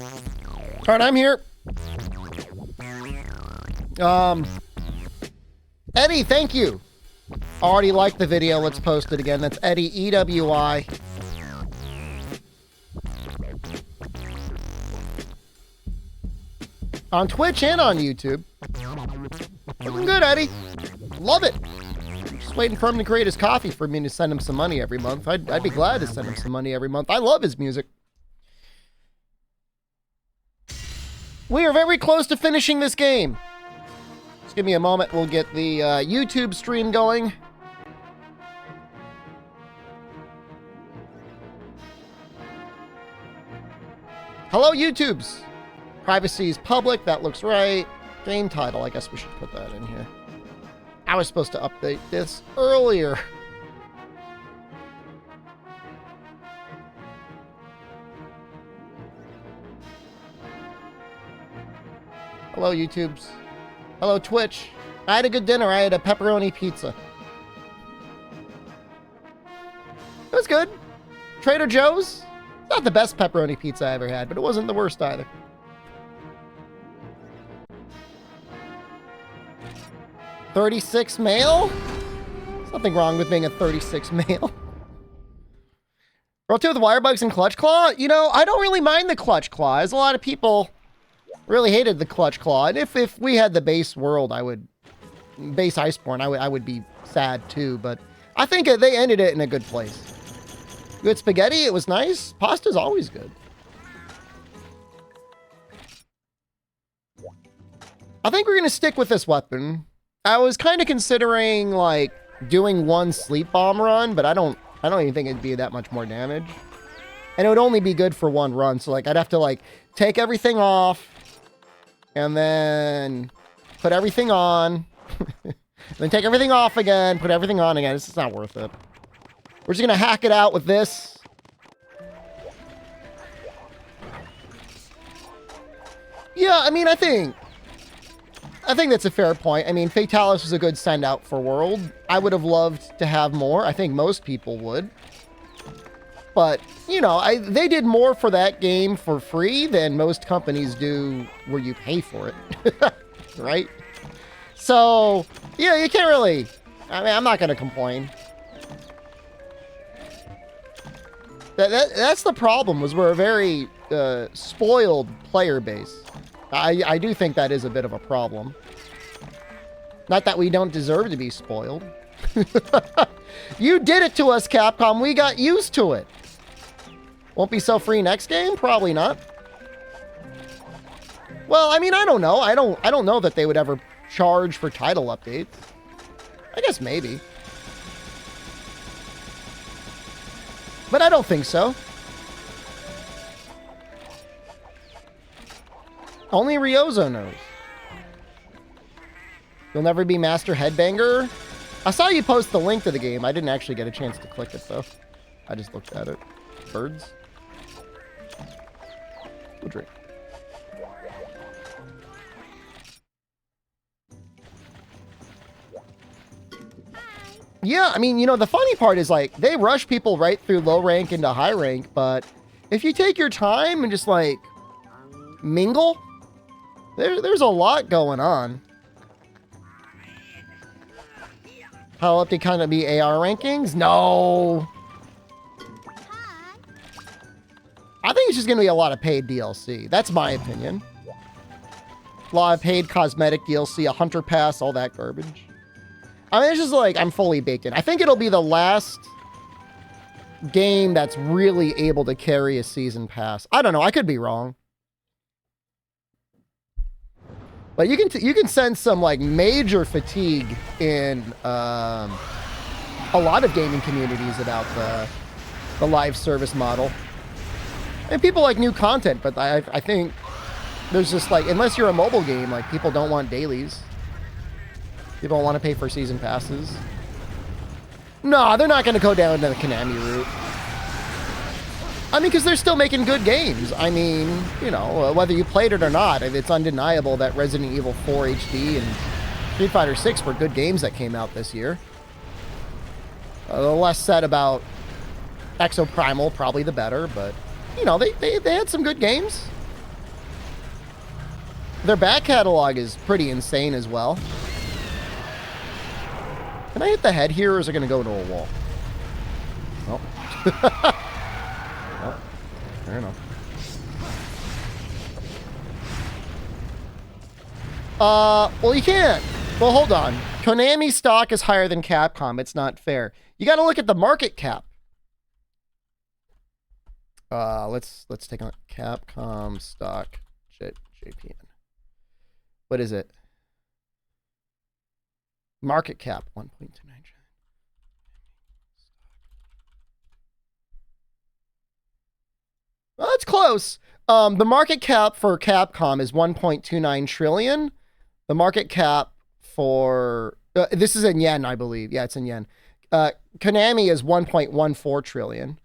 Alright, I'm here. Eddie, thank you. Already liked the video. Let's post it again. That's Eddie, EWI. On Twitch and on YouTube. Looking good, Eddie. Love it. Just waiting for him to create his coffee for me to send him some money every month. I'd be glad to send him some money every month. I love his music. We are very close to finishing this game. Just give me a moment. We'll get the YouTube stream going. Hello, YouTubes. Privacy is public. That looks right. Game title. I guess we should put that in here. I was supposed to update this earlier. Hello, YouTubes. Hello, Twitch. I had a good dinner. I had a pepperoni pizza. It was good. Trader Joe's. Not the best pepperoni pizza I ever had, but it wasn't the worst either. $36 male? There's nothing wrong with being a 36 male. Roll 2 with wire bugs and clutch claw? You know, I don't really mind the clutch claw. There's a lot of people really hated the clutch claw. And if we had the base world, base Iceborne, I would be sad too. But I think they ended it in a good place. Good spaghetti, it was nice. Pasta's always good. I think we're gonna stick with this weapon. I was kind of considering like doing one sleep bomb run, but I don't even think it'd be that much more damage. And it would only be good for one run, so like I'd have to like take everything off and then put everything on. Then take everything off again, put everything on again. It's just not worth it. We're just gonna hack it out with this. Yeah, I mean, I think that's a fair point. I mean, Fatalis was a good send out for World. I would have loved to have more. I think most people would. But, you know, they did more for that game for free than most companies do where you pay for it. Right? So, yeah, you can't really... I mean, I'm not going to complain. That's the problem, was we're a very spoiled player base. I do think that is a bit of a problem. Not that we don't deserve to be spoiled. You did it to us, Capcom. We got used to it. Won't be so free next game? Probably not. Well, I mean, I don't know. I don't know that they would ever charge for title updates. I guess maybe. But I don't think so. Only Ryozo knows. You'll never be Master Headbanger? I saw you post the link to the game. I didn't actually get a chance to click it, though. I just looked at it. Birds. We'll drink. Yeah, I mean, you know, the funny part is, like, they rush people right through low rank into high rank, but if you take your time and just, like, mingle, there's a lot going on. How up to kind of be AR rankings? No. I think it's just going to be a lot of paid DLC. That's my opinion. A lot of paid cosmetic DLC, a hunter pass, all that garbage. I mean, it's just like, I'm fully baked in. I think it'll be the last game that's really able to carry a season pass. I don't know. I could be wrong. But you can sense some, like, major fatigue in a lot of gaming communities about the live service model. And people like new content, but I think there's just, like, unless you're a mobile game, like, people don't want dailies. People don't want to pay for season passes. No, they're not going to go down to the Konami route. I mean, because they're still making good games. I mean, you know, whether you played it or not, it's undeniable that Resident Evil 4 HD and Street Fighter 6 were good games that came out this year. The less said about Exoprimal, probably the better, but, you know, they had some good games. Their back catalog is pretty insane as well. Can I hit the head here, or is it going to go into a wall? Nope. Nope. Fair enough. Well, you can't. Well, hold on. Konami stock is higher than Capcom. It's not fair. You got to look at the market cap. Let's take a look. Capcom stock JPN. What is it? Market cap 1.29 trillion. Well, that's close. The market cap for Capcom is 1.29 trillion. The market cap for this is in yen, I believe. Yeah, it's in yen. Konami is 1.14 trillion.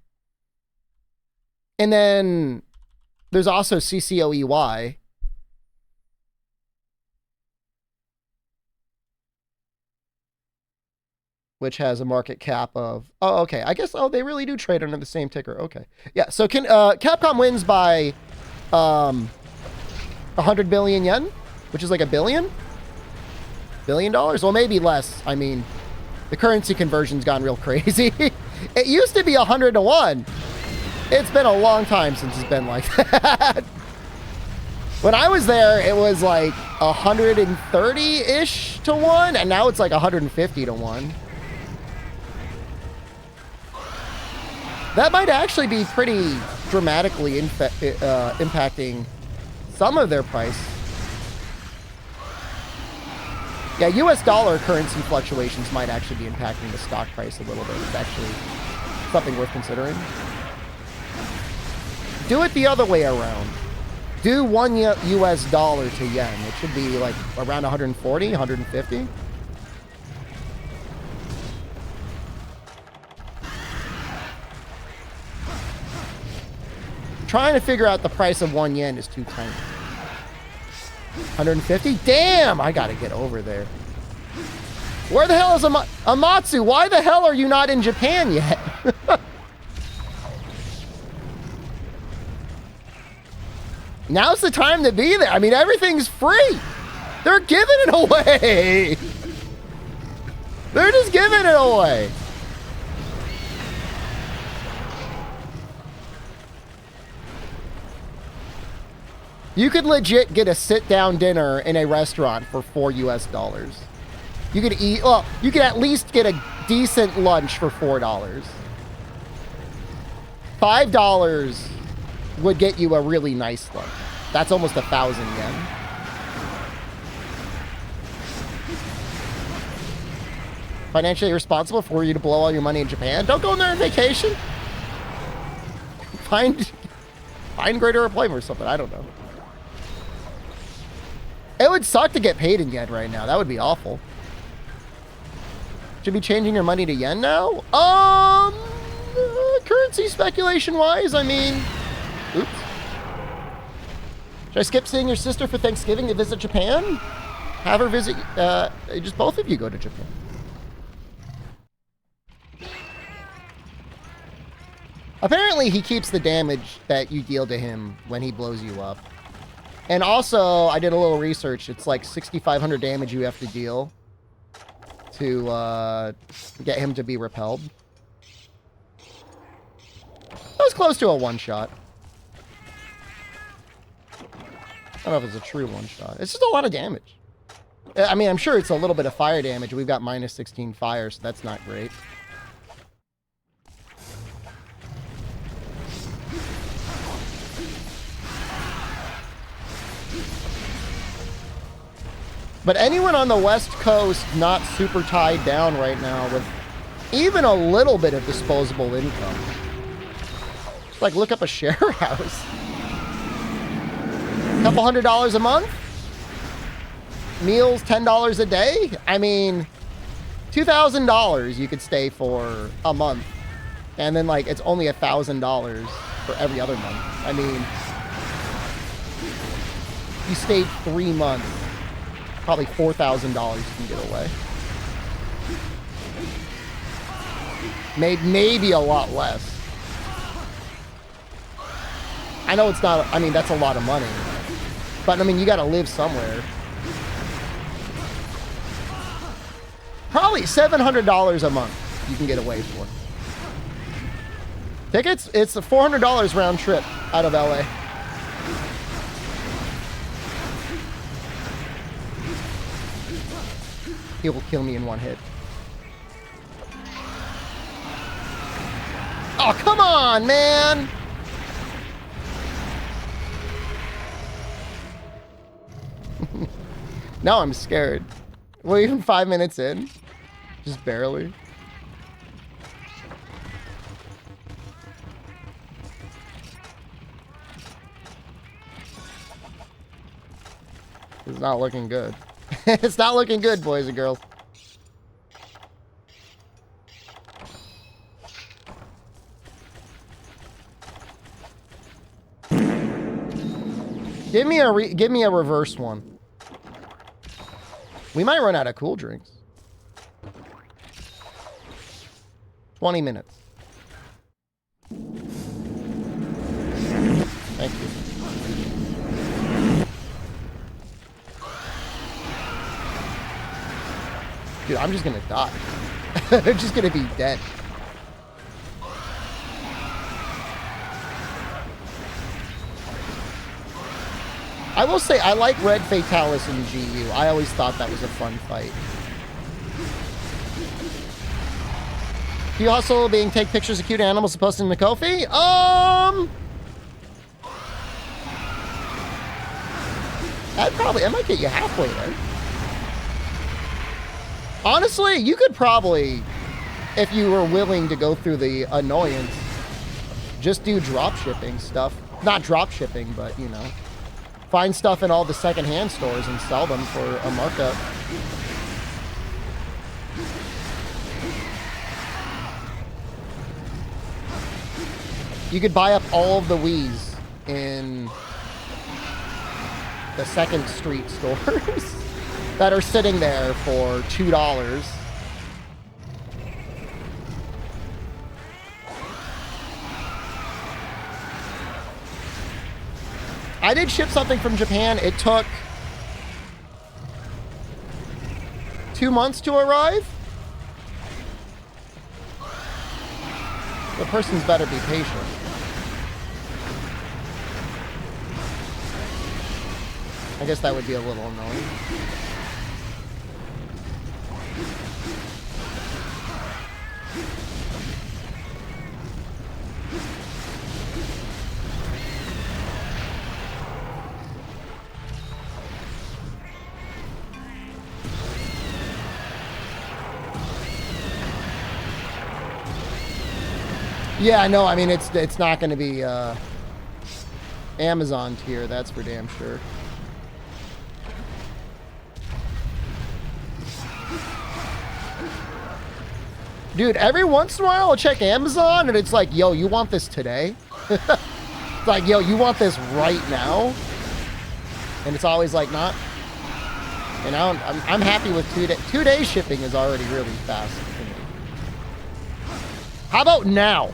And then there's also CCOEY. Which has a market cap of, oh, okay. I guess, oh, they really do trade under the same ticker. Okay. Yeah, so Capcom wins by 100 billion yen, which is like $1 billion? $1 billion? Well, maybe less. I mean, the currency conversion's gone real crazy. It used to be 100 to 1. It's been a long time since it's been like that. When I was there, it was like 130-ish to 1, and now it's like 150 to 1. That might actually be pretty dramatically impacting some of their price. Yeah, US dollar currency fluctuations might actually be impacting the stock price a little bit. It's actually something worth considering. Do it the other way around. Do one US dollar to yen. It should be like around 140, 150. Trying to figure out the price of 1 yen is too tiny. 150? Damn! I gotta get over there. Where the hell is Amatsu? Why the hell are you not in Japan yet? Now's the time to be there. I mean, everything's free. They're giving it away. They're just giving it away. You could legit get a sit-down dinner in a restaurant for $4 US. You could eat, well, you could at least get a decent lunch for $4. $5 would get you a really nice lunch. That's almost 1,000 yen. Financially irresponsible for you to blow all your money in Japan? Don't go in there on vacation. Find greater employment or something. I don't know. It would suck to get paid in yen right now. That would be awful. Should be changing your money to yen now? Currency speculation wise, I mean, oops. Should I skip seeing your sister for Thanksgiving to visit Japan? Have her visit, just both of you go to Japan. Apparently he keeps the damage that you deal to him when he blows you up. And also, I did a little research. It's like 6,500 damage you have to deal to get him to be repelled. That was close to a one-shot. I don't know if it's a true one-shot. It's just a lot of damage. I mean, I'm sure it's a little bit of fire damage. We've got minus 16 fire, so that's not great. But anyone on the West Coast not super tied down right now with even a little bit of disposable income. Just like look up a share house. Couple $100 a month? Meals $10 a day? I mean, $2,000 you could stay for a month. And then like it's only $1,000 for every other month. I mean, you stayed 3 months. Probably $4,000 you can get away. Maybe a lot less. I know it's not, I mean, that's a lot of money. But, I mean, you gotta live somewhere. Probably $700 a month you can get away for. Tickets, it's a $400 round trip out of LA. He will kill me in one hit. Oh, come on, man! Now I'm scared. We're even 5 minutes in. Just barely. It's not looking good. It's not looking good, boys and girls. Give me a reverse one. We might run out of cool drinks. 20 minutes. Thank you. Dude, I'm just gonna die. They're just gonna be dead. I will say, I like Red Fatalis in GU. I always thought that was a fun fight. Do you hustle being take pictures of cute animals and post in the Ko-fi? I might get you halfway there. Honestly, you could probably, if you were willing to go through the annoyance, just do drop shipping stuff. Not drop shipping, but, you know, find stuff in all the secondhand stores and sell them for a markup. You could buy up all of the Wiis in the 2nd Street stores that are sitting there for $2. I did ship something from Japan. It took 2 months to arrive. The person's better be patient. I guess that would be a little annoying. Yeah, I know. I mean, it's not going to be Amazon tier. That's for damn sure. Dude, every once in a while I'll check Amazon and it's like, yo, you want this today? It's like, yo, you want this right now? And it's always like, not. And I'm happy with 2 days. 2 days shipping is already really fast for me. How about now?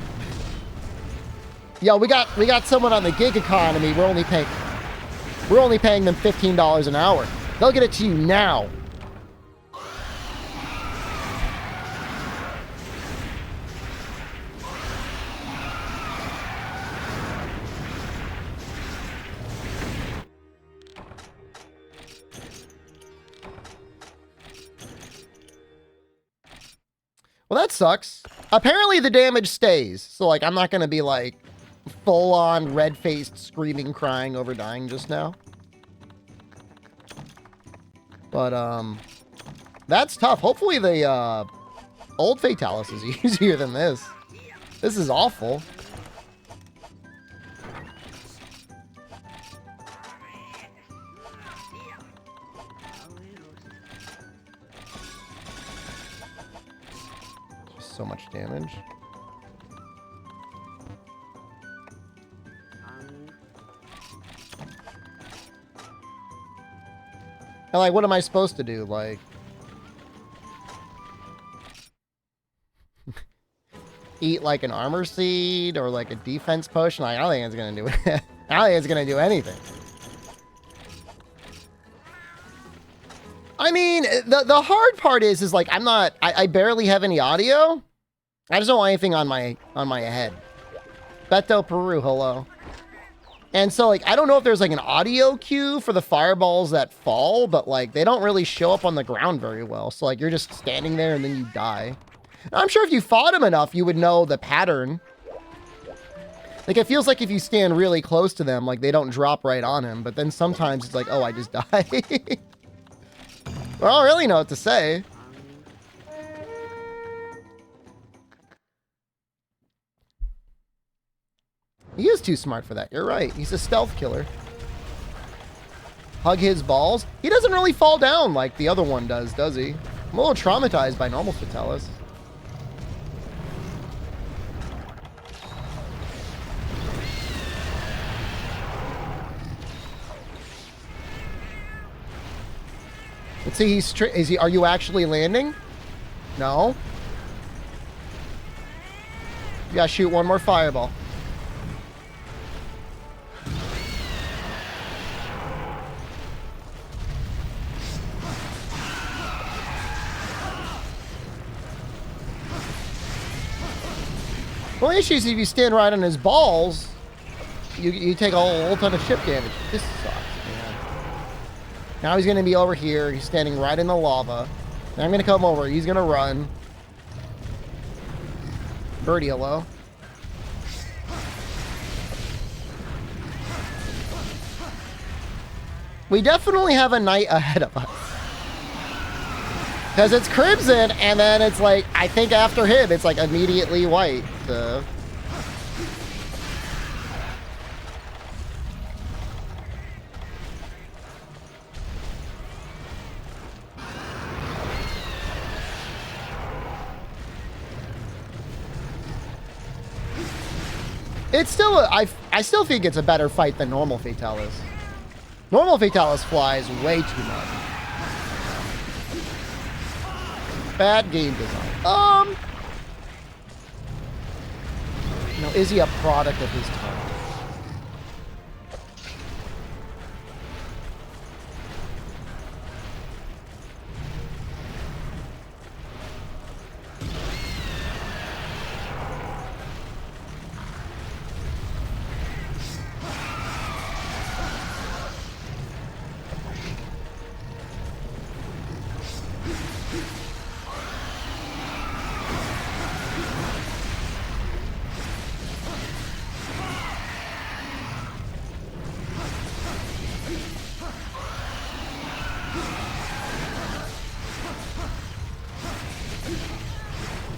Yo, we got someone on the gig economy. We're only paying them $15 an hour. They'll get it to you now. Well, that sucks. Apparently the damage stays. So, like, I'm not going to be, like, full-on red-faced screaming, crying over dying just now. But, that's tough. Hopefully the, old Fatalis is easier than this. This is awful. So much damage. And like, what am I supposed to do? Like, eat like an armor seed or like a defense potion? Like, I don't think it's gonna do it. I don't think it's gonna do anything. I mean, the hard part is like I barely have any audio. I just don't want anything on my head. Beto Peru, hello. And so like I don't know if there's like an audio cue for the fireballs that fall, but like they don't really show up on the ground very well. So like you're just standing there and then you die. And I'm sure if you fought him enough, you would know the pattern. Like it feels like if you stand really close to them, like they don't drop right on him. But then sometimes it's like, oh, I just died. Well, I don't really know what to say. He is too smart for that. You're right. He's a stealth killer. Hug his balls. He doesn't really fall down like the other one does he? I'm a little traumatized by normal Fatalis. Let's see, are you actually landing? No. You gotta shoot one more fireball. Well, the issue is if you stand right on his balls, you take a whole ton of ship damage. This sucks, man. Now he's going to be over here. He's standing right in the lava. Now I'm going to come over. He's going to run. Birdie, hello. We definitely have a night ahead of us. Because it's Crimson, and then it's like, I think after him, it's like immediately white. So. It's still I still think it's a better fight than normal Fatalis. Normal Fatalis flies way too much. Bad game design. You know, is he a product of his time?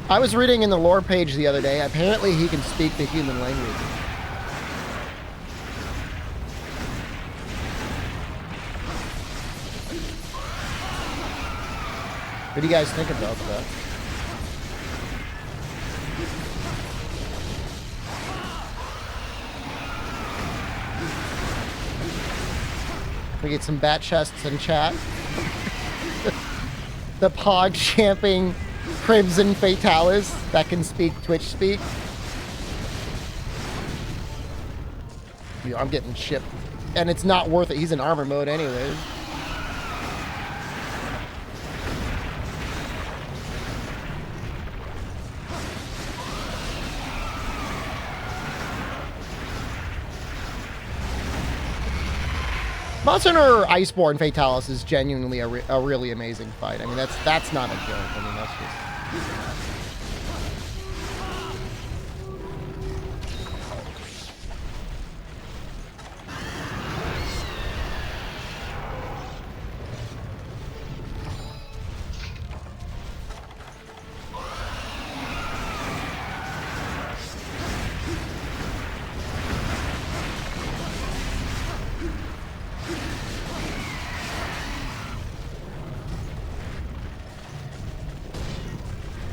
I was reading in the lore page the other day. Apparently he can speak the human language. What do you guys think about that? We get some bat chests in chat. The Pog champing Crimson Fatalis that can speak Twitch speak. I'm getting shipped. And it's not worth it. He's in armor mode anyways. Monster Hunter Iceborne Fatalis is genuinely a really amazing fight. I mean, that's not a joke. I mean, that's just...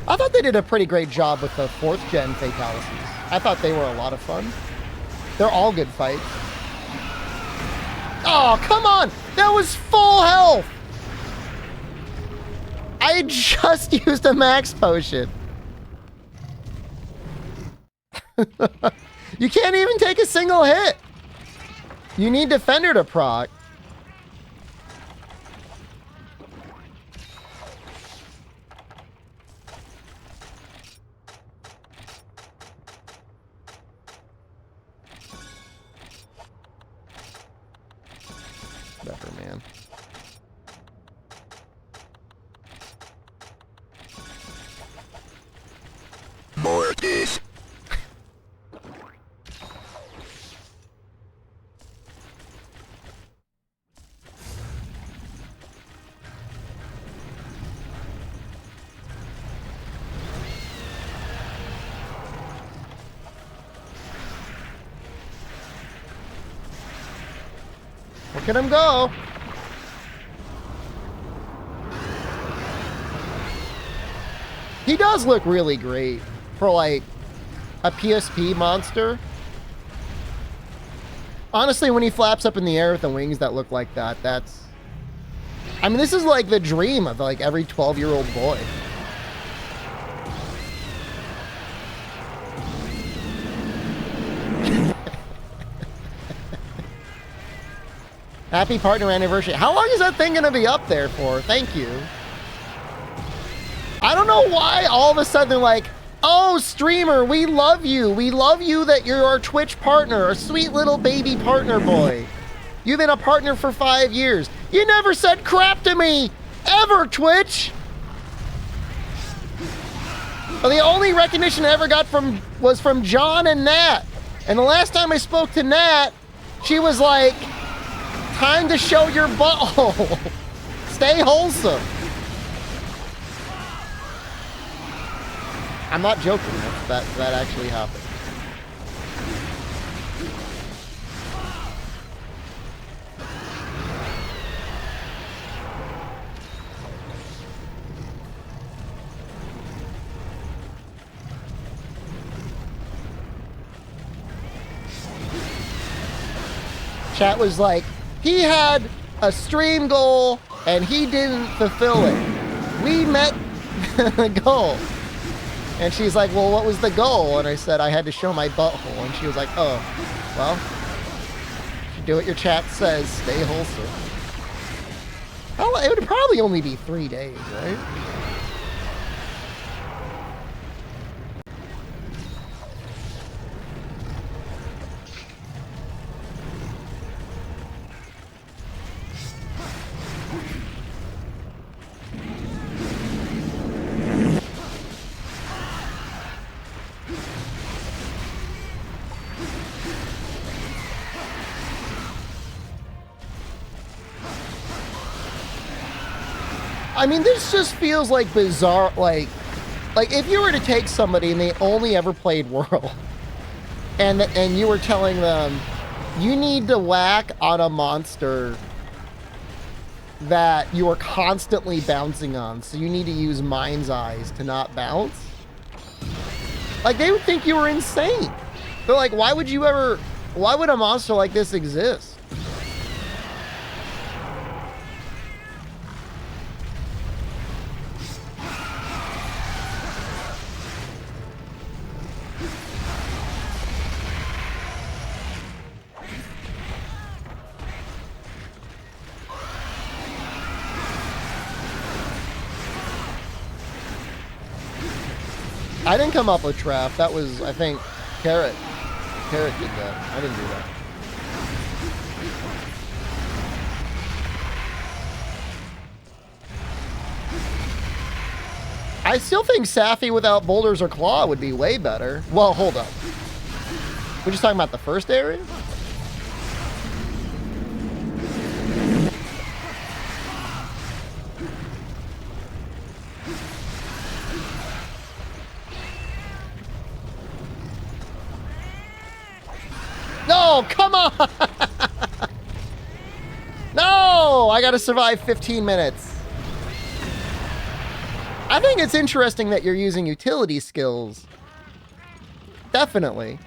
I thought they did a pretty great job with the 4th gen Fatalities. I thought they were a lot of fun. They're all good fights. Oh, come on! That was full health! I just used a max potion. You can't even take a single hit. You need Defender to proc. Whatever, man. Mortis. Look at him go. He does look really great for, like, a PSP monster. Honestly, when he flaps up in the air with the wings that look like that, that's... I mean, this is like the dream of, like, every 12-year-old boy. Happy partner anniversary. How long is that thing going to be up there for? Thank you. I don't know why all of a sudden they're like, oh, streamer, we love you. We love you that you're our Twitch partner, a sweet little baby partner boy. You've been a partner for 5 years. You never said crap to me, ever, Twitch. Well, the only recognition I ever got was from John and Nat. And the last time I spoke to Nat, she was like, time to show your butthole. Stay wholesome. I'm not joking. That actually happened. Chat was like, he had a stream goal and he didn't fulfill it. We met the goal. And she's like, well, what was the goal? And I said, I had to show my butthole. And she was like, oh, well, you do what your chat says. Stay wholesome. It would probably only be 3 days, right? I mean, this just feels like bizarre, like if you were to take somebody and they only ever played World, and you were telling them, you need to whack on a monster that you are constantly bouncing on, so you need to use Mind's Eyes to not bounce. Like, they would think you were insane. They're like, why would a monster like this exist? I didn't come up with Trap. That was, I think, Carrot. Carrot did that. I didn't do that. I still think Safi without Boulders or Claw would be way better. Well, hold up. We're just talking about the first area? No, come on! No! I gotta survive 15 minutes. I think it's interesting that you're using utility skills. Definitely.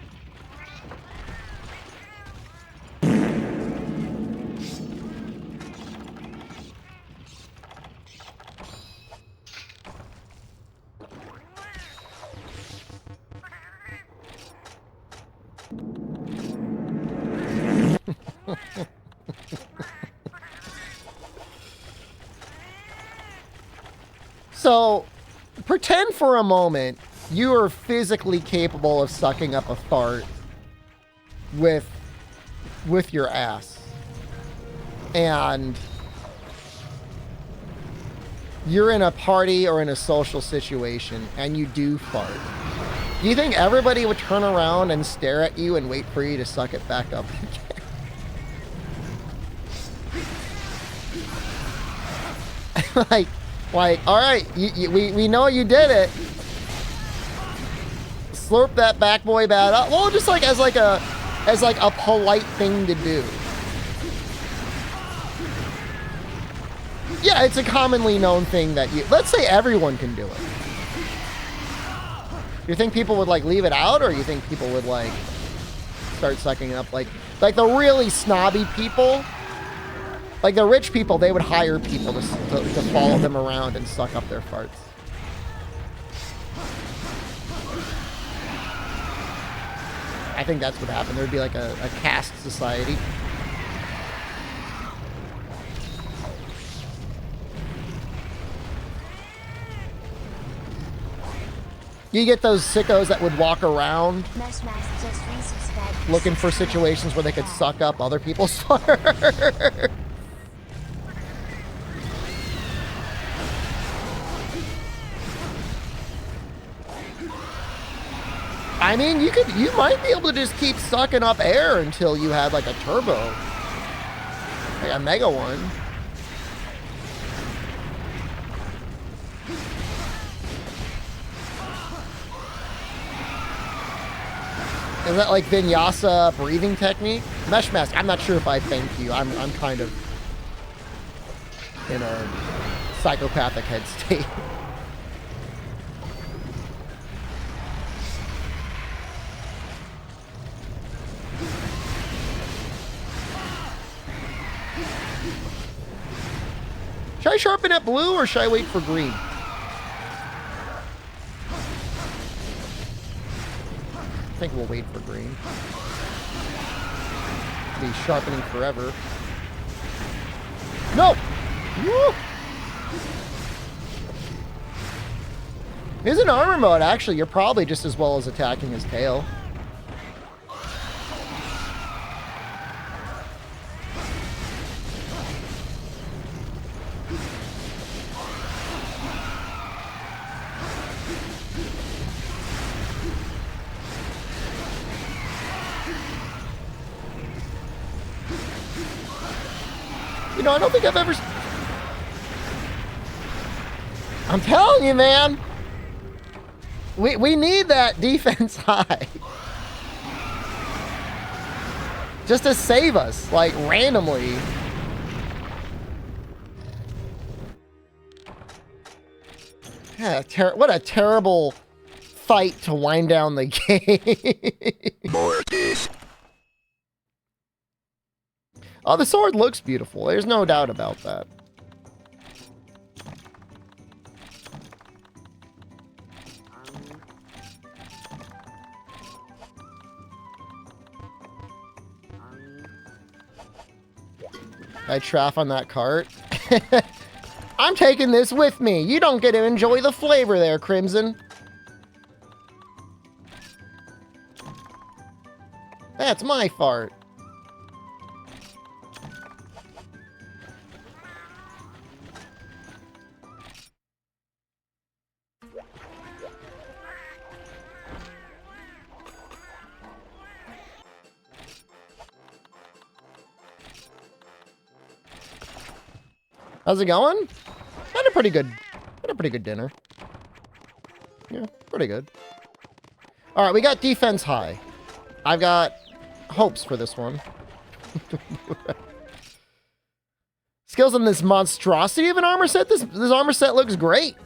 So, pretend for a moment you are physically capable of sucking up a fart with your ass. and you're in a party or in a social situation and you do fart, do you think everybody would turn around and stare at you and wait for you to suck it back up again? like, all right, we know you did it. Slurp that back boy bad up. Well, just like as a polite thing to do. Yeah, it's a commonly known thing that let's say everyone can do it. You think people would like leave it out, or you think people would like start sucking it up? Like the really snobby people, like the rich people, they would hire people to follow them around and suck up their farts. I think that's what happened. There'd be like a caste society. You get those sickos that would walk around looking for situations where they could suck up other people's fart. I mean, you might be able to just keep sucking up air until you had like a turbo, like a mega one. Is that like vinyasa breathing technique? Mesh mask, I'm not sure if I thank you. I'm kind of in a psychopathic head state. Should I sharpen it blue or should I wait for green? I think we'll wait for green. Be sharpening forever. No! Woo! He's in armor mode, actually. You're probably just as well as attacking his tail. You know, I don't think I've ever... I'm telling you, man. We need that defense high. Just to save us, like, randomly. Yeah, what a terrible fight to wind down the game. Mortis. Oh, the sword looks beautiful. There's no doubt about that. I traff on that cart. I'm taking this with me. You don't get to enjoy the flavor there, Crimson. That's my fart. How's it going? Had a pretty good dinner. Yeah, pretty good. All right, we got defense high. I've got hopes for this one. Skills on this monstrosity of an armor set. This armor set looks great.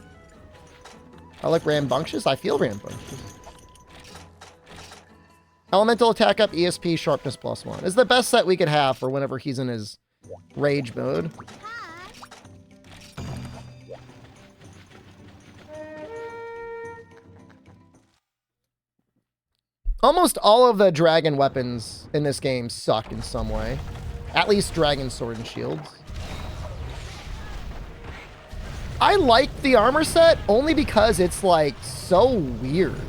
I look rambunctious. I feel rambunctious. Elemental attack up, ESP sharpness +1. Is the best set we could have for whenever he's in his rage mode. Almost all of the dragon weapons in this game suck in some way. At least dragon sword and shields. I like the armor set only because it's like so weird.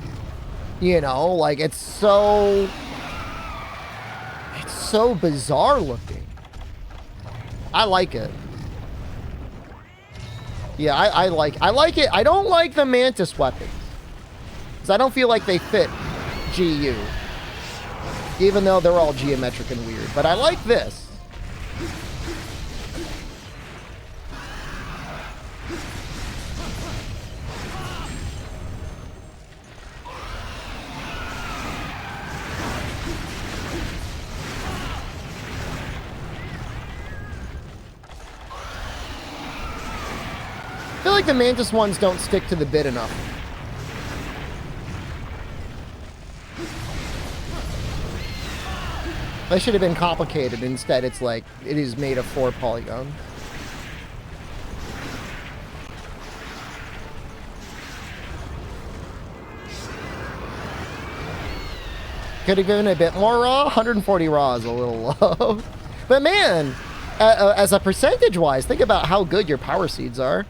You know, like it's so bizarre looking. I like it. Yeah, I like it. I don't like the Mantis weapons. Because I don't feel like they fit GU. Even though they're all geometric and weird. But I like this. I feel like the Mantis ones don't stick to the bit enough. That should have been complicated. Instead, it's like, it is made of 4 polygons. Could have given a bit more raw. 140 raw is a little low. But man, as a percentage-wise, think about how good your power seeds are.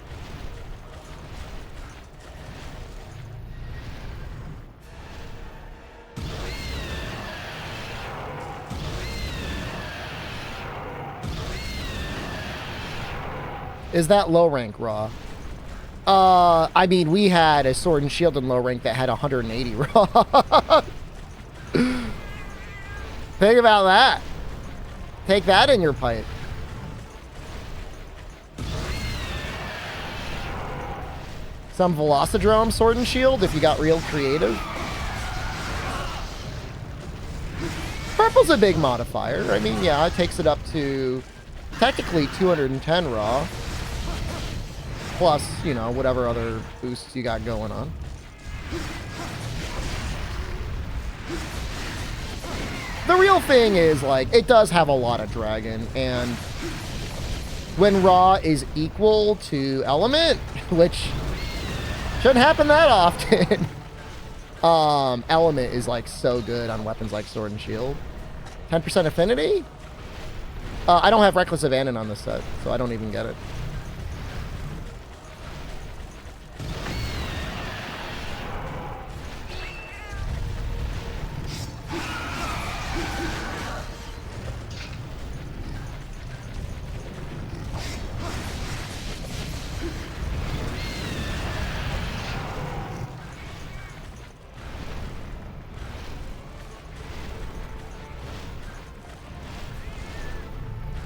Is that low rank raw? I mean, we had a sword and shield in low rank that had 180 raw. Think about that. Take that in your pipe. Some Velocidrome sword and shield if you got real creative. Purple's a big modifier. I mean, yeah, it takes it up to technically 210 raw. Plus, you know, whatever other boosts you got going on. The real thing is, like, it does have a lot of dragon, and when raw is equal to element, which shouldn't happen that often, element is, like, so good on weapons like sword and shield. 10% affinity? I don't have Reckless Abandon on this set, so I don't even get it.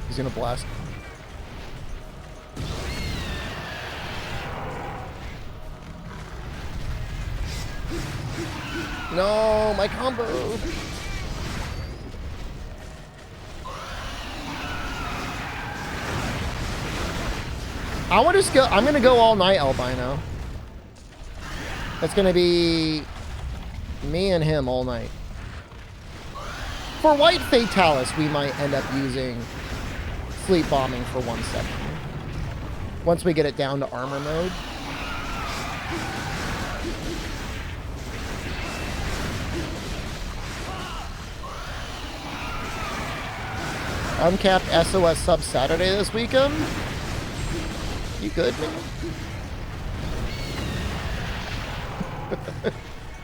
He's gonna blast. No, my combo. I want to just go. I'm gonna go all night albino. That's gonna be me and him all night. For white Fatalis, we might end up using sleep bombing for 1 second. Once we get it down to armor mode. Uncapped SOS sub Saturday this weekend. You good, man?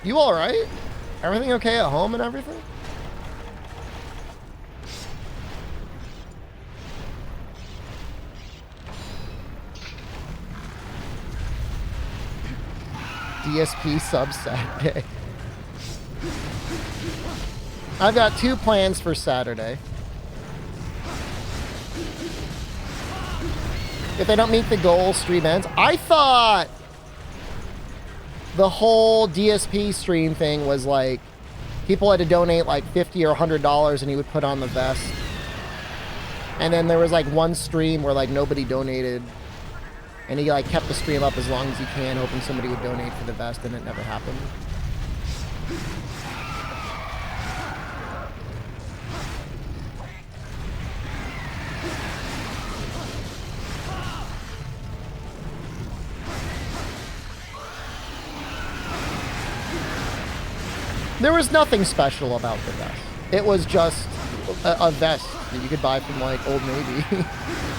You alright? Everything okay at home and everything? DSP sub Saturday. I've got 2 plans for Saturday. If they don't meet the goal, stream ends. I thought the whole DSP stream thing was like people had to donate like $50 or $100 and he would put on the vest. And then there was like one stream where like nobody donated. And he like kept the stream up as long as he can, hoping somebody would donate for the vest, and it never happened. There was nothing special about the vest. It was just a vest that you could buy from like Old Navy.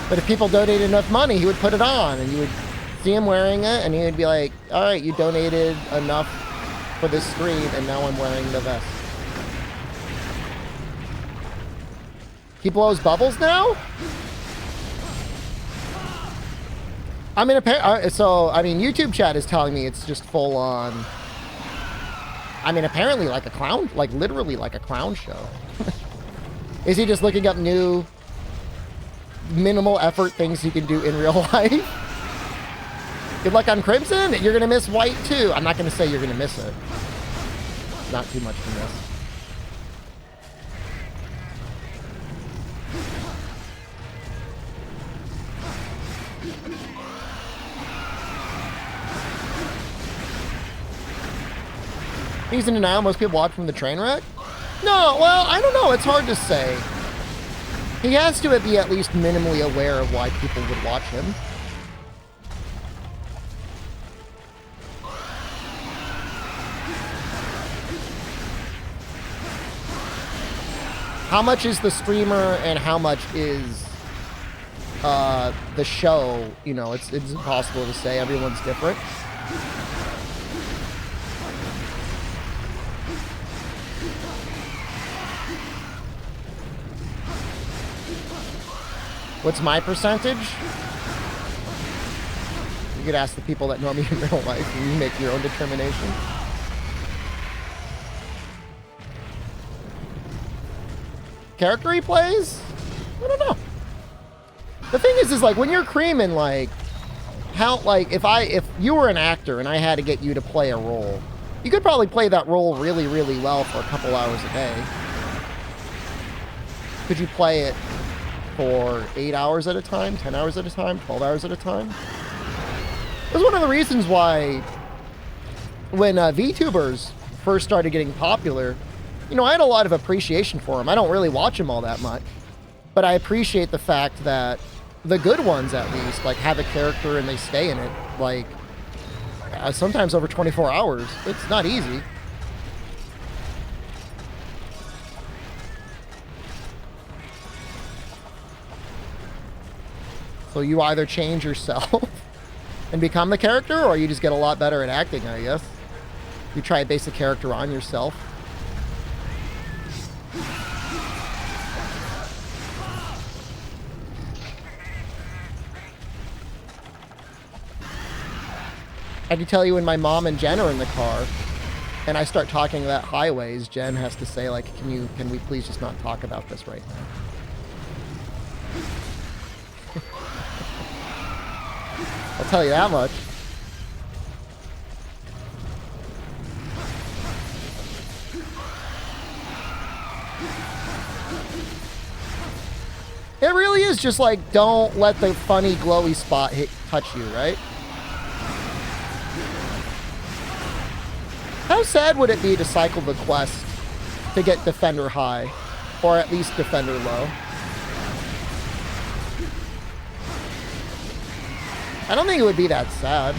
But if people donated enough money, he would put it on, and you would see him wearing it, and he would be like, all right, you donated enough for this stream, and now I'm wearing the vest. He blows bubbles now? I mean, so I mean, YouTube chat is telling me it's just full on. I mean, apparently like a clown, like literally like a clown show. Is he just looking up new, minimal effort things he can do in real life? Good luck on Crimson. You're gonna miss White too. I'm not gonna say you're gonna miss it. Not too much to miss. He's in denial. Most people watch from the train wreck. No, well, I don't know. It's hard to say. He has to be at least minimally aware of why people would watch him. How much is the streamer and how much is the show? You know, it's impossible to say. Everyone's different. What's my percentage? You could ask the people that know me in real life and you make your own determination. Character he plays? I don't know. The thing is like when you're creaming, like how, like if you were an actor and I had to get you to play a role, you could probably play that role really, really well for a couple hours a day. Could you play it for 8 hours at a time, 10 hours at a time, 12 hours at a time? That's one of the reasons why when VTubers first started getting popular, you know, I had a lot of appreciation for them. I don't really watch them all that much, but I appreciate the fact that the good ones, at least, like, have a character and they stay in it, like, sometimes over 24 hours. It's not easy. So you either change yourself and become the character, or you just get a lot better at acting, I guess. You try to base a character on yourself. I can tell you when my mom and Jen are in the car and I start talking about highways, Jen has to say, like, can we please just not talk about this right now? I'll tell you that much. It really is just like, don't let the funny glowy spot touch you, right? How sad would it be to cycle the quest to get Defender high, or at least Defender low? I don't think it would be that sad.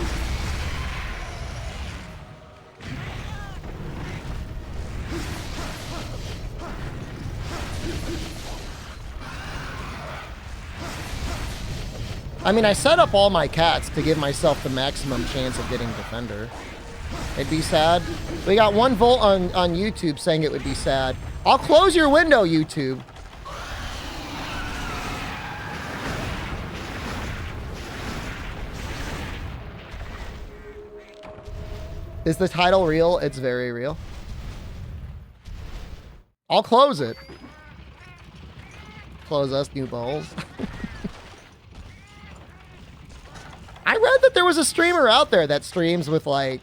I mean, I set up all my cats to give myself the maximum chance of getting Defender. It'd be sad. We got 1 volt on YouTube saying it would be sad. I'll close your window, YouTube. Is the title real? It's very real. I'll close it. Close us, new balls. I read that there was a streamer out there that streams with, like,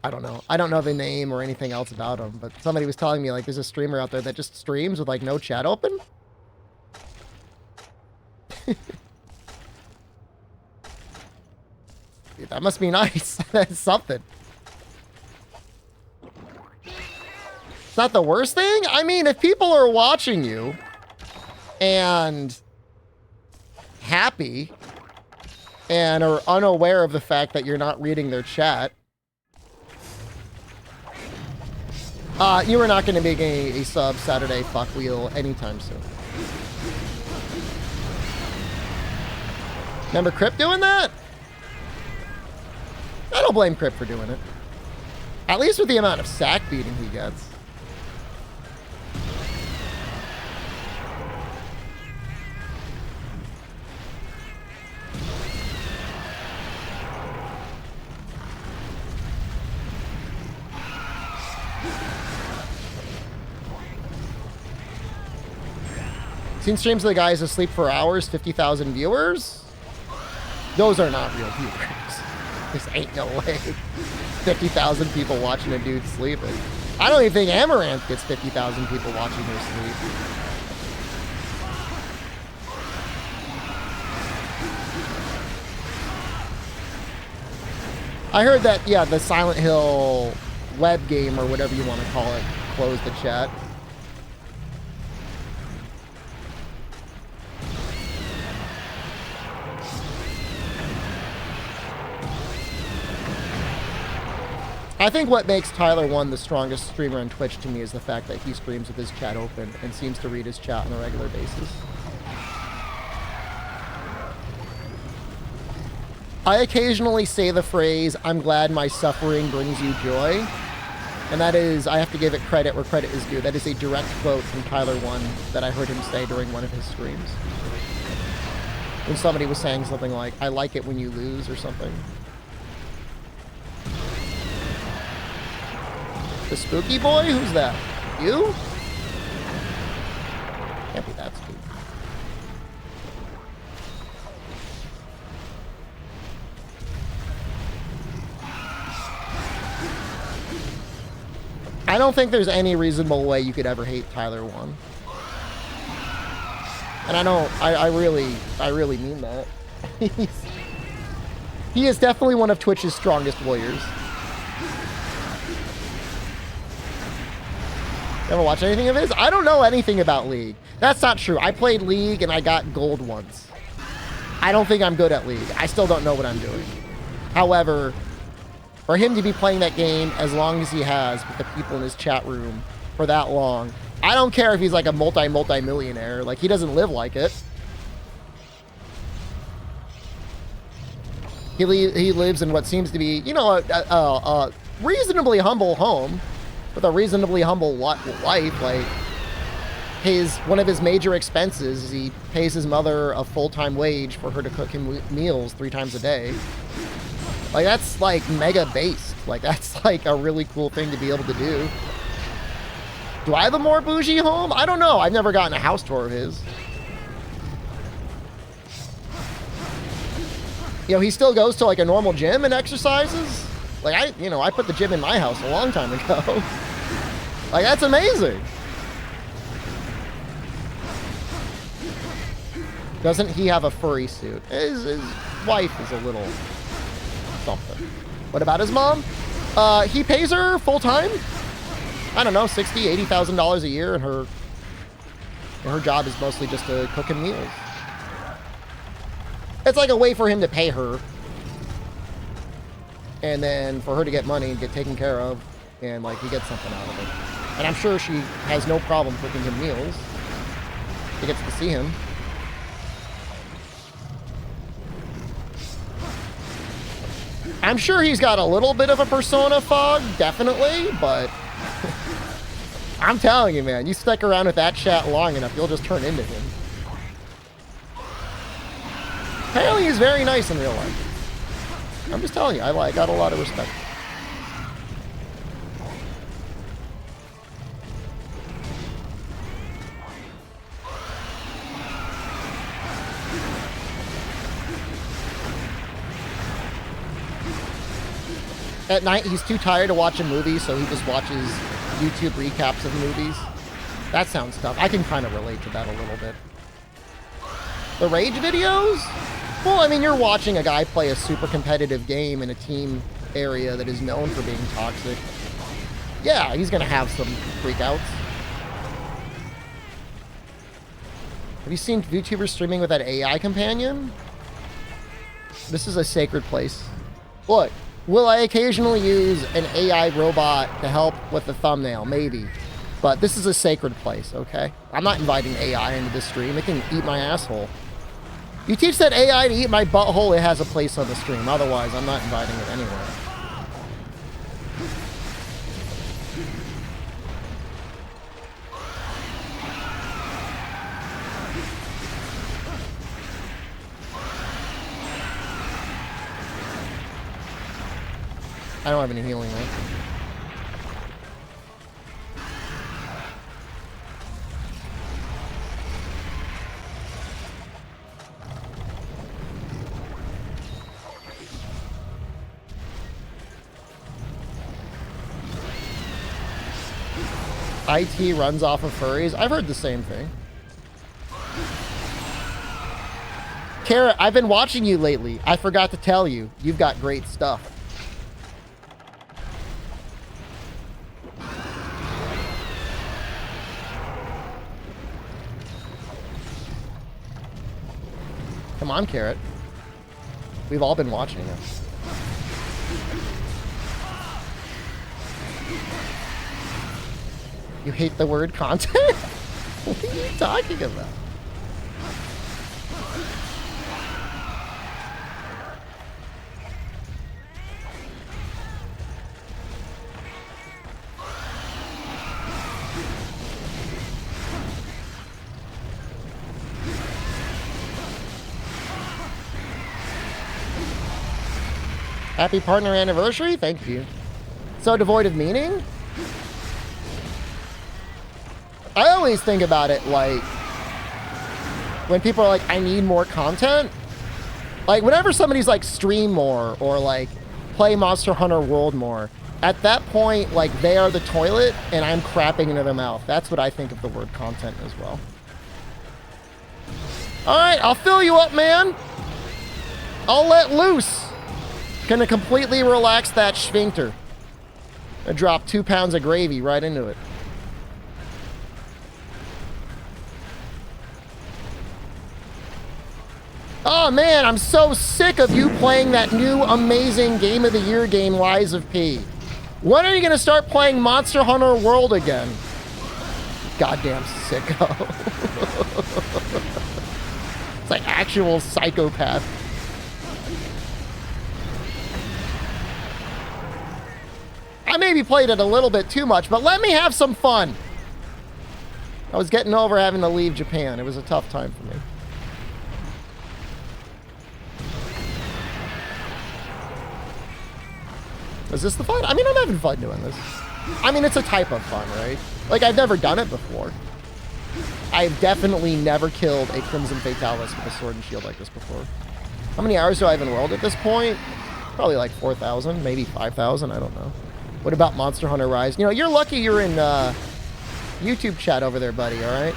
I don't know. I don't know the name or anything else about him, but somebody was telling me, like, there's a streamer out there that just streams with, like, no chat open. Dude, that must be nice. That's something. It's not the worst thing. I mean, if people are watching you and happy and are unaware of the fact that you're not reading their chat, you are not going to be getting a sub Saturday fuck wheel anytime soon. Remember Crip doing that? I don't blame Crip for doing it. At least with the amount of sack beating he gets. Seen streams of the guys asleep for hours, 50,000 viewers? Those are not real viewers. This ain't no way. 50,000 people watching a dude sleeping. I don't even think Amaranth gets 50,000 people watching her sleep. I heard that, yeah, the Silent Hill web game, or whatever you want to call it, closed the chat. I think what makes Tyler 1 the strongest streamer on Twitch to me is the fact that he streams with his chat open and seems to read his chat on a regular basis. I occasionally say the phrase, "I'm glad my suffering brings you joy." And that is, I have to give it credit where credit is due. That is a direct quote from Tyler 1 that I heard him say during one of his streams. When somebody was saying something like, "I like it when you lose," or something. The spooky boy? Who's that? You? Can't be that spooky. I don't think there's any reasonable way you could ever hate Tyler 1. And I really mean that. He is definitely one of Twitch's strongest warriors. Ever watch anything of his? I don't know anything about League. That's not true. I played League and I got gold once. I don't think I'm good at League. I still don't know what I'm doing. However, for him to be playing that game as long as he has with the people in his chat room for that long, I don't care if he's like a multi-millionaire. Like, he doesn't live like it. He lives in what seems to be, you know, a reasonably humble home with a reasonably humble life. Like, one of his major expenses is he pays his mother a full-time wage for her to cook him meals 3 times a day. Like, that's like mega based. Like, that's like a really cool thing to be able to do. Do I have a more bougie home? I don't know. I've never gotten a house tour of his. You know, he still goes to like a normal gym and exercises. Like, I put the gym in my house a long time ago. Like, that's amazing. Doesn't he have a furry suit? His wife is a little something. What about his mom? He pays her full time. I don't know, $60,000, $80,000 a year, and her job is mostly just to cook him meals. It's like a way for him to pay her, and then for her to get money and get taken care of, and like he gets something out of it. And I'm sure she has no problem cooking him meals. He gets to see him. I'm sure he's got a little bit of a persona fog, definitely, but I'm telling you, man, you stick around with that chat long enough, you'll just turn into him. Apparently he's very nice in real life. I'm just telling you, I got a lot of respect. At night, he's too tired to watch a movie, so he just watches YouTube recaps of movies. That sounds tough. I can kind of relate to that a little bit. The rage videos? Well, I mean, you're watching a guy play a super competitive game in a team area that is known for being toxic. Yeah, he's going to have some freakouts. Have you seen YouTubers streaming with that AI companion? This is a sacred place. Look. Will I occasionally use an AI robot to help with the thumbnail? Maybe. But this is a sacred place, okay? I'm not inviting AI into this stream. It can eat my asshole. You teach that AI to eat my butthole, it has a place on the stream. Otherwise, I'm not inviting it anywhere. I don't have any healing, right? IT runs off of furries. I've heard the same thing. Kara, I've been watching you lately. I forgot to tell you. You've got great stuff. Come on, Carrot. We've all been watching you. You hate the word content? What are you talking about? Happy partner anniversary? Thank you. So devoid of meaning? I always think about it like when people are like, I need more content. Like whenever somebody's like stream more or like play Monster Hunter World more, at that point, like they are the toilet and I'm crapping into their mouth. That's what I think of the word content as well. All right, I'll fill you up, man. I'll let loose. Gonna completely relax that sphincter. I drop 2 pounds of gravy right into it. Oh man, I'm so sick of you playing that new amazing Game of the Year game, Lies of P. When are you gonna start playing Monster Hunter World again? Goddamn sicko. It's like actual psychopath. I maybe played it a little bit too much, but let me have some fun. I was getting over having to leave Japan. It was a tough time for me. Is this the fun? I mean, I'm having fun doing this. I mean, it's a type of fun, right? Like, I've never done it before. I've definitely never killed a Crimson Fatalis with a sword and shield like this before. How many hours do I have in World at this point? Probably like 4,000, maybe 5,000, I don't know. What about Monster Hunter Rise? You know, you're lucky you're in YouTube chat over there, buddy, all right?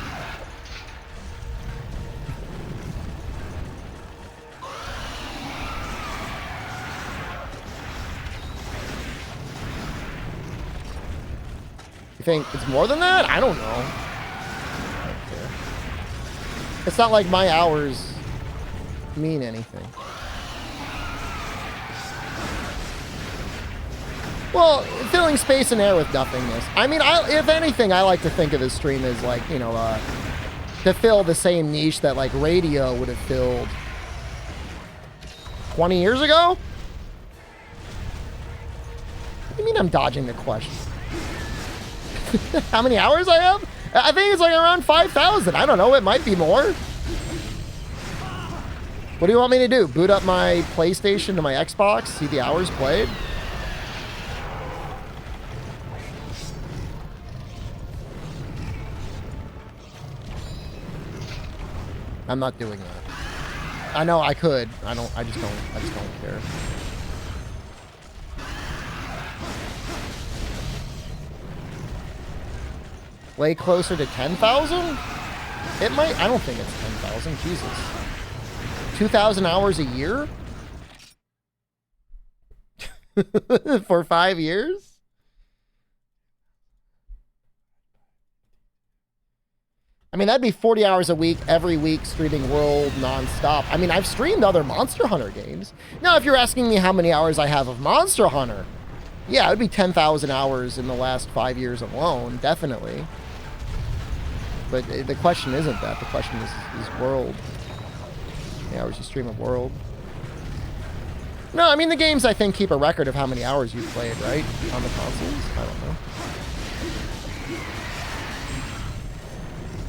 You think it's more than that? I don't know. I don't care. It's not like my hours mean anything. Well, filling space and air with nothingness. I mean, if anything, I like to think of this stream as like, you know, to fill the same niche that like radio would have filled 20 years ago? What do you mean I'm dodging the question? How many hours I have? I think it's like around 5,000. I don't know. It might be more. What do you want me to do? Boot up my PlayStation to my Xbox? See the hours played? I'm not doing that. I know I could. I just don't care. Way closer to 10,000? It might. I don't think it's 10,000. Jesus. 2,000 hours a year? For 5 years? I mean, that'd be 40 hours a week, every week, streaming World non-stop. I mean, I've streamed other Monster Hunter games. Now, if you're asking me how many hours I have of Monster Hunter, yeah, it would be 10,000 hours in the last 5 years alone, definitely. But the question isn't that. The question is World. How many hours you stream of World? No, I mean, the games, I think, keep a record of how many hours you've played, right? On the consoles? I don't know.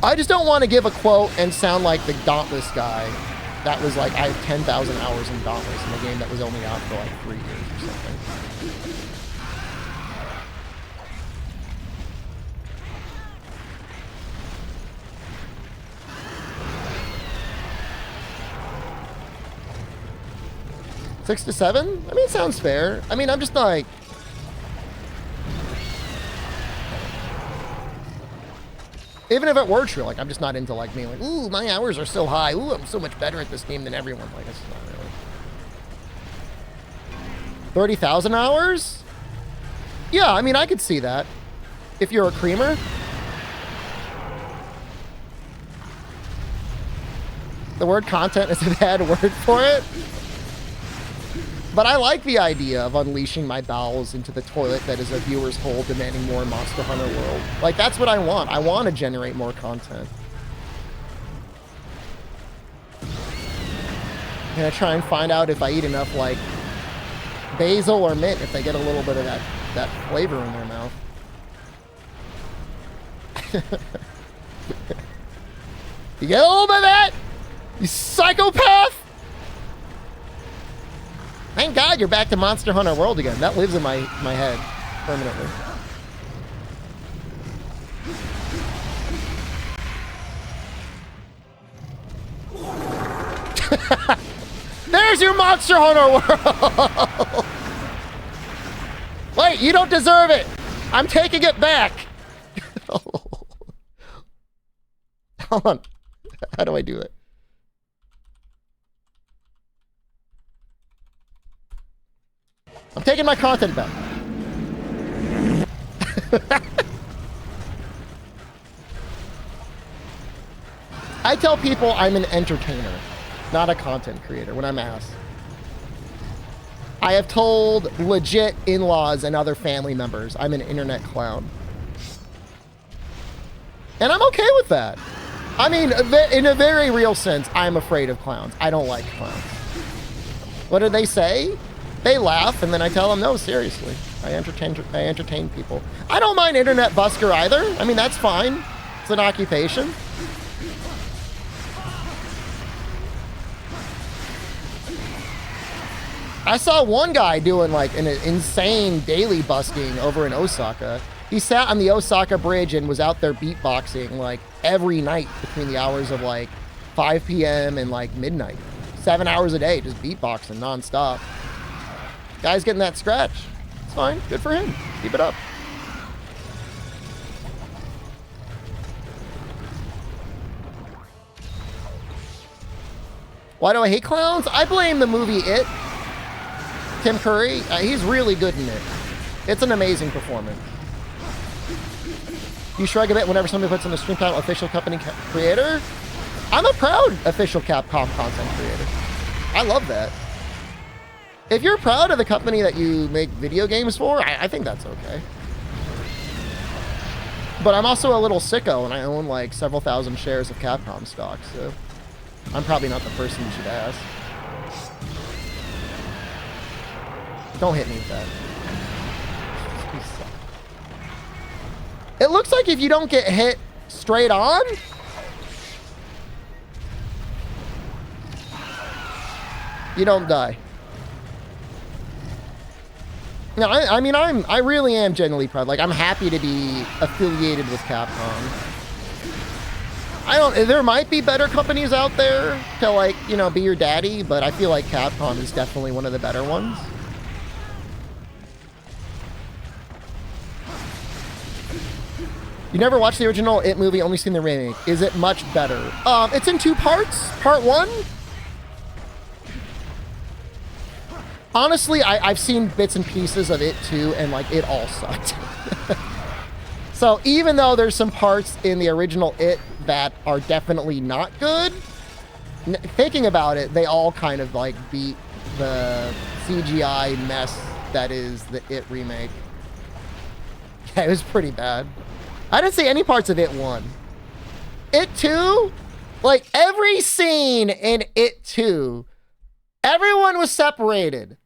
I just don't want to give a quote and sound like the Dauntless guy. That was like, I have 10,000 hours in Dauntless in a game that was only out for like 3 years or something. Six to 7? I mean, it sounds fair. I mean, I'm just like... Even if it were true, like, I'm just not into, like, being like, ooh, my hours are so high. Ooh, I'm so much better at this game than everyone. Like, it's not really. 30,000 hours? Yeah, I mean, I could see that. If you're a creamer. The word content is a bad word for it. But I like the idea of unleashing my bowels into the toilet that is a viewer's hole, demanding more Monster Hunter World. Like, that's what I want. I want to generate more content. I'm gonna try and find out if I eat enough, like, basil or mint, if they get a little bit of that flavor in their mouth. You get a little bit of that? You psychopath! Thank God you're back to Monster Hunter World again. That lives in my head permanently. There's your Monster Hunter World! Wait, you don't deserve it! I'm taking it back! Hold on. How do I do it? I'm taking my content back. I tell people I'm an entertainer, not a content creator when I'm asked. I have told legit in-laws and other family members I'm an internet clown. And I'm okay with that. I mean, in a very real sense, I'm afraid of clowns. I don't like clowns. What do they say? They laugh, and then I tell them, no, seriously. I entertain people. I don't mind internet busker either. I mean, that's fine. It's an occupation. I saw one guy doing like an insane daily busking over in Osaka. He sat on the Osaka bridge and was out there beatboxing like every night between the hours of like 5 p.m. and like midnight. 7 hours a day, just beatboxing nonstop. Guy's getting that scratch. It's fine. Good for him. Keep it up. Why do I hate clowns? I blame the movie It. Tim Curry, he's really good in it. It's an amazing performance. You shrug a bit whenever somebody puts in the stream title official company creator. I'm a proud official Capcom content creator. I love that. If you're proud of the company that you make video games for, I think that's okay. But I'm also a little sicko, and I own like several thousand shares of Capcom stock, so I'm probably not the person you should ask. Don't hit me with that. It looks like if you don't get hit straight on, you don't die. No, I mean, I really am genuinely proud. Like, I'm happy to be affiliated with Capcom. There might be better companies out there to, like, you know, be your daddy, but I feel like Capcom is definitely one of the better ones. You never watched the original It movie, only seen the remake. Is it much better? It's in 2 parts. Part 1. Honestly, I've seen bits and pieces of It too, and like it all sucked. So even though there's some parts in the original It that are definitely not good, thinking about it, they all kind of like beat the CGI mess that is the It remake. Yeah, it was pretty bad. I didn't see any parts of It 1. It 2, like every scene in It 2, everyone was separated.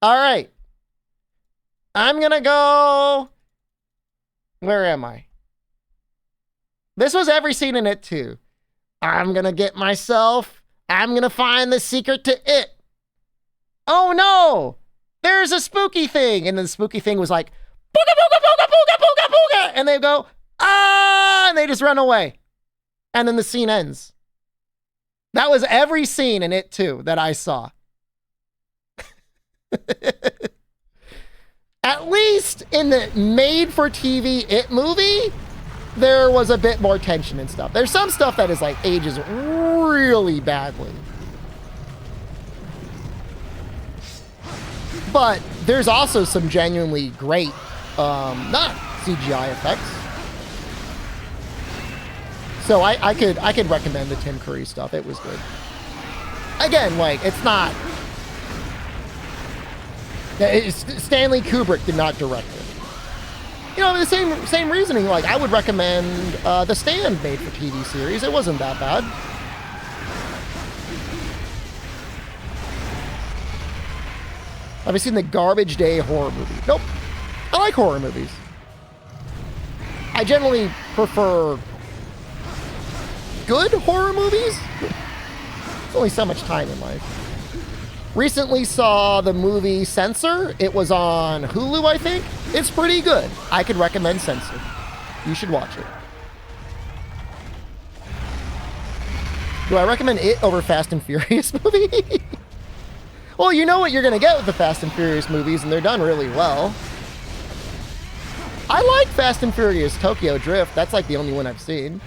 All right. I'm going to go... Where am I? This was every scene in It 2. I'm going to get myself... I'm going to find the secret to It. Oh, no. There's a spooky thing. And then the spooky thing was like, booga, booga, booga, booga, booga, booga. And they go, ah, and they just run away. And then the scene ends. That was every scene in It 2 that I saw. At least in the made-for-TV It movie, there was a bit more tension and stuff. There's some stuff that is like ages really badly. But there's also some genuinely great, not CGI effects. So I could recommend the Tim Curry stuff. It was good. Again, like, it's not... Stanley Kubrick did not direct it. You know, the same reasoning. Like, I would recommend The Stand made for TV series. It wasn't that bad. Have you seen the Garbage Day horror movie? Nope. I like horror movies. I generally prefer good horror movies. There's only so much time in life. Recently saw the movie Censor. It was on Hulu, I think. It's pretty good. I could recommend Censor. You should watch it. Do I recommend it over Fast and Furious movie? Well, you know what you're going to get with the Fast and Furious movies, and they're done really well. I like Fast and Furious Tokyo Drift. That's like the only one I've seen.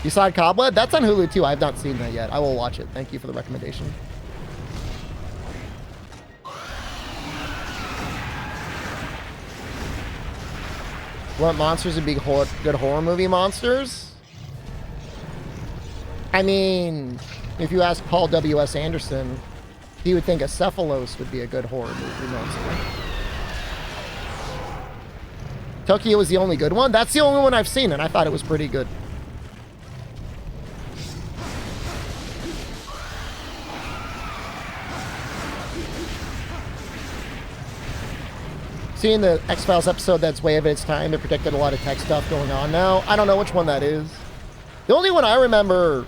You saw Cobweb? That's on Hulu too. I have not seen that yet. I will watch it. Thank you for the recommendation. What monsters would be good horror movie monsters? I mean, if you ask Paul W.S. Anderson, he would think a Cephalos would be a good horror movie monster. Tokyo was the only good one? That's the only one I've seen, and I thought it was pretty good. Seeing the X-Files episode that's way of its time, it predicted a lot of tech stuff going on now. I don't know which one that is. The only one I remember,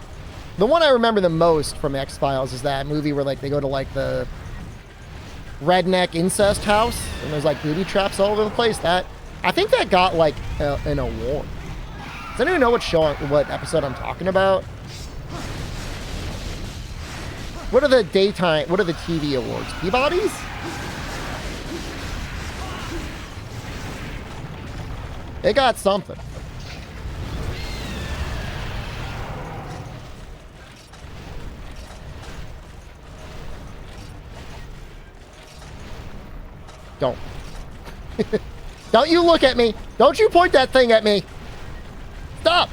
the one I remember the most from X-Files is that movie where like they go to like the redneck incest house and there's like booby traps all over the place. That, I think that got like an award. Does anyone know what episode I'm talking about? What are the TV awards? Peabody's? They got something. Don't. Don't you look at me. Don't you point that thing at me. Stop.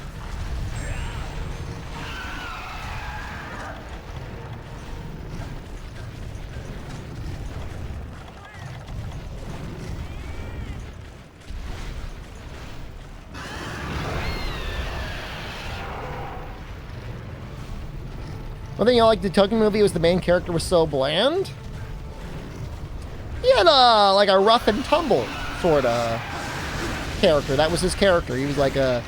One thing I liked the Tokyo movie was the main character was so bland. He had like a rough and tumble sort of character. That was his character. He was like a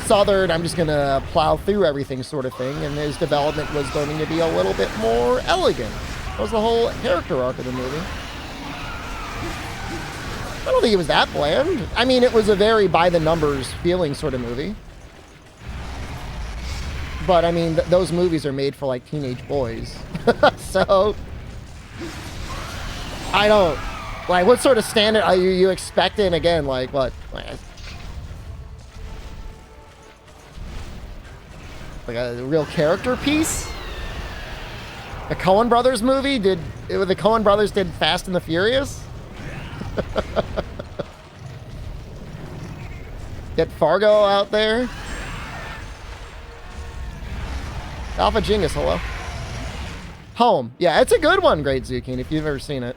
southern, I'm just going to plow through everything sort of thing. And his development was going to be a little bit more elegant. That was the whole character arc of the movie. I don't think it was that bland. I mean, it was a very by-the-numbers feeling sort of movie. But, I mean, those movies are made for, like, teenage boys. So, I don't... Like, what sort of standard are you expecting? Again, like, what? Like a real character piece? The Coen Brothers movie? The Coen Brothers did Fast and the Furious? Get Fargo out there? Alpha Genghis, hello. Home. Yeah, it's a good one, Great Zucchini, if you've ever seen it.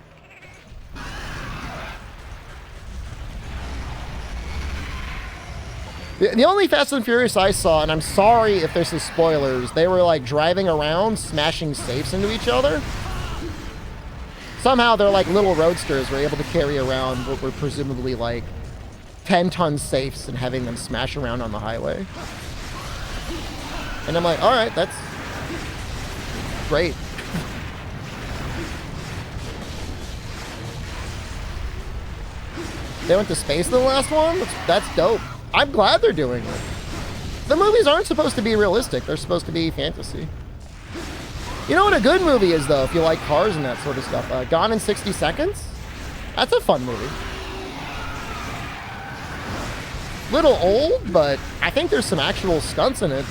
The only Fast and Furious I saw, and I'm sorry if this is spoilers, they were like driving around, smashing safes into each other. Somehow they're like little roadsters, were able to carry around what were presumably like 10-ton safes and having them smash around on the highway. And I'm like, all right, that's great. They went to space in the last one? That's dope. I'm glad they're doing it. The movies aren't supposed to be realistic. They're supposed to be fantasy. You know what a good movie is, though, if you like cars and that sort of stuff? Gone in 60 Seconds? That's a fun movie. Little old, but I think there's some actual stunts in it.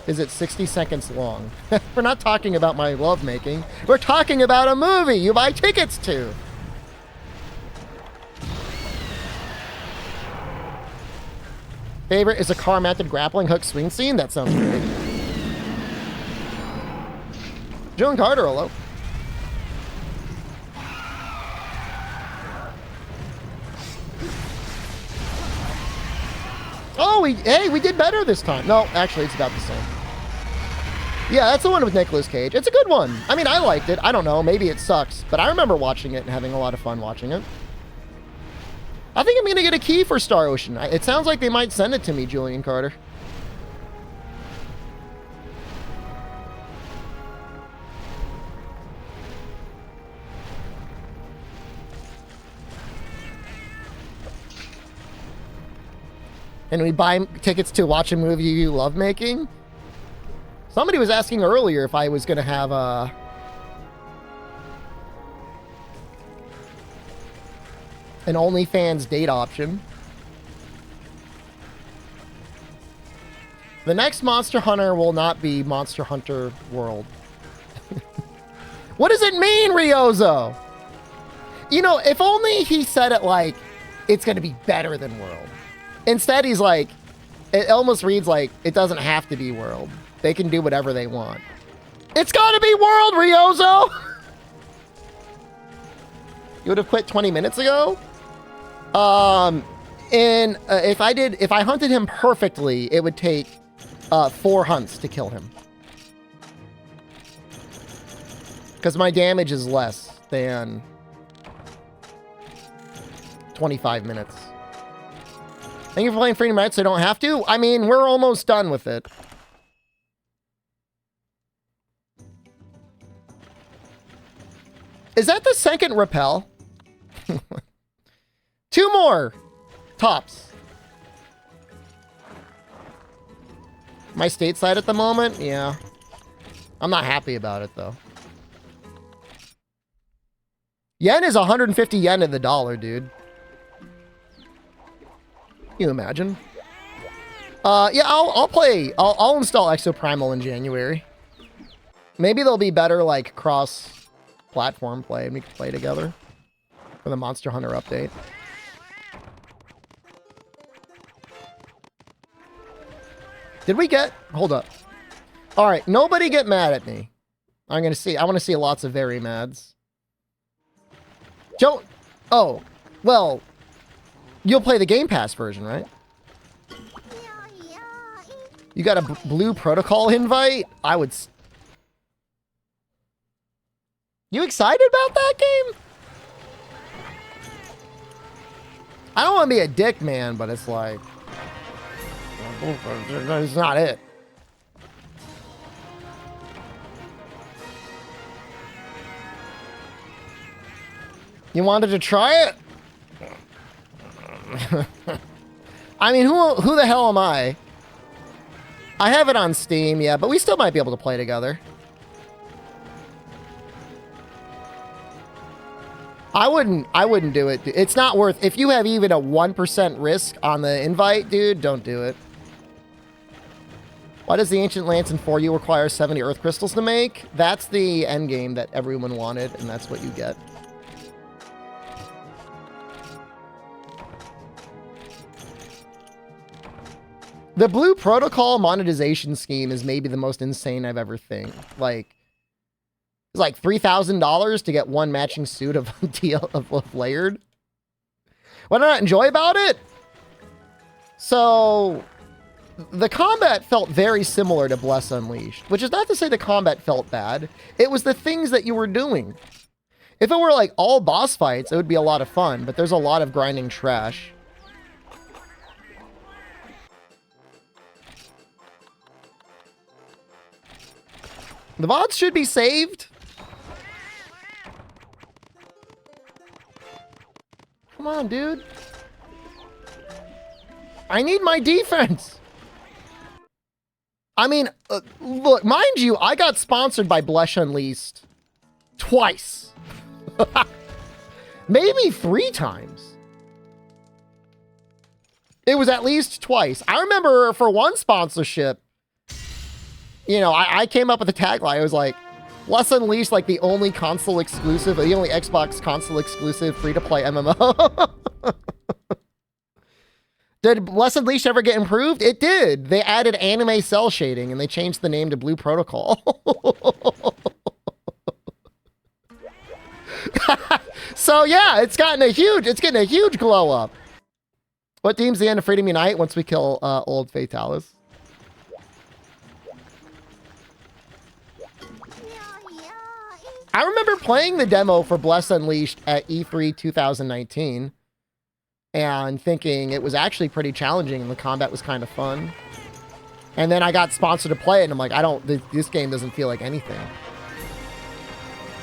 Is it 60 seconds long? We're not talking about my lovemaking. We're talking about a movie you buy tickets to. Favorite is a car-mounted grappling hook swing scene? That sounds great. Joe and Carter, hello. Oh, hey, we did better this time. No, actually, it's about the same. Yeah, that's the one with Nicolas Cage. It's a good one. I mean, I liked it. I don't know. Maybe it sucks. But I remember watching it and having a lot of fun watching it. I think I'm going to get a key for Star Ocean. It sounds like they might send it to me, Julian Carter. And we buy tickets to watch a movie you love making? Somebody was asking earlier if I was going to have an OnlyFans date option. The next Monster Hunter will not be Monster Hunter World. What does it mean, Ryozo? You know, if only he said it like, it's going to be better than World. Instead, he's like, it almost reads like, it doesn't have to be World. They can do whatever they want. It's gotta be World, Ryozo! You would have quit 20 minutes ago? If I hunted him perfectly, it would take 4 hunts to kill him. Because my damage is less than 25 minutes. Thank you for playing Freedom Rights so I don't have to. I mean, we're almost done with it. Is that the second rappel? 2 more. Tops. My stateside at the moment? Yeah. I'm not happy about it, though. Yen is 150 yen in the dollar, dude. Can you imagine? Yeah, I'll install Exoprimal in January. Maybe there'll be better, like, cross-platform play, and we can play together for the Monster Hunter update. Did we get... Hold up. All right, nobody get mad at me. I want to see lots of very mads. Joe... Oh, well... You'll play the Game Pass version, right? You got a Blue Protocol invite? I would... You excited about that game? I don't want to be a dick, man, but it's like... It's not it. You wanted to try it? I mean, who the hell am I? I have it on Steam, yeah, but we still might be able to play together. I wouldn't do it. It's not worth... If you have even a 1% risk on the invite, dude, don't do it. Why does the Ancient Lance in 4U require 70 Earth Crystals to make? That's the endgame that everyone wanted, and that's what you get. The Blue Protocol monetization scheme is maybe the most insane I've ever seen. Like, it's like $3,000 to get 1 matching suit of layered. What did I not enjoy about it? So, the combat felt very similar to Bless Unleashed, which is not to say the combat felt bad. It was the things that you were doing. If it were like all boss fights, it would be a lot of fun, but there's a lot of grinding trash. The VODs should be saved. Come on, dude. I need my defense. I mean, look, mind you, I got sponsored by Blesh Unleashed twice. Maybe 3 times. It was at least twice. I remember for one sponsorship, you know, I came up with a tagline. It was like, Bless Unleashed, like the only console exclusive, or the only Xbox console exclusive free-to-play MMO. Did Bless Unleashed ever get improved? It did. They added anime cell shading and they changed the name to Blue Protocol. So yeah, it's getting a huge glow up. What deems the end of Freedom Unite once we kill old Fatalis? I remember playing the demo for Bless Unleashed at E3 2019 and thinking it was actually pretty challenging and the combat was kind of fun. And then I got sponsored to play it and I'm like, this game doesn't feel like anything.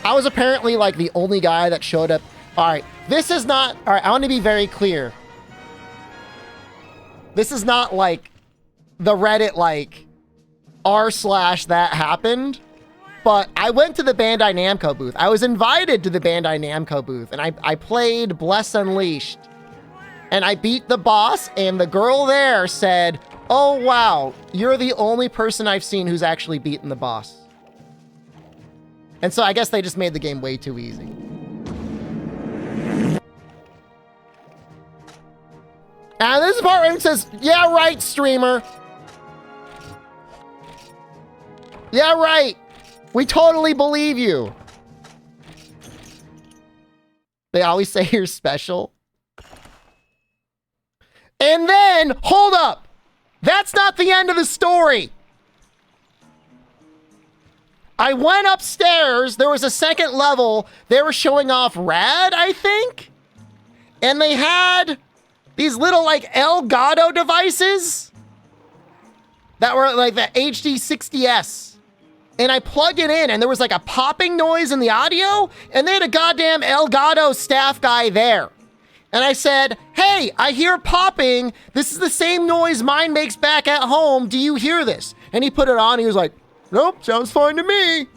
I was apparently like the only guy that showed up. All right, I want to be very clear. This is not like the Reddit like r/that happened. But I went to the Bandai Namco booth. I was invited to the Bandai Namco booth, and I played Bless Unleashed. And I beat the boss, and the girl there said, "Oh, wow, you're the only person I've seen who's actually beaten the boss." And so I guess they just made the game way too easy. And this is the part where it says, "Yeah, right, streamer. Yeah, right. We totally believe you." They always say you're special. And then, hold up. That's not the end of the story. I went upstairs. There was a second level. They were showing off Rad, I think. And they had these little like Elgato devices that were like the HD60S. And I plugged it in and there was like a popping noise in the audio and they had a goddamn Elgato staff guy there. And I said, "Hey, I hear popping. This is the same noise mine makes back at home. Do you hear this?" And he put it on. He was like, "Nope, sounds fine to me."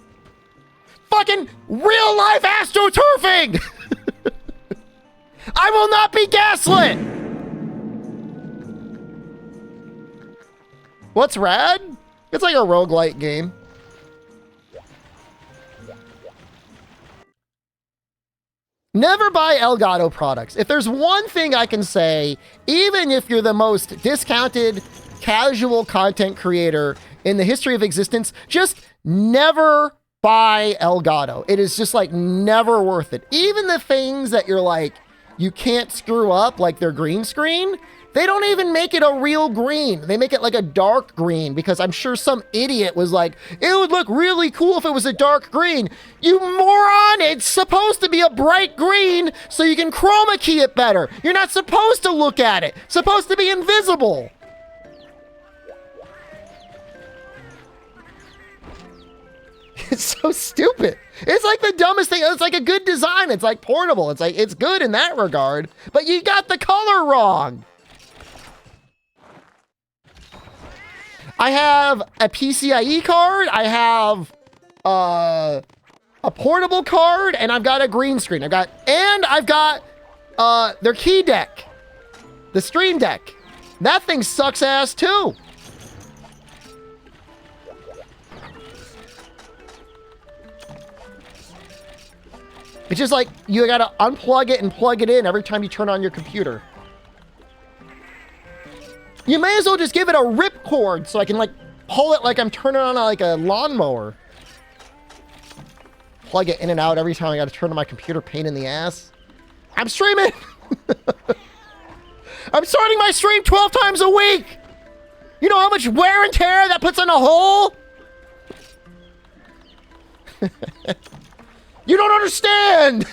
Fucking real life astroturfing. I will not be gaslit. What's Rad? It's like a roguelite game. Never buy Elgato products. If there's one thing I can say, even if you're the most discounted casual content creator in the history of existence, just never buy Elgato. It is just like never worth it. Even the things that you're like, you can't screw up, like their green screen, they don't even make it a real green. They make it like a dark green because I'm sure some idiot was like, "It would look really cool if it was a dark green." You moron, it's supposed to be a bright green so you can chroma key it better. You're not supposed to look at it. It's supposed to be invisible. It's so stupid. It's like the dumbest thing. It's like a good design. It's like portable. It's like, it's good in that regard, but you got the color wrong. I have a PCIe card, I have a portable card, and I've got a green screen. I've got their key deck, the Stream Deck. That thing sucks ass too. It's just like you gotta unplug it and plug it in every time you turn on your computer. You may as well just give it a rip cord so I can like pull it like I'm turning on like a lawnmower. Plug it in and out every time I gotta turn on my computer, pain in the ass. I'm streaming! I'm starting my stream 12 times a week! You know how much wear and tear that puts on a hole? You don't understand!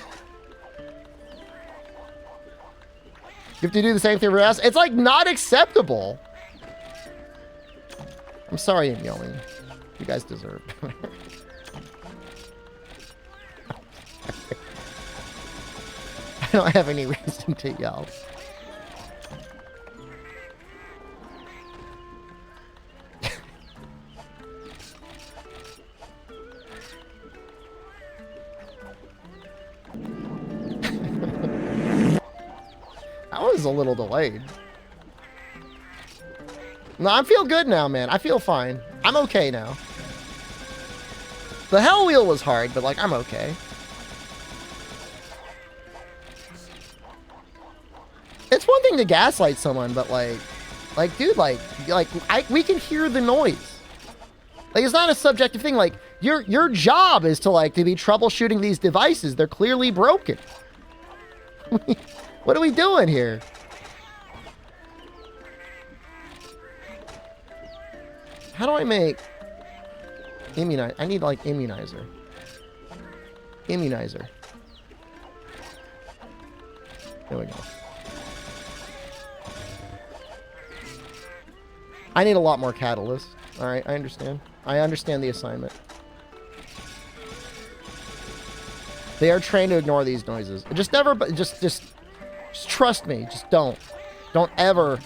You have to do the same thing for us. It's like not acceptable. I'm sorry I'm yelling. You guys deserve it. I don't have any reason to yell. is a little delayed. No, I feel good now, man. I feel fine. I'm okay now. The hell wheel was hard, but like, I'm okay. It's one thing to gaslight someone, but like, dude, we can hear the noise. Like, it's not a subjective thing. Like, your job is to be troubleshooting these devices. They're clearly broken. What are we doing here? How do I make immunize? I need like immunizer. Immunizer. There we go. I need a lot more catalyst. All right, I understand. I understand the assignment. They are trained to ignore these noises. Just never, just trust me. Just don't ever.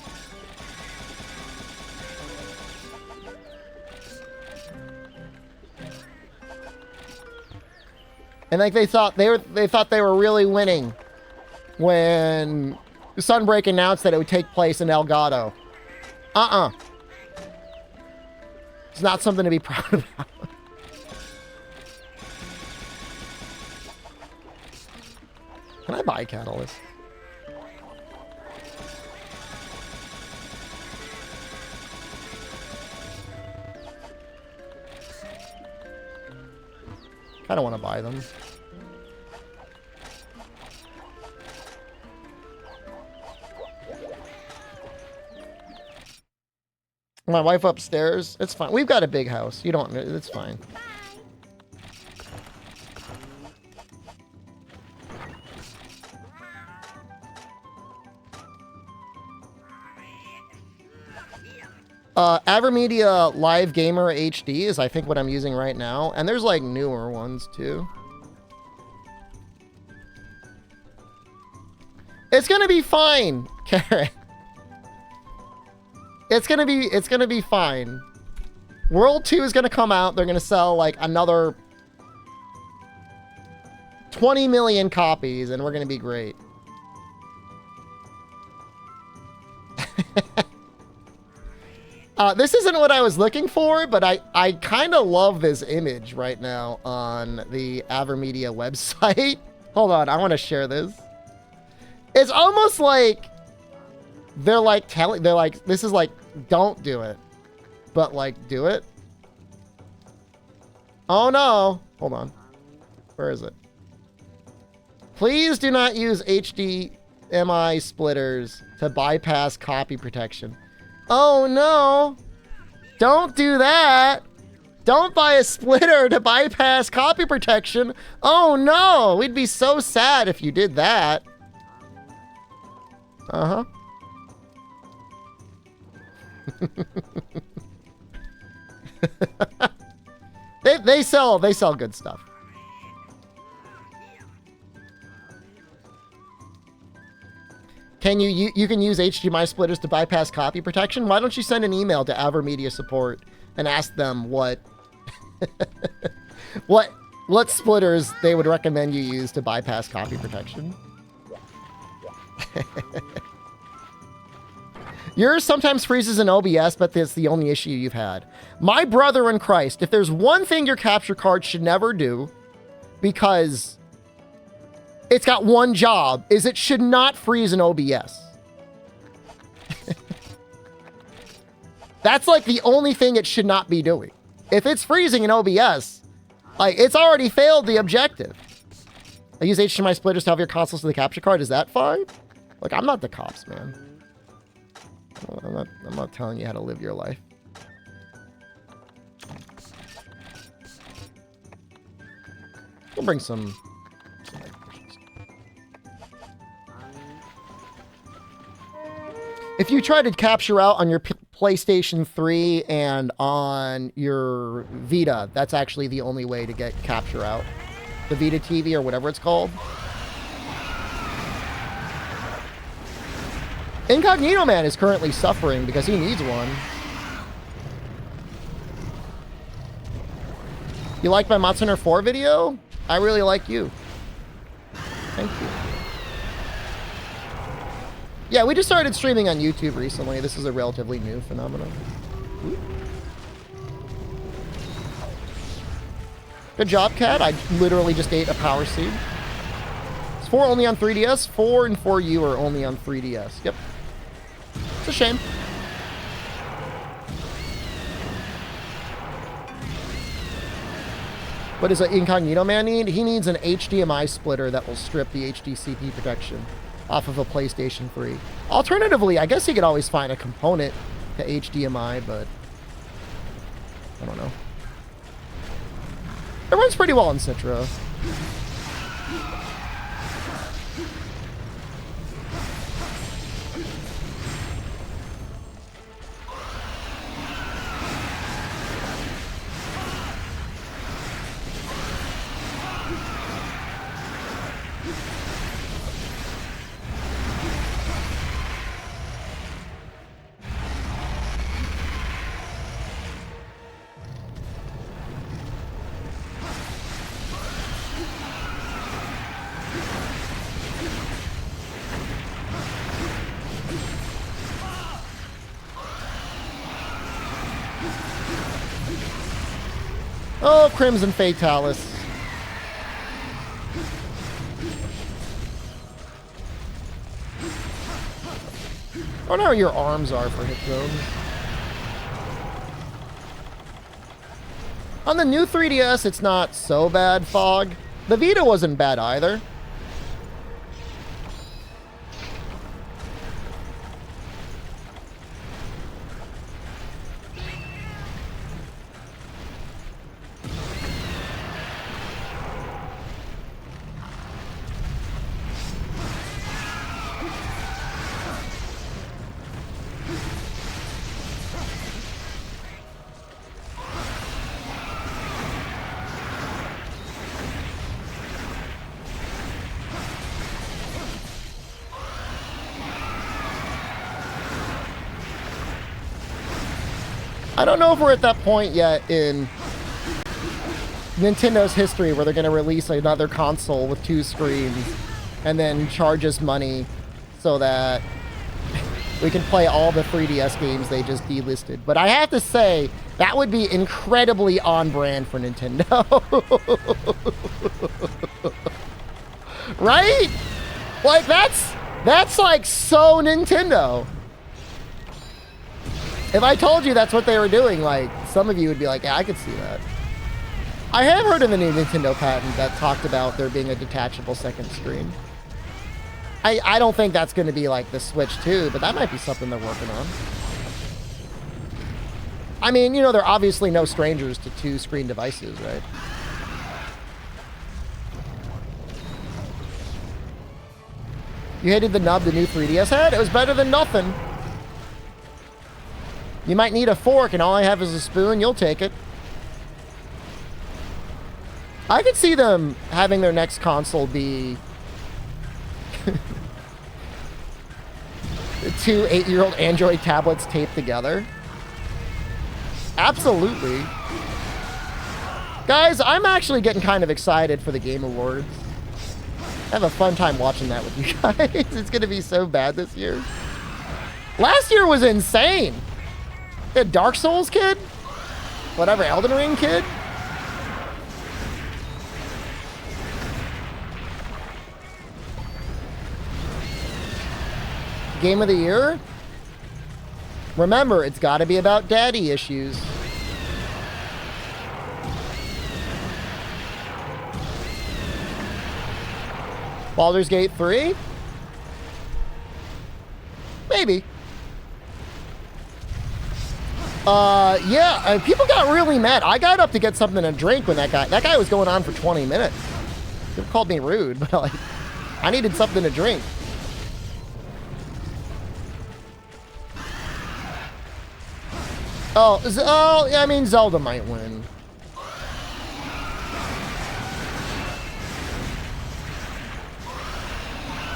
And like they thought they were really winning when Sunbreak announced that it would take place in Elgato. It's not something to be proud about. Can I buy catalyst? I don't want to buy them. My wife upstairs. It's fine. We've got a big house. You don't. It's fine. Avermedia Live Gamer HD is, I think, what I'm using right now. And there's, like, newer ones, too. It's gonna be fine, Karen. It's gonna be fine. World 2 is gonna come out. They're gonna sell, like, another 20 million copies, and we're gonna be great. This isn't what I was looking for, but I kind of love this image right now on the Avermedia website. Hold on, I want to share this. It's almost like they're like, this is like, don't do it, but like, do it. Oh no, hold on. Where is it? Please do not use HDMI splitters to bypass copy protection. Oh no, don't do that. Don't buy a splitter to bypass copy protection. Oh no, we'd be so sad if you did that. Uh-huh. they sell good stuff. Can you can use HDMI splitters to bypass copy protection? Why don't you send an email to Avermedia support and ask them what what splitters they would recommend you use to bypass copy protection? Yours sometimes freezes in OBS, but that's the only issue you've had. My brother in Christ, if there's one thing your capture card should never do, because it's got one job, is it should not freeze in OBS. That's like the only thing it should not be doing. If it's freezing in OBS, like, it's already failed the objective. I use HDMI splitters to have your consoles to the capture card. Is that fine? Like, I'm not the cops, man. I'm not telling you how to live your life. We'll bring some if you try to capture out on your PlayStation 3 and on your Vita, that's actually the only way to get capture out. The Vita TV or whatever it's called. Incognito Man is currently suffering because he needs one. You like my Monster Hunter 4 video? I really like you. Thank you. Yeah, we just started streaming on YouTube recently. This is a relatively new phenomenon. Good job, Cat. I literally just ate a power seed. It's 4 only on 3DS. 4 and 4U are only on 3DS. Yep. It's a shame. What does an Incognito Man need? He needs an HDMI splitter that will strip the HDCP protection off of a PlayStation 3. Alternatively, I guess he could always find a component to HDMI, but I don't know. It runs pretty well in Citra. Oh, Crimson Fatalis. I wonder how your arms are for hit zones. On the new 3DS, it's not so bad, Fog. The Vita wasn't bad either. I don't know if we're at that point yet in Nintendo's history where they're going to release another console with 2 screens and then charge us money so that we can play all the 3DS games they just delisted. But I have to say, that would be incredibly on brand for Nintendo. Right? Like, that's like so Nintendo. If I told you that's what they were doing, like, some of you would be like, yeah, I could see that. I have heard of the new Nintendo patent that talked about there being a detachable second screen. I don't think that's going to be like the Switch 2, but that might be something they're working on. I mean, you know, they're obviously no strangers to 2-screen devices, right? You hated the nub the new 3DS had? It was better than nothing. You might need a fork, and all I have is a spoon. You'll take it. I could see them having their next console be 2 8-year-old Android tablets taped together. Absolutely. Guys, I'm actually getting kind of excited for the Game Awards. I have a fun time watching that with you guys. It's going to be so bad this year. Last year was insane. The Dark Souls kid? Whatever, Elden Ring kid? Game of the year? Remember, it's got to be about daddy issues. Baldur's Gate 3? Maybe. Yeah, people got really mad. I got up to get something to drink when that guy was going on for 20 minutes. He called me rude, but like, I needed something to drink. Oh, yeah, I mean, Zelda might win.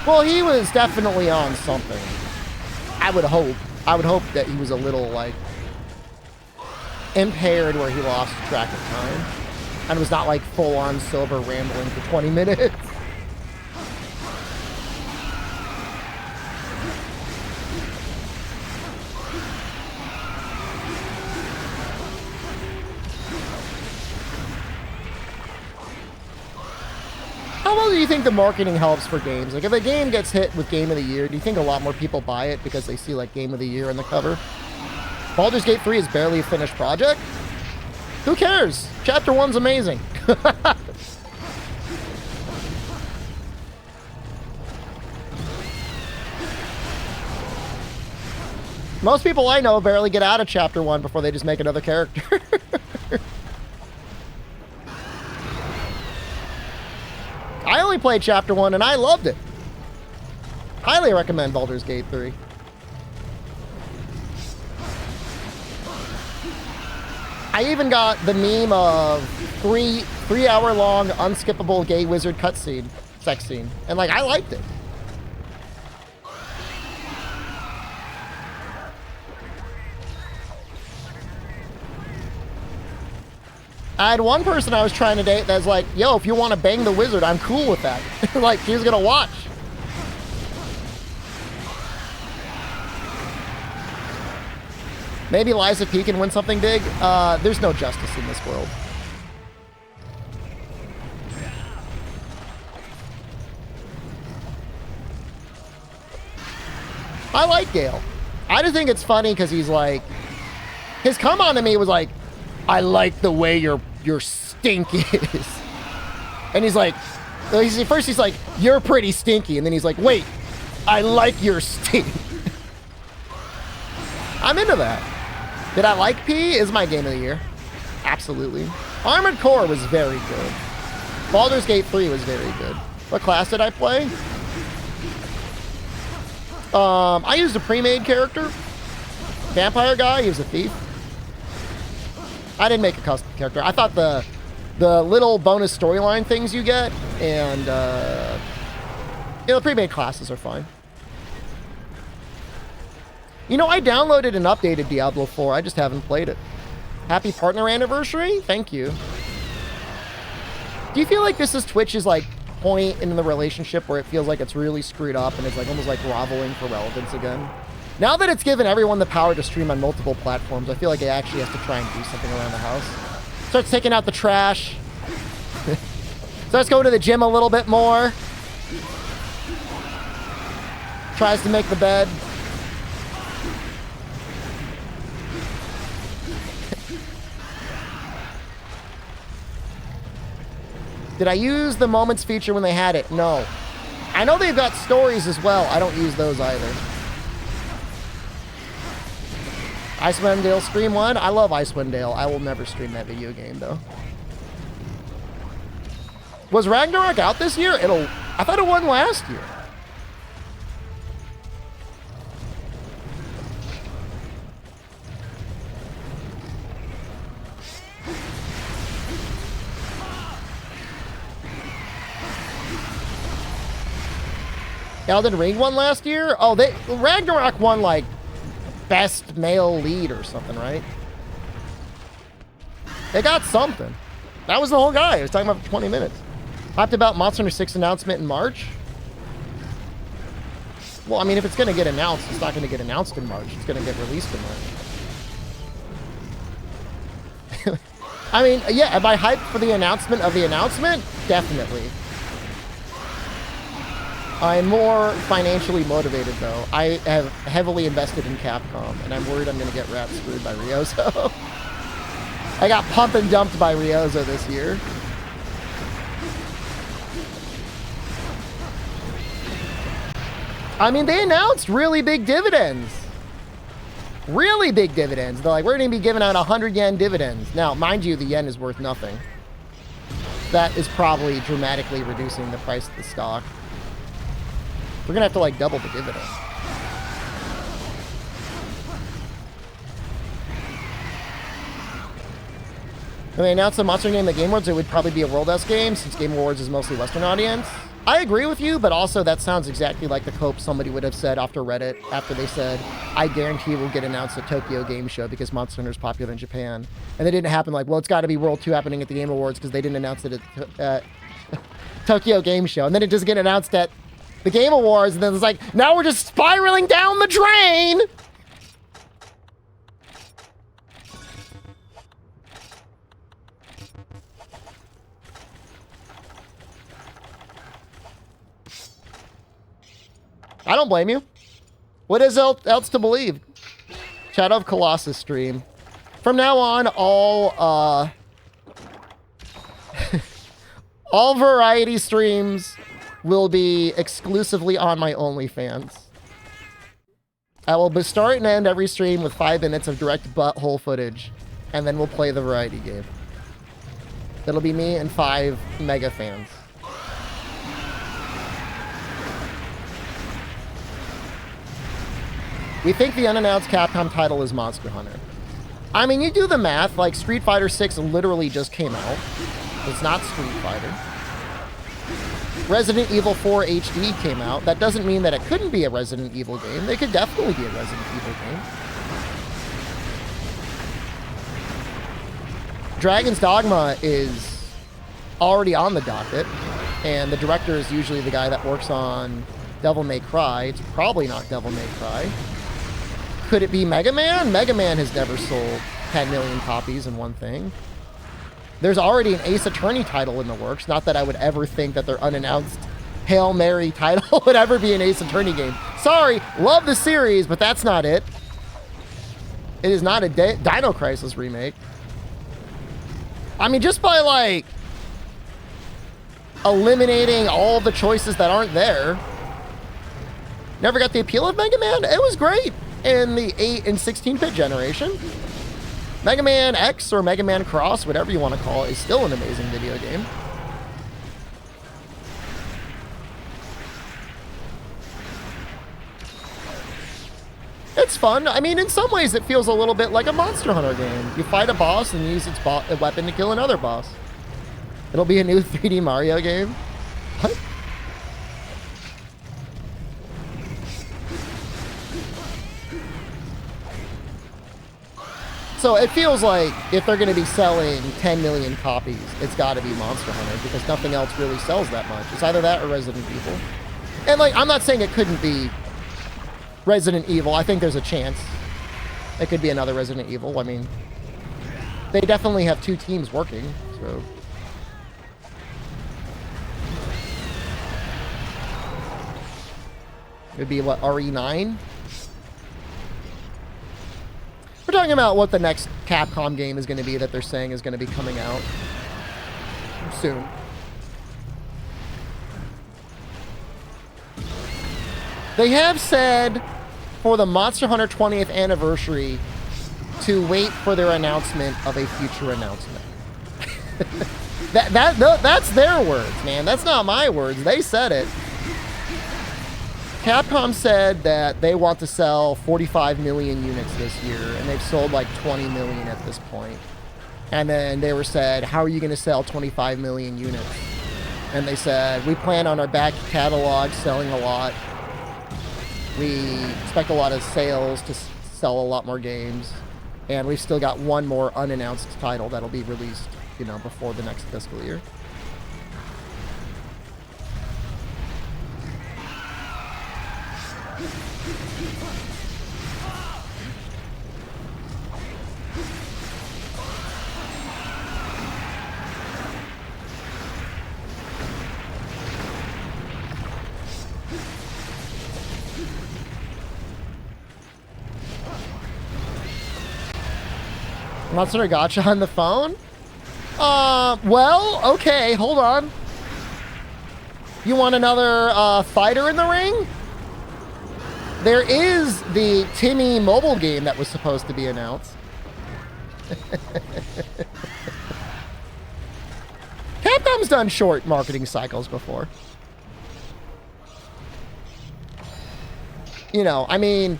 Well, he was definitely on something. I would hope. I would hope that he was a little, like, impaired where he lost track of time. And was not, like, full-on sober rambling for 20 minutes. How well do you think the marketing helps for games? Like, if a game gets hit with Game of the Year, do you think a lot more people buy it because they see, like, Game of the Year on the cover? Baldur's Gate 3 is barely a finished project? Who cares? Chapter 1's amazing. Most people I know barely get out of Chapter 1 before they just make another character. I only played Chapter 1 and I loved it. Highly recommend Baldur's Gate 3. I even got the meme of three-hour-long unskippable gay wizard cutscene, sex scene. And, like, I liked it. I had one person I was trying to date that's like, yo, if you want to bang the wizard, I'm cool with that. Like, she's gonna watch. Maybe Liza P can win something big. There's no justice in this world. I like Gale. I just think it's funny because he's like, his come on to me was like, I like the way your stink is. And he's like, first he's like, you're pretty stinky. And then he's like, wait, I like your stink. I'm into that. Did I like P? Is my game of the year. Absolutely. Armored Core was very good. Baldur's Gate 3 was very good. What class did I play? I used a pre-made character. Vampire guy, he was a thief. I didn't make a custom character. I thought the little bonus storyline things you get and the pre-made classes are fine. You know, I downloaded and updated Diablo 4. I just haven't played it. Happy partner anniversary? Thank you. Do you feel like this is Twitch's like point in the relationship where it feels like it's really screwed up and it's like almost like groveling for relevance again? Now that it's given everyone the power to stream on multiple platforms, I feel like it actually has to try and do something around the house. Starts taking out the trash. Starts going to the gym a little bit more. Tries to make the bed. Did I use the moments feature when they had it? No. I know they've got stories as well. I don't use those either. Icewind Dale stream one? I love Icewind Dale. I will never stream that video game though. Was Ragnarok out this year? I thought it won last year. Elden Ring won last year? Oh, Ragnarok won like best male lead or something, right? They got something. That was the whole guy. I was talking about for 20 minutes. Talked about Monster Hunter 6 announcement in March. Well, I mean, if it's going to get announced, it's not going to get announced in March. It's going to get released in March. I mean, yeah, am I hyped for the announcement of the announcement? Definitely. I'm more financially motivated, though. I have heavily invested in Capcom, and I'm worried I'm going to get rat screwed by Ryozo. I got pump and dumped by Ryozo this year. I mean, they announced really big dividends. Really big dividends. They're like, we're going to be giving out 100 yen dividends. Now, mind you, the yen is worth nothing. That is probably dramatically reducing the price of the stock. We're going to have to, like, double the dividend. When they announced a Monster game at Game Awards, it would probably be a World S game, since Game Awards is mostly Western audience. I agree with you, but also that sounds exactly like the cope somebody would have said after Reddit, after they said, I guarantee it will get announced at Tokyo Game Show because Monster Hunter is popular in Japan. And it didn't happen like, well, it's got to be World 2 happening at the Game Awards because they didn't announce it at Tokyo Game Show. And then it just get announced at the Game Awards, and then it's like, now we're just spiraling down the drain! I don't blame you. What is else to believe? Shadow of Colossus stream. From now on, all all variety streams will be exclusively on my OnlyFans. I will start and end every stream with 5 minutes of direct butthole footage, and then we'll play the variety game. It'll be me and 5 mega fans. We think the unannounced Capcom title is Monster Hunter. I mean, you do the math, like Street Fighter 6 literally just came out. It's not Street Fighter. Resident Evil 4 HD came out. That doesn't mean that it couldn't be a Resident Evil game. They could definitely be a Resident Evil game. Dragon's Dogma is already on the docket, and the director is usually the guy that works on Devil May Cry. It's probably not Devil May Cry. Could it be Mega Man? Mega Man has never sold 10 million copies in one thing. There's already an Ace Attorney title in the works. Not that I would ever think that their unannounced Hail Mary title would ever be an Ace Attorney game. Sorry, love the series, but that's not it. It is not a Dino Crisis remake. I mean, just by, like, eliminating all the choices that aren't there. Never got the appeal of Mega Man? It was great in the 8 and 16-bit generation. Mega Man X or Mega Man Cross, whatever you want to call it, is still an amazing video game. It's fun. I mean, in some ways, it feels a little bit like a Monster Hunter game. You fight a boss and use its weapon to kill another boss. It'll be a new 3D Mario game. What? So it feels like if they're going to be selling 10 million copies, it's got to be Monster Hunter, because nothing else really sells that much. It's either that or Resident Evil. And, like, I'm not saying it couldn't be Resident Evil. I think there's a chance it could be another Resident Evil. I mean, they definitely have 2 teams working, so... It'd be, what, RE9? We're talking about what the next Capcom game is going to be that they're saying is going to be coming out soon. They have said for the Monster Hunter 20th anniversary to wait for their announcement of a future announcement. That's their words, man. That's not my words. They said it. Capcom said that they want to sell 45 million units this year, and they've sold like 20 million at this point. And then they were said, how are you going to sell 25 million units? And they said, we plan on our back catalog selling a lot. We expect a lot of sales to sell a lot more games. And we've still got one more unannounced title that'll be released, you know, before the next fiscal year. Monster Hunter Gacha on the phone? Well, okay, hold on. You want another fighter in the ring? There is the Timmy mobile game that was supposed to be announced. Capcom's done short marketing cycles before. You know, I mean,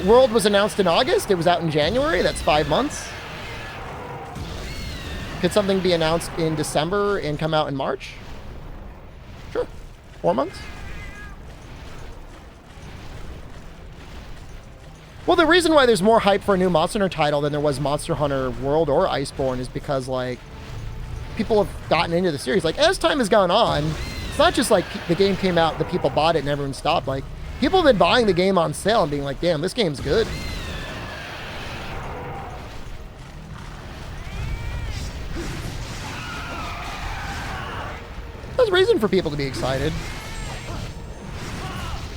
World was announced in August. It was out in January. That's 5 months. Could something be announced in December and come out in March? Sure. 4 months. Well, the reason why there's more hype for a new Monster Hunter title than there was Monster Hunter World or Iceborne is because, like, people have gotten into the series. Like, as time has gone on, it's not just like the game came out, the people bought it, and everyone stopped. Like, people have been buying the game on sale and being like, damn, this game's good. There's reason for people to be excited.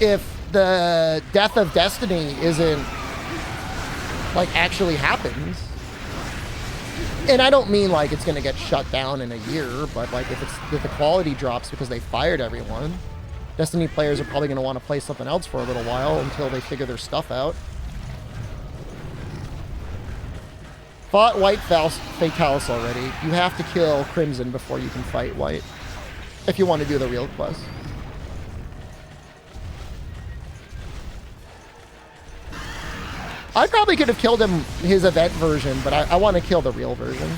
if the death of Destiny isn't, like, actually happens. And I don't mean, like, it's going to get shut down in a year, but, like, if the quality drops because they fired everyone, Destiny players are probably going to want to play something else for a little while until they figure their stuff out. Fought White Fatalis already. You have to kill Crimson before you can fight White, if you want to do the real quest. I probably could have killed him his event version, but I want to kill the real version.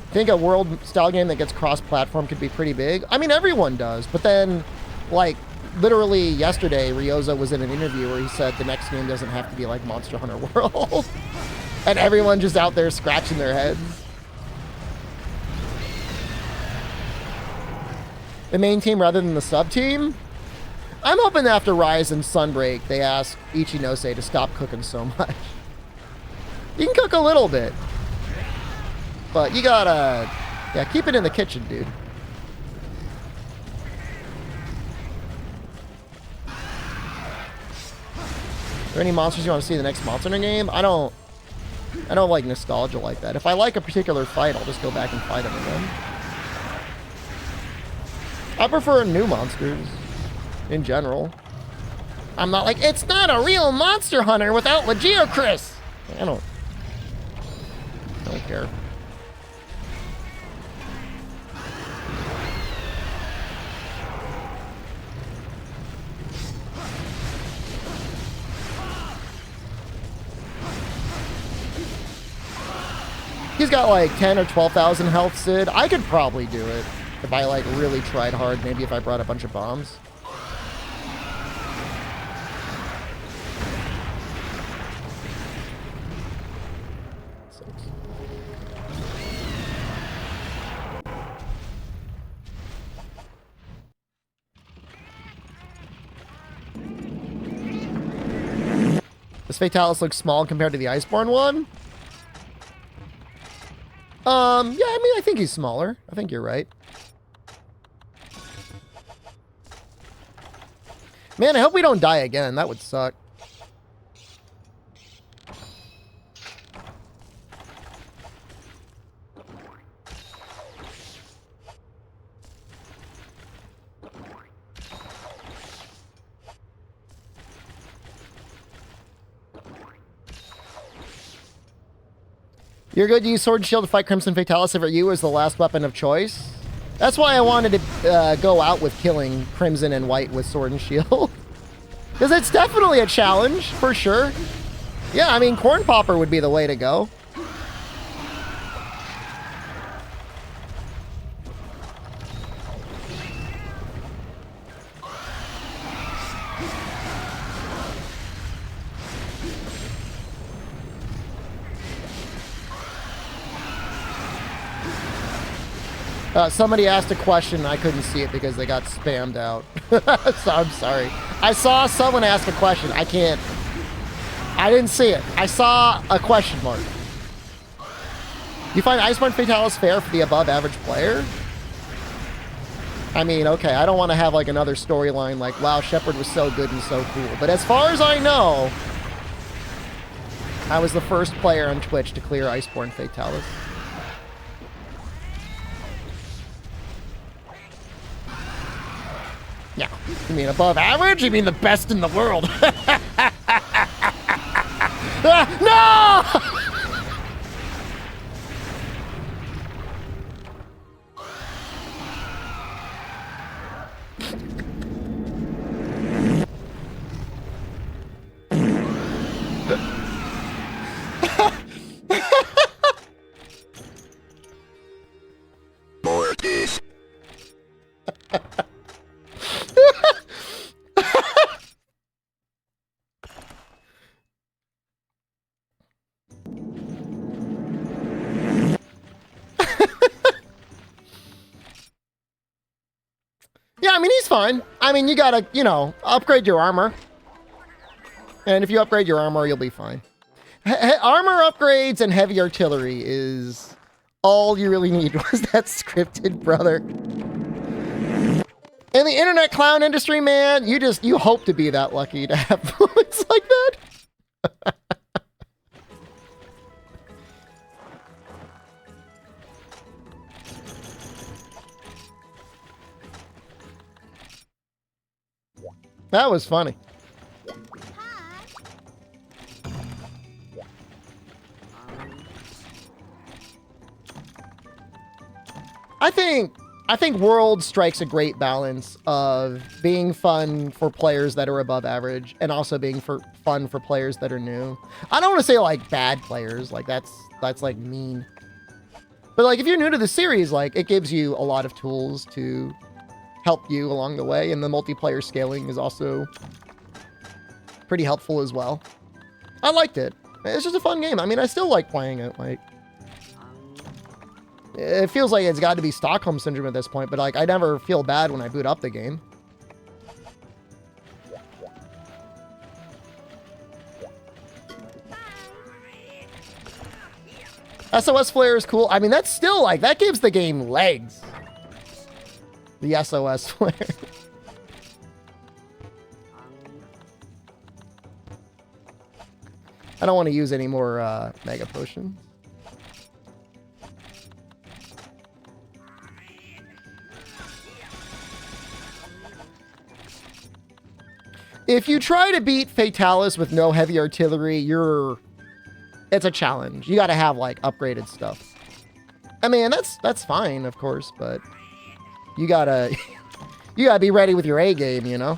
I think a world-style game that gets cross-platform could be pretty big. I mean, everyone does, but then, like, literally yesterday, Ryoza was in an interview where he said the next game doesn't have to be like Monster Hunter World. And everyone just out there scratching their heads. The main team rather than the sub-team? I'm hoping after Rise and Sunbreak, they ask Ichinose to stop cooking so much. You can cook a little bit. But you gotta, yeah, keep it in the kitchen, dude. Are there any monsters you want to see in the next Monster Hunter game? I don't like nostalgia like that. If I like a particular fight, I'll just go back and fight them again. I prefer new monsters in general. I'm not like, it's not a real Monster Hunter without Legiocris. I don't care. He's got like 10 or 12,000 health, Sid. I could probably do it if I like really tried hard. Maybe if I brought a bunch of bombs. This Fatalis looks small compared to the Iceborne one. Yeah, I mean, I think he's smaller. I think you're right. Man, I hope we don't die again. That would suck. You're good to use Sword and Shield to fight Crimson Fatalis if you as the last weapon of choice. That's why I wanted to go out with killing Crimson and White with Sword and Shield. Because it's definitely a challenge, for sure. Yeah, I mean, Corn Popper would be the way to go. Somebody asked a question, I couldn't see it because they got spammed out. So I'm sorry. I saw someone ask a question. I didn't see it. I saw a question mark. You find Iceborne Fatalis fair for the above average player? I mean, okay, I don't want to have like another storyline like, wow, Shepard was so good and so cool. But as far as I know, I was the first player on Twitch to clear Iceborne Fatalis. Yeah. You mean above average? You mean the best in the world? No! More this. Yeah, I mean, he's fine. I mean, you gotta, you know, upgrade your armor. And if you upgrade your armor, you'll be fine. Armor upgrades and heavy artillery is all you really need. Was that scripted, brother? In the internet clown industry, man, you hope to be that lucky to have moments like that. That was funny. I think World strikes a great balance of being fun for players that are above average and also being fun for players that are new. I don't want to say like bad players, like that's like mean. But like if you're new to the series, like it gives you a lot of tools to help you along the way, and the multiplayer scaling is also pretty helpful as well. I liked it. It's just a fun game. I mean, I still like playing it. Like, it feels like it's got to be Stockholm Syndrome at this point, but like I never feel bad when I boot up the game. SOS Flare is cool. I mean, that's still like, that gives the game legs. The SOS Flare. I don't want to use any more Mega Potions. If you try to beat Fatalis with no heavy artillery, it's a challenge. You got to have like upgraded stuff. I mean, that's fine, of course, but you gotta be ready with your A game, you know?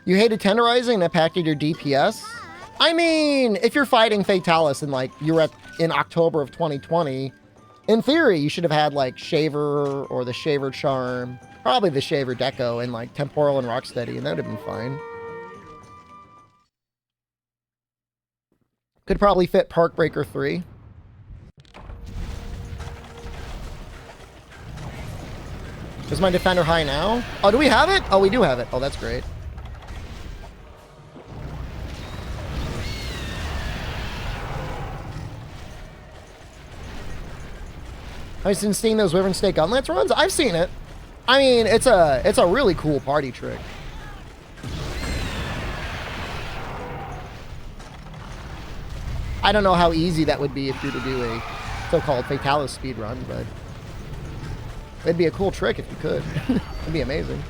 You hated tenderizing and impacted your DPS? I mean, if you're fighting Fatalis and like you're in October of 2020, in theory, you should have had like Shaver or the Shaver Charm, probably the Shaver Deco, and like Temporal and Rocksteady, and that would have been fine. Could probably fit Park Breaker 3. Is my Defender high now? Oh, do we have it? Oh, we do have it. Oh, that's great. Have you seen those Wyvern Snake Gunlance runs? I've seen it. I mean, it's a really cool party trick. I don't know how easy that would be if you were to do a so-called Fatalis speed run, but it'd be a cool trick if you could. It'd be amazing.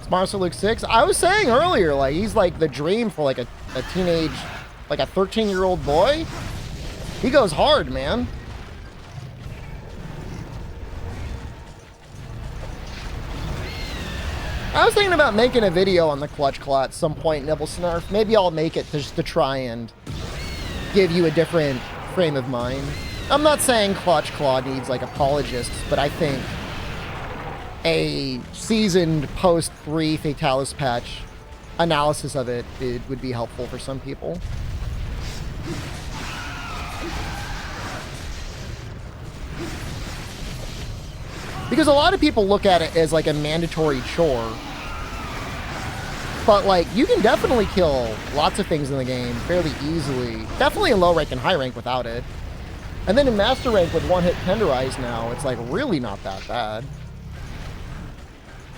Monster Luke 6. I was saying earlier, like, he's like the dream for like a teenage, like a 13-year-old boy. He goes hard, man. I was thinking about making a video on the Clutch Claw at some point, Nibble Snarf. Maybe I'll make it just to try and give you a different frame of mind. I'm not saying Clutch Claw needs like apologists, but I think a seasoned post-3 Fatalis patch analysis of it would be helpful for some people. Because a lot of people look at it as like a mandatory chore. But like, you can definitely kill lots of things in the game fairly easily. Definitely in low rank and high rank without it. And then in master rank with one-hit tenderize now, it's like really not that bad.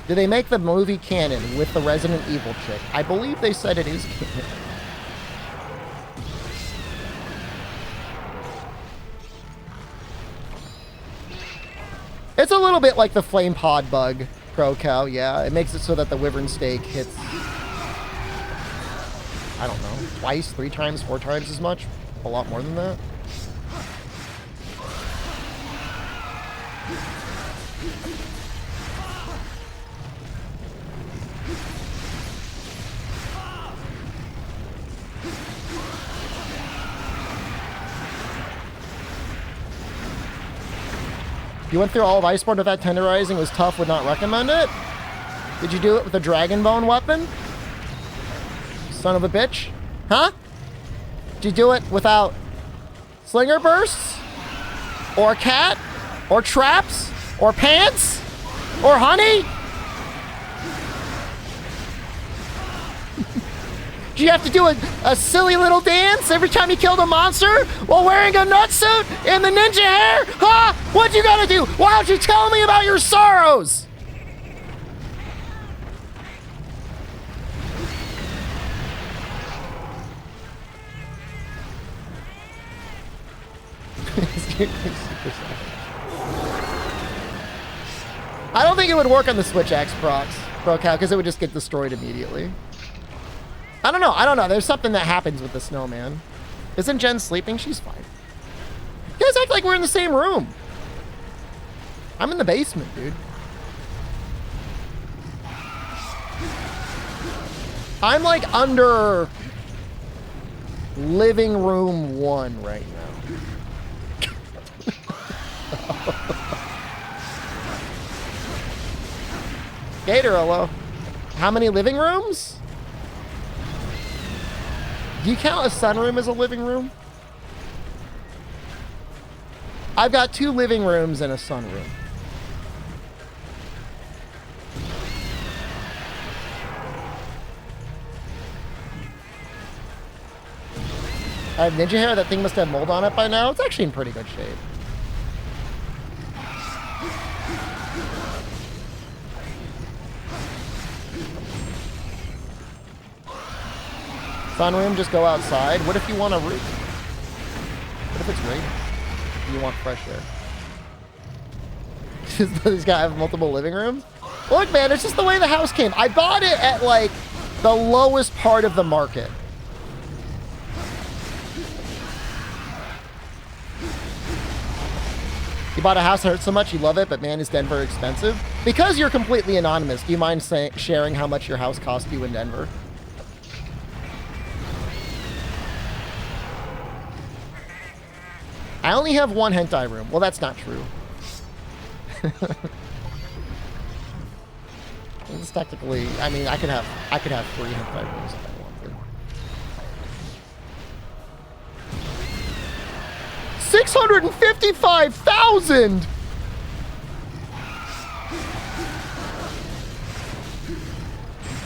Did they make the movie canon with the Resident Evil chick? I believe they said it is canon. It's a little bit like the flame pod bug, Pro Cow, yeah. It makes it so that the Wyvern Stake hits I don't know, twice, 3 times, 4 times as much. A lot more than that. You went through all of Iceborne without tenderizing, was tough, would not recommend it? Did you do it with a Dragon Bone weapon? Son of a bitch. Huh? Did you do it without Slinger Bursts? Or cat? Or traps? Or pants? Or honey? Do you have to do a silly little dance every time you killed a monster while wearing a nutsuit and the ninja hair? Huh? What you gotta do? Why don't you tell me about your sorrows? I don't think it would work on the Switch X procs, because it would just get destroyed immediately. I don't know. There's something that happens with the snowman. Isn't Jen sleeping? She's fine. You guys act like we're in the same room. I'm in the basement, dude. I'm like under living room 1 right now. Gator, hello. How many living rooms? Do you count a sunroom as a living room? I've got 2 living rooms and a sunroom. I have ninja hair. That thing must have mold on it by now. It's actually in pretty good shape. Sunroom, just go outside. What if you want a roof? What if it's raining? You want fresh air? Does this guy have multiple living rooms? Look, man, it's just the way the house came. I bought it at, like, the lowest part of the market. You bought a house that hurts so much you love it, but man, is Denver expensive? Because you're completely anonymous, do you mind sharing how much your house cost you in Denver? I only have 1 hentai room. Well, that's not true. It's technically, I mean, I could have 3 hentai rooms if I wanted. 655,000.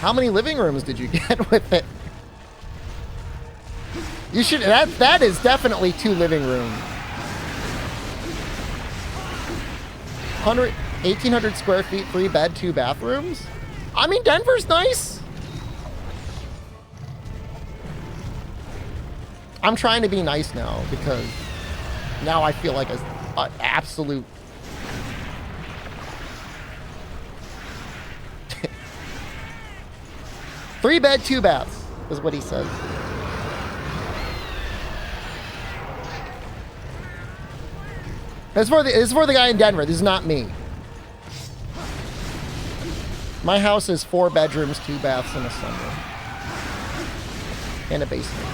How many living rooms did you get with it? You should. That is definitely 2 living rooms. 1,800 square feet, 3 bed, 2 bathrooms. I mean, Denver's nice. I'm trying to be nice now because now I feel like an absolute. 3 bed, 2 baths is what he says. This is for the guy in Denver. This is not me. My house is 4 bedrooms, 2 baths, and a sunroom. And a basement.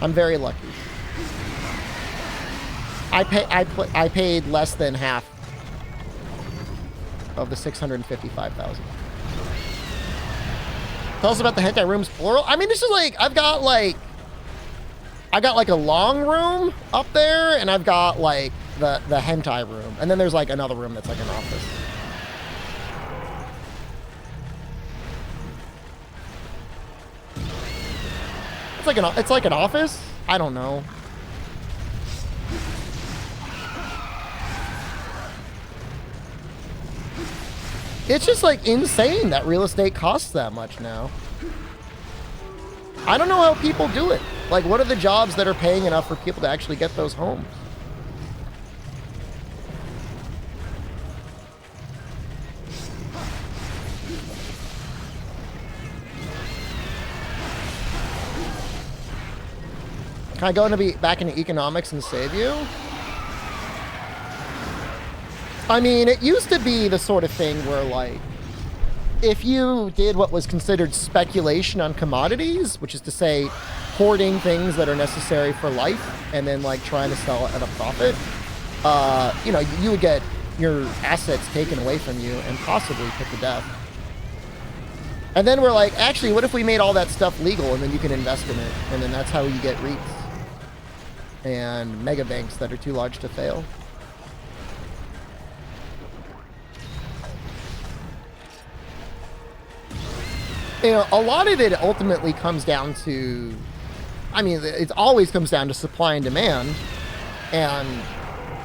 I'm very lucky. I paid less than half of the 655,000. Tell us about the hentai rooms, plural. I mean, this is like, I got like a long room up there, and I've got like the hentai room, and then there's like another room that's like an office. It's like an office. I don't know. It's just like insane that real estate costs that much now. I don't know how people do it. Like, what are the jobs that are paying enough for people to actually get those homes? Can I go back into economics and save you? I mean, it used to be the sort of thing where, like, if you did what was considered speculation on commodities, which is to say hoarding things that are necessary for life and then, like, trying to sell it at a profit, you know, you would get your assets taken away from you and possibly put to death. And then we're like, actually, what if we made all that stuff legal and then you can invest in it? And then that's how you get REITs and mega banks that are too large to fail. You know, a lot of it ultimately comes down to, I mean, it always comes down to supply and demand. And,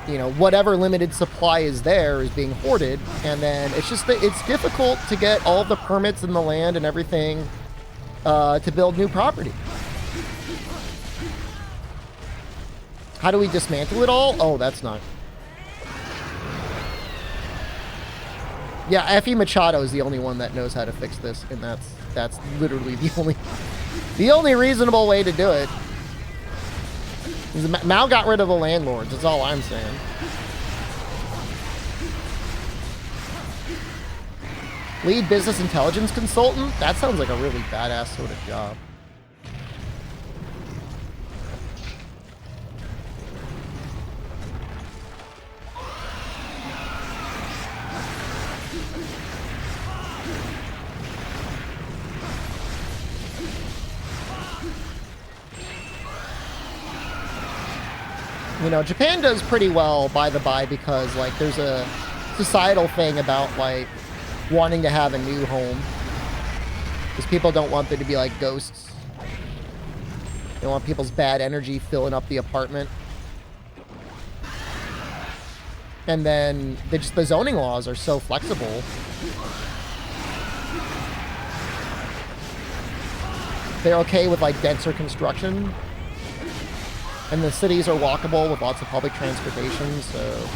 you know, whatever limited supply is there is being hoarded. And then it's just that it's difficult to get all the permits in the land and everything to build new property. How do we dismantle it all? Oh, that's not. Yeah, Effie Machado is the only one that knows how to fix this, and that's literally the only reasonable way to do it. Mao got rid of the landlords, that's all I'm saying. Lead business intelligence consultant? That sounds like a really badass sort of job. You know, Japan does pretty well, by the by, because, like, there's a societal thing about, like, wanting to have a new home. Because people don't want there to be, like, ghosts. They don't want people's bad energy filling up the apartment. And then the zoning laws are so flexible. They're okay with, like, denser construction. And the cities are walkable with lots of public transportation, so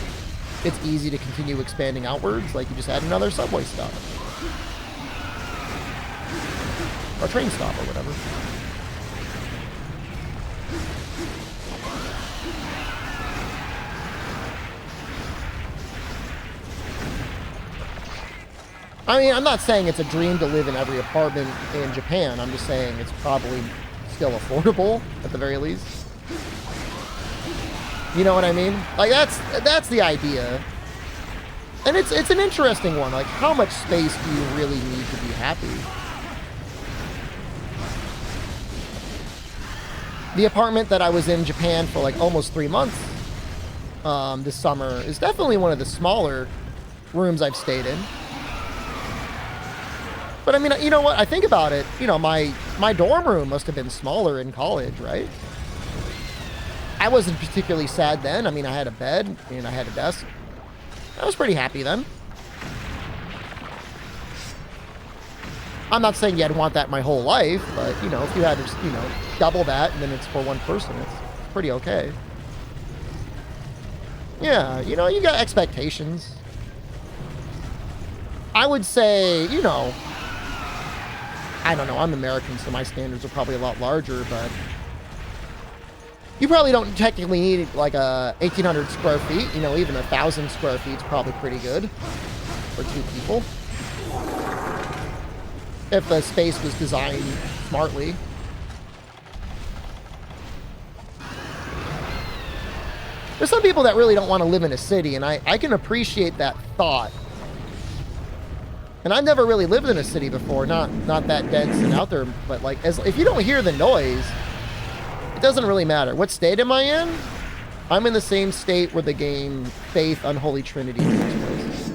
it's easy to continue expanding outwards. Like, you just add another subway stop. Or train stop, or whatever. I mean, I'm not saying it's a dream to live in every apartment in Japan. I'm just saying it's probably still affordable, at the very least. You know what I mean? Like, that's the idea. And it's an interesting one. Like, how much space do you really need to be happy? The apartment that I was in Japan for, like, almost 3 months this summer is definitely one of the smaller rooms I've stayed in. But, I mean, you know what? I think about it. You know, my dorm room must have been smaller in college, right? I wasn't particularly sad then. I mean, I had a bed and I had a desk. I was pretty happy then. I'm not saying I'd want that my whole life, but, you know, if you had to, you know, double that and then it's for one person, it's pretty okay. Yeah, you know, you got expectations. I would say, you know, I don't know, I'm American, so my standards are probably a lot larger, but you probably don't technically need like a 1,800 square feet. You know, even 1,000 square feet is probably pretty good for 2 people. If the space was designed smartly. There's some people that really don't want to live in a city, and I can appreciate that thought. And I've never really lived in a city before, not that dense and out there, but like, if you don't hear the noise, it doesn't really matter. What state am I in? I'm in the same state where the game Faith Unholy Trinity takes place.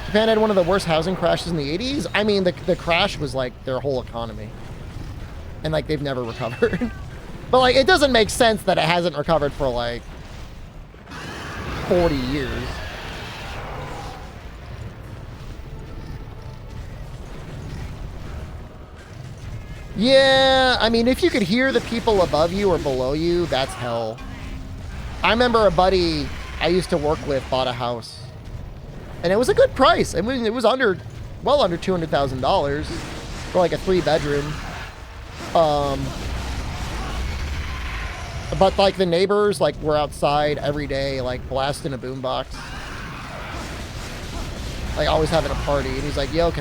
Japan had one of the worst housing crashes in the 80s. I mean, the crash was like their whole economy. And like, they've never recovered. But like, it doesn't make sense that it hasn't recovered for like 40 years. Yeah, I mean, if you could hear the people above you or below you, that's hell. I remember a buddy I used to work with bought a house. And it was a good price. I mean, it was well under $200,000. for like a 3-bedroom. But like the neighbors like were outside every day, like blasting a boombox, like always having a party. And he's like, yo,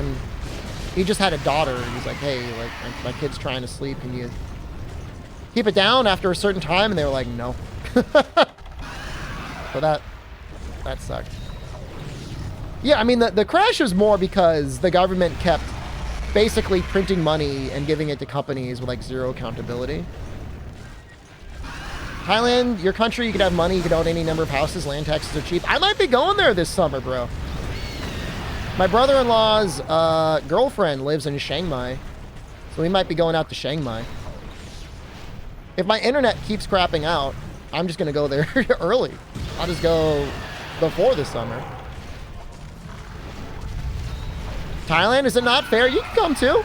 he just had a daughter, and he's like, hey, like my kid's trying to sleep, can you keep it down after a certain time? And they were like, no. So that sucked. Yeah, I mean, the crash was more because the government kept basically printing money and giving it to companies with like zero accountability. Thailand, your country, you could have money, you could own any number of houses, land taxes are cheap. I might be going there this summer, bro. My brother-in-law's girlfriend lives in Chiang Mai, so we might be going out to Chiang Mai. If my internet keeps crapping out, I'm just going to go there early. I'll just go before the summer. Thailand, is it not fair? You can come too.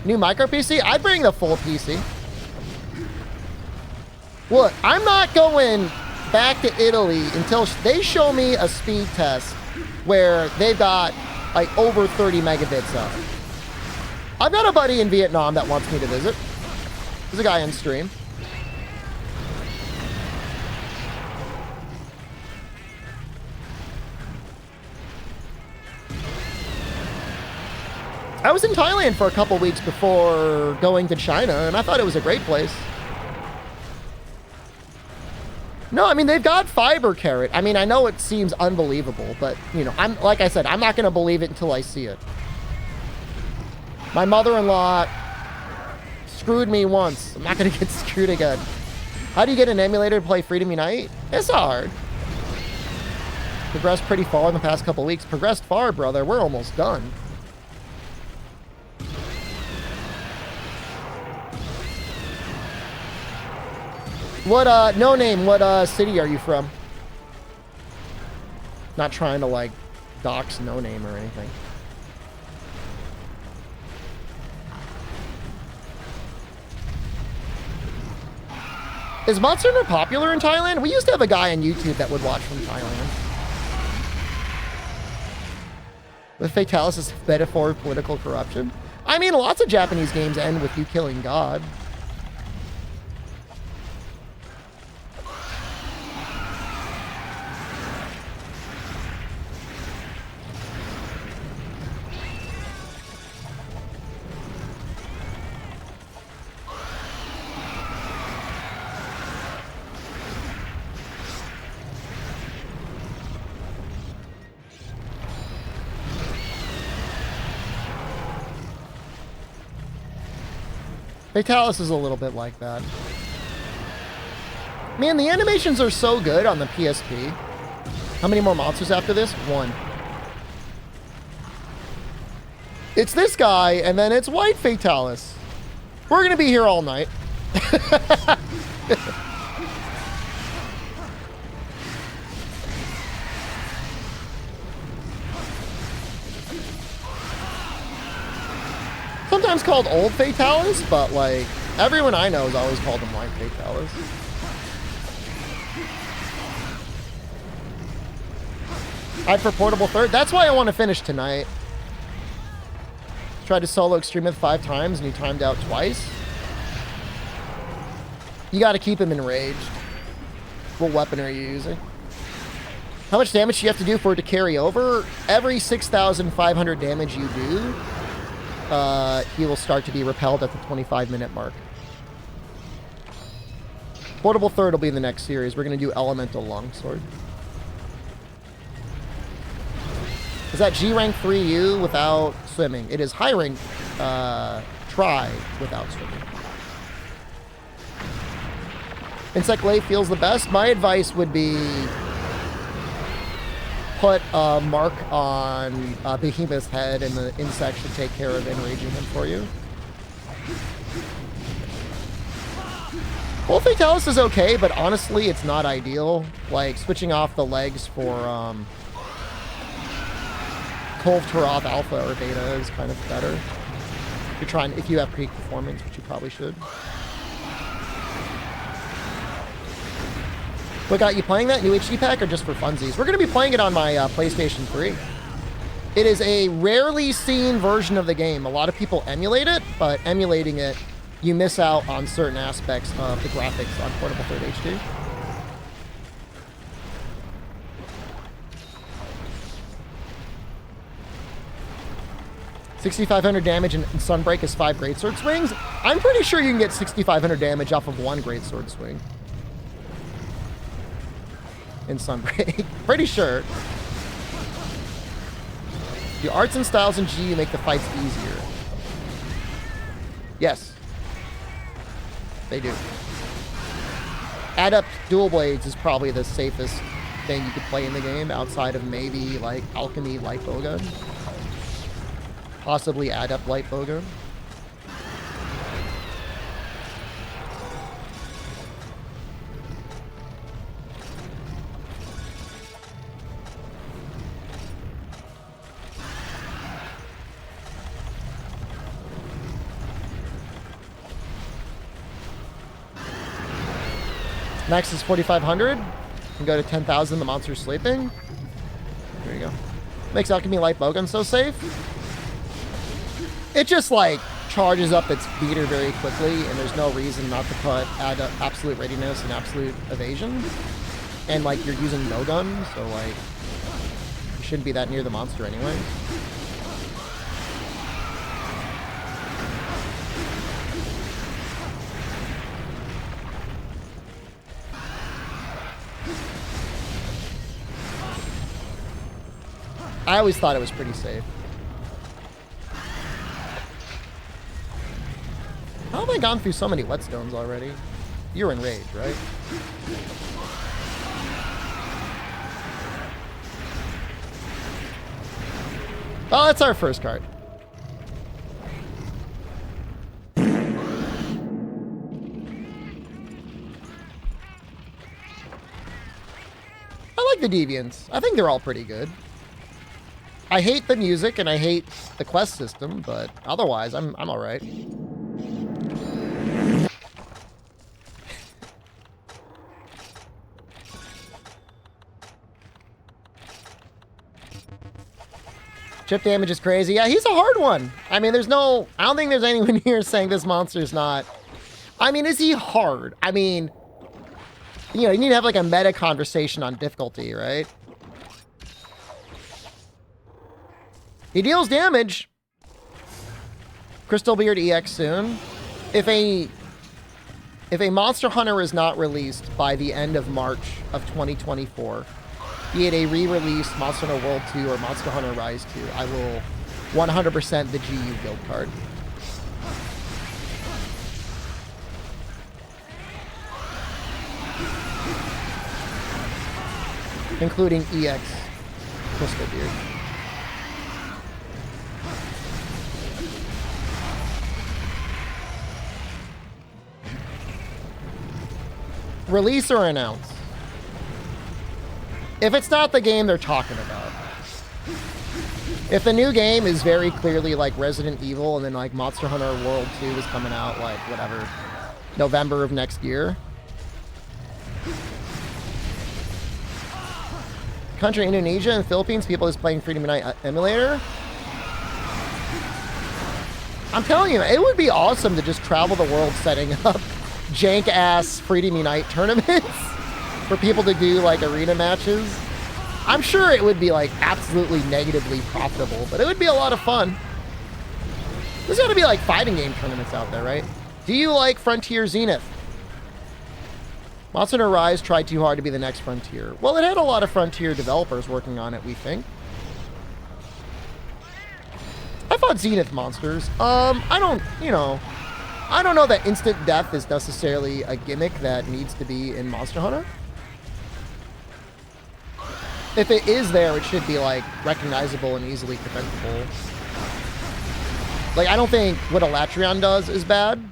New micro PC? I'd bring the full PC. Look, I'm not going back to Italy until they show me a speed test where they've got like over 30 megabits up. I've got a buddy in Vietnam that wants me to visit. There's a guy on stream. I was in Thailand for a couple weeks before going to China, and I thought it was a great place. No, I mean, they've got fiber carrot. I mean, I know it seems unbelievable, but, you know, like I said, I'm not going to believe it until I see it. My mother-in-law screwed me once. I'm not going to get screwed again. How do you get an emulator to play Freedom Unite? It's hard. Progressed pretty far in the past couple weeks. Progressed far, brother. We're almost done. What, no name, what, city are you from? Not trying to, like, dox no name or anything. Is Monster Hunter popular in Thailand? We used to have a guy on YouTube that would watch from Thailand. The Fatalis is a metaphor of political corruption. I mean, lots of Japanese games end with you killing God. Fatalis is a little bit like that. Man, the animations are so good on the PSP. How many more monsters after this? 1. It's this guy, and then it's White Fatalis. We're gonna be here all night. Sometimes called Old Fatalis, but like everyone I know has always called him White Fatalis. I'd for portable third. That's why I want to finish tonight. Tried to solo Extremeth 5 times and he timed out twice. You got to keep him enraged. What weapon are you using? How much damage do you have to do for it to carry over? Every 6,500 damage you do, he will start to be repelled at the 25-minute mark. Portable third will be in the next series. We're going to do Elemental Longsword. Is that G rank 3U without swimming? It is high rank try without swimming. Insect Lay feels the best. My advice would be put a mark on Behemoth's head and the insect should take care of enraging him for you. Well, Fatalis is okay, but honestly, it's not ideal. Like, switching off the legs for Kolv Taroth Alpha or Beta is kind of better. If you have peak performance, which you probably should. What got you playing that? New HD pack or just for funsies? We're going to be playing it on my PlayStation 3. It is a rarely seen version of the game. A lot of people emulate it, but emulating it, you miss out on certain aspects of the graphics on Portable 3rd HD. $6,500 damage in Sunbreak is 5 Greatsword swings. I'm pretty sure you can get 6,500 damage off of 1 Greatsword swing in Sunbreak. Pretty sure. The arts and styles in GU make the fights easier. Yes. They do. Adept Dual Blades is probably the safest thing you could play in the game outside of maybe like Alchemy Light Bowgun. Possibly Adept Light Bowgun. Next is 4,500. Can go to 10,000. The monster's sleeping. There you go. Makes Alchemy Light Bowgun so safe. It just like charges up its beater very quickly, and there's no reason not to put absolute readiness and absolute evasion. And like you're using no gun, so like you shouldn't be that near the monster anyway. I always thought it was pretty safe. How have I gone through so many whetstones already? You're in rage, right? Oh, that's our first card. I like the Deviants. I think they're all pretty good. I hate the music and I hate the quest system, but otherwise I'm all right. Chip damage is crazy. Yeah, he's a hard one. I mean, I don't think there's anyone here saying this monster's not. I mean, is he hard? I mean, you know, you need to have like a meta conversation on difficulty, right? He deals damage. Crystal Beard EX soon. If a Monster Hunter is not released by the end of March of 2024, be it a re-release Monster Hunter World 2 or Monster Hunter Rise 2, I will 100% the GU guild card. Including EX Crystal Beard. Release or announce? If it's not the game they're talking about. If the new game is very clearly like Resident Evil and then like Monster Hunter World 2 is coming out like whatever, November of next year. Country Indonesia and Philippines, people is playing Freedom Unite emulator. I'm telling you, it would be awesome to just travel the world setting up jank-ass Freedom Unite tournaments for people to do, like, arena matches. I'm sure it would be, like, absolutely negatively profitable, but it would be a lot of fun. There's got to be, like, fighting game tournaments out there, right? Do you like Frontier Zenith? Monster Hunter Rise tried too hard to be the next Frontier. Well, it had a lot of Frontier developers working on it, we think. I thought Zenith monsters. I don't know that instant death is necessarily a gimmick that needs to be in Monster Hunter. If it is there, it should be, like, recognizable and easily defensible. Like, I don't think what Elatrion does is bad.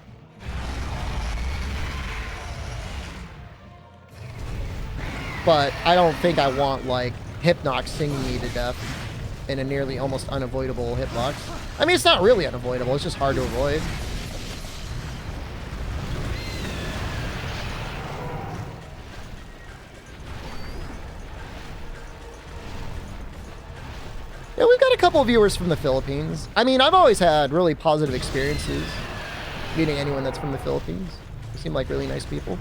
But I don't think I want, like, Hypnox singing me to death in a nearly almost unavoidable hitbox. I mean, it's not really unavoidable, it's just hard to avoid. Yeah, we've got a couple of viewers from the Philippines. I mean, I've always had really positive experiences meeting anyone that's from the Philippines. They seem like really nice people.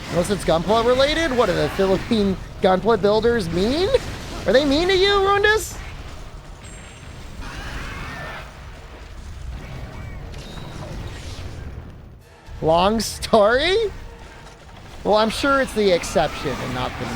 Unless it's Gunpla related? What are the Philippine Gunpla builders mean? Are they mean to you, Rundus? Long story? Well, I'm sure it's the exception and not the norm.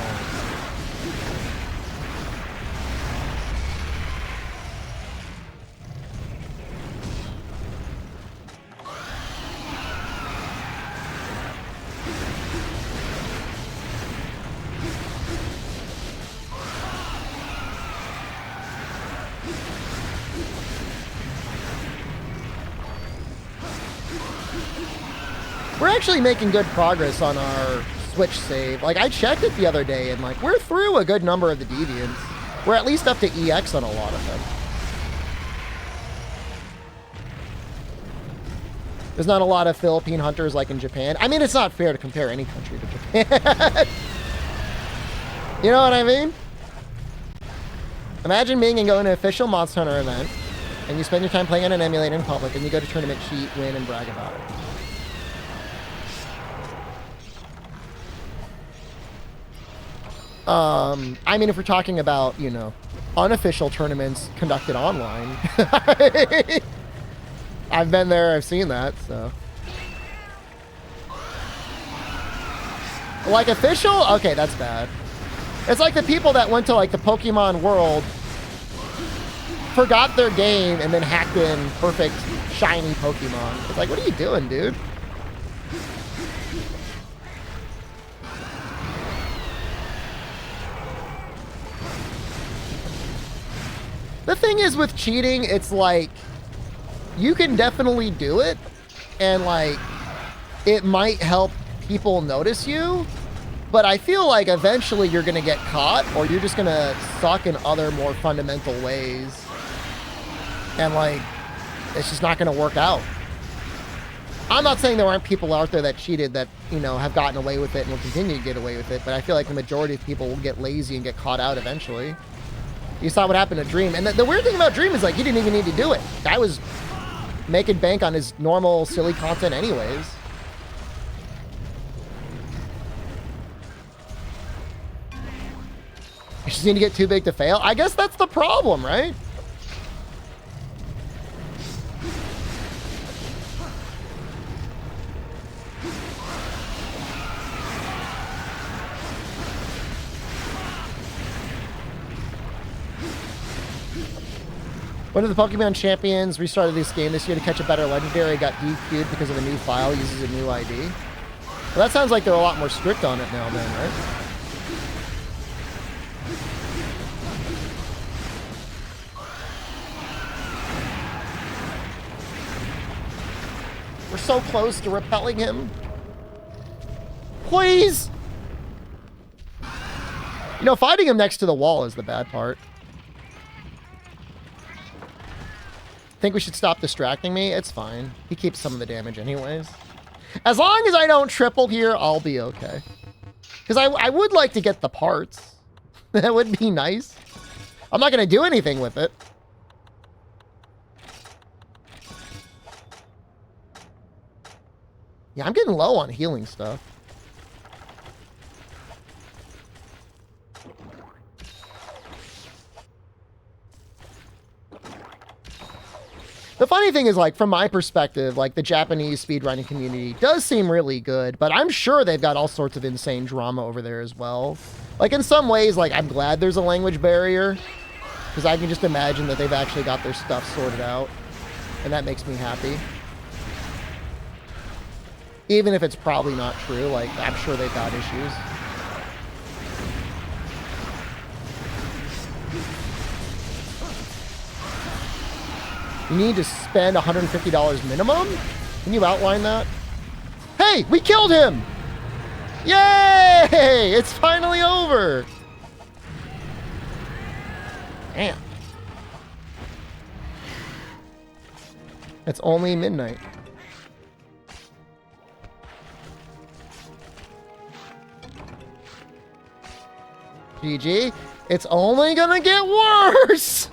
We're actually making good progress on our Switch save. Like, I checked it the other day, and, like, we're through a good number of the deviants. We're at least up to EX on a lot of them. There's not a lot of Philippine hunters like in Japan. I mean, it's not fair to compare any country to Japan. You know what I mean? Imagine being and going to an official Monster Hunter event, and you spend your time playing on an emulator in public, and you go to tournament, cheat, win, and brag about it. I mean, if we're talking about, you know, unofficial tournaments conducted online, I've been there, I've seen that, so. Like official? Okay, that's bad. It's like the people that went to, like, the Pokemon World, forgot their game, and then hacked in perfect, shiny Pokemon. It's like, what are you doing, dude? The thing is with cheating, it's like, you can definitely do it, and like, it might help people notice you, but I feel like eventually you're gonna get caught, or you're just gonna suck in other more fundamental ways, and like, it's just not gonna work out. I'm not saying there aren't people out there that cheated that, you know, have gotten away with it and will continue to get away with it, but I feel like the majority of people will get lazy and get caught out eventually. You saw what happened to Dream. And the weird thing about Dream is, like, he didn't even need to do it. Guy was making bank on his normal, silly content anyways. You just need to get too big to fail? I guess that's the problem, right? One of the Pokemon champions restarted this game this year to catch a better legendary, got DQ'd because of a new file, uses a new ID. Well, that sounds like they're a lot more strict on it now then, right? We're so close to repelling him. Please! You know, fighting him next to the wall is the bad part. Think we should stop distracting me? It's fine. He keeps some of the damage anyways. As long as I don't triple here, I'll be okay. Because I would like to get the parts. That would be nice. I'm not going to do anything with it. Yeah, I'm getting low on healing stuff. The funny thing is, like, from my perspective, like, the Japanese speedrunning community does seem really good, but I'm sure they've got all sorts of insane drama over there as well. Like, in some ways, like, I'm glad there's a language barrier, because I can just imagine that they've actually got their stuff sorted out, and that makes me happy. Even if it's probably not true, like, I'm sure they've got issues. You need to spend $150 minimum? Can you outline that? Hey, we killed him! Yay! It's finally over! Damn. It's only midnight. GG. It's only gonna get worse!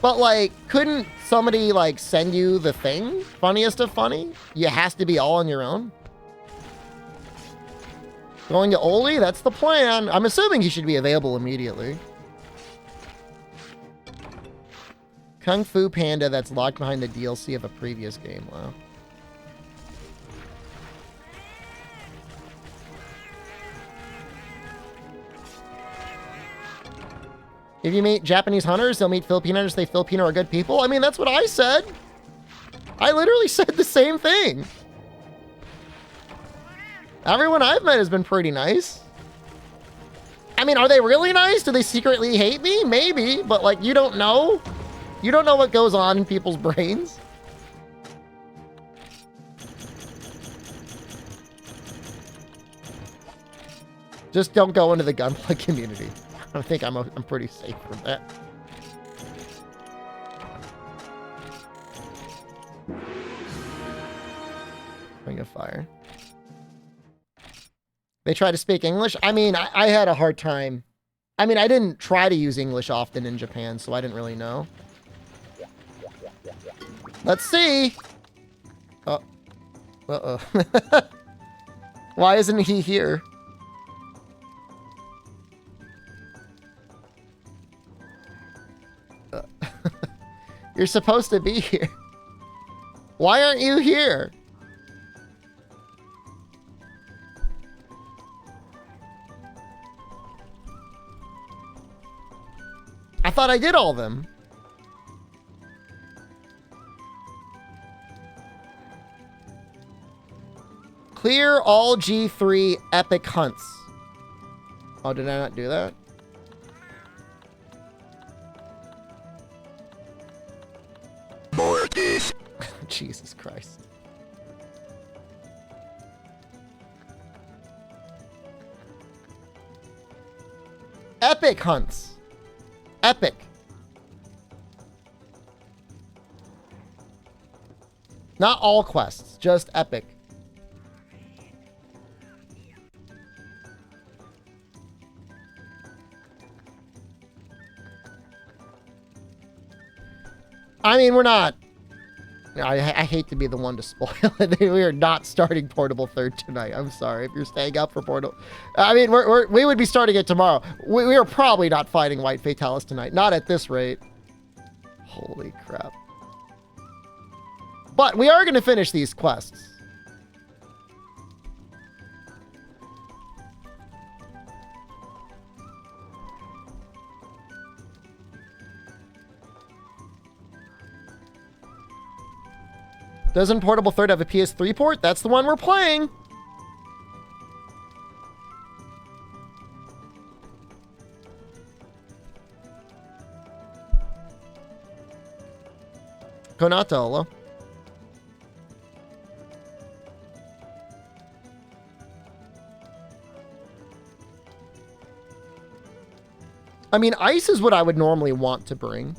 But, like, couldn't somebody, like, send you the thing? Funniest of funny? You has to be all on your own? Going to Oli? That's the plan. I'm assuming he should be available immediately. Kung Fu Panda that's locked behind the DLC of a previous game. Wow. If you meet Japanese hunters, they'll meet Filipino hunters. They Filipino are good people. I mean, that's what I said. I literally said the same thing. Everyone I've met has been pretty nice. I mean, are they really nice? Do they secretly hate me? Maybe, but like, you don't know. You don't know what goes on in people's brains. Just don't go into the gunplay community. I think I'm pretty safe from that. Ring of Fire. They try to speak English. I mean, I had a hard time. I mean, I didn't try to use English often in Japan, so I didn't really know. Let's see. Oh. Uh-oh. Why isn't he here? You're supposed to be here. Why aren't you here? I thought I did all of them. Clear all G3 epic hunts. Oh, did I not do that? More this. Jesus Christ. Epic hunts. Epic. Not all quests, just epic. I mean, we're not... I hate to be the one to spoil it. We are not starting Portable Third tonight. I'm sorry if you're staying up for Portable... I mean, we would be starting it tomorrow. We are probably not fighting White Fatalis tonight. Not at this rate. Holy crap. But we are going to finish these quests. Doesn't Portable Third have a PS3 port? That's the one we're playing. Konata. I mean, ice is what I would normally want to bring.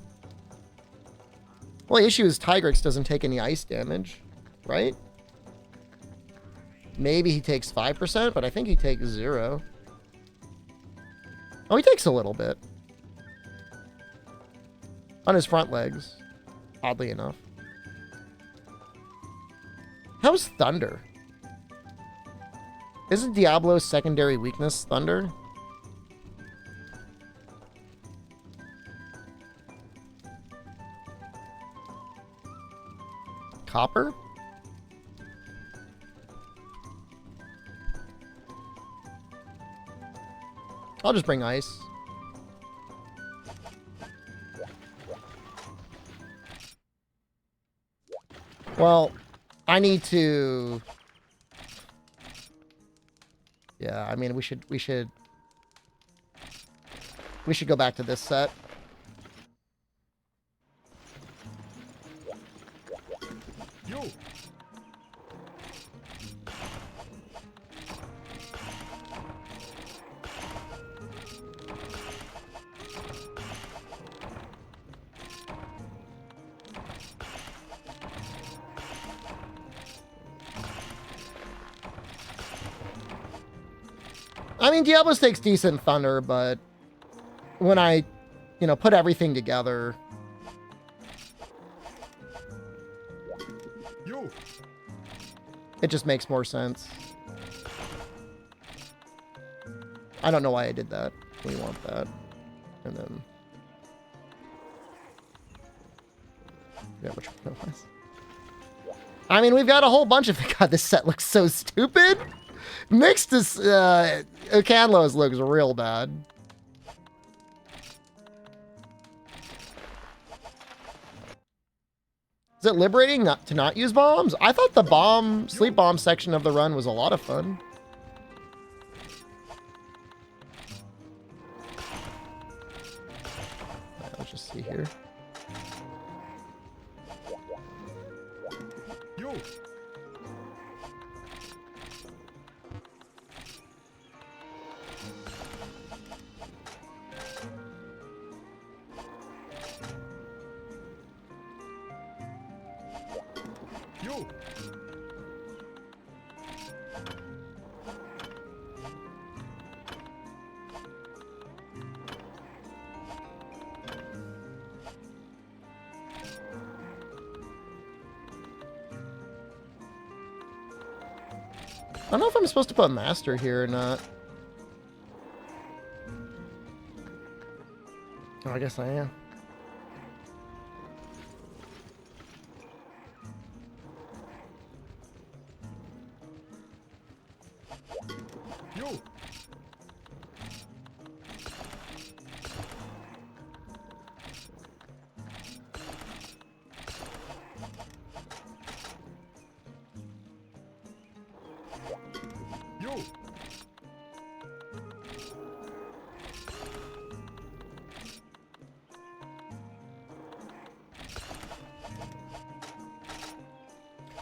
Well, the issue is Tigrex doesn't take any ice damage, right? Maybe he takes 5%, but I think he takes 0. Oh, he takes a little bit. On his front legs, oddly enough. How's Thunder? Isn't Diablo's secondary weakness Thunder? Copper? I'll just bring ice. Well, I need to... Yeah, I mean, we should go back to this set. I mean, Diablo takes decent thunder, but when I, you know, put everything together, it just makes more sense. I don't know why I did that. We want that. And then... yeah, which one it was. I mean, we've got a whole bunch of... God, this set looks so stupid. Mixed is... Canlos looks real bad. Is it liberating not to not use bombs? I thought the sleep bomb section of the run was a lot of fun. Let's just see here. I don't know if I'm supposed to put master here or not. Oh, I guess I am.